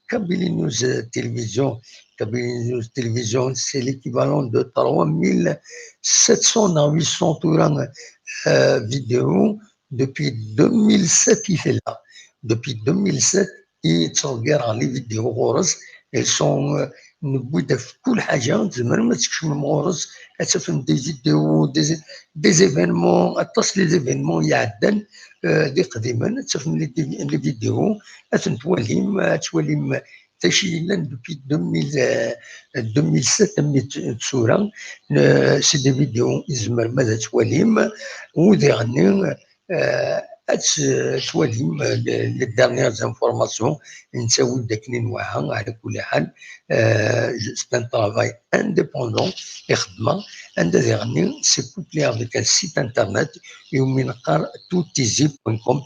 كابيلي نيوز تلفزيون c'est l'équivalent de 3700 à 800 tours vidéo depuis 2007 il fait là depuis 2007 il تصور les vidéos غورس elles sont نبدا في كل حاجه زعما ما تكشم مغرس تفهم دي فيديو دي زيفينمون اتصل لي زيفينمون يعدل دي قديما تفهم لي فيديو تولي تشيلا دوبي 2007 تصورا سي دي فيديو يزمر ماذا تواليم وديغني تواليم لي دارنيير زانفورماسيون نساوي داك نوعها على كل حال سي ان طرافاي انديبوندون يخدم عند ديغني سي كوبلي افيك ان سيت انترنت يومي نقار توتيزي.com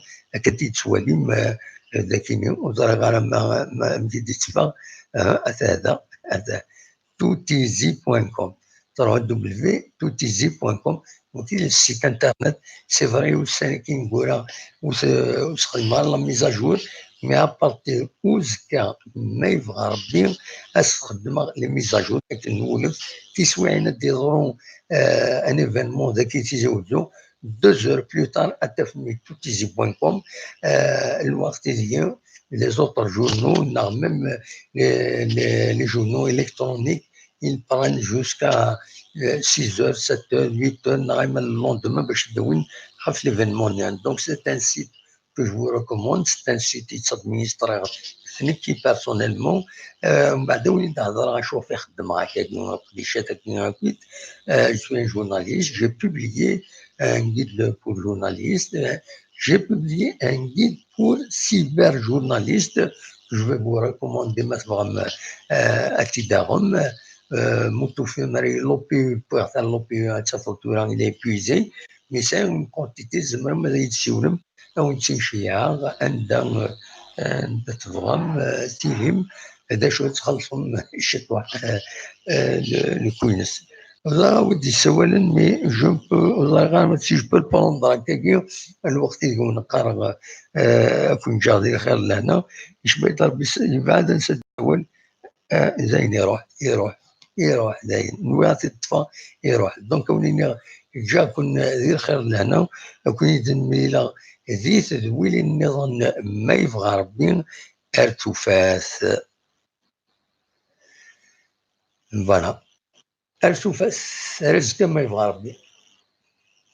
كتي تواليم ذاكيني وزرا غير ما مديت تفا هذا توتيزي.com www.toutizi.com وكاين السيت انترنت سي فري وساني كي نقولها وسخدم لا ميزاجور مي ابارتير وزكا ما يبغى ربي استخدم لي ميزاجور نولف في سوايع ديرون ان ايفينمون ذاك تيزوجو 2 heures plus tard اتفمي توتيزي.com الوقت ديال les autres journaux, même les journaux électroniques, ils prennent jusqu'à 6 heures, 7 heures, 8 heures, le lendemain, l'événement. Donc, c'est un site que je vous recommande. C'est un site qui s'administre qui personnellement, je suis un journaliste, j'ai publié un guide pour journalistes. J'ai publié un guide pour cyberjournalistes que je vais vous recommander maintenant à Tidarum. L'OPU, pour faire l'OPU, il est épuisé, mais c'est une quantité de زمرم أو تنشيع عندها تضغم تيهم هذا شو تخلصهم الشتوى الكوينس. والله ودي سوالا مي جو بو والله غير سي جو بو البروندر هكاكي الوقت اللي نقرا كون جاضي الخير لهنا يشبه يضرب يبعد نسد الاول زين يروح داين نواتي الطفا يروح دونك ولينا جا كون ذي الخير لهنا كون يدميلا ذي تدويل النظام ما يبغى ربي ارتفاث فوالا ارتفاث رزق ما يبغى ربي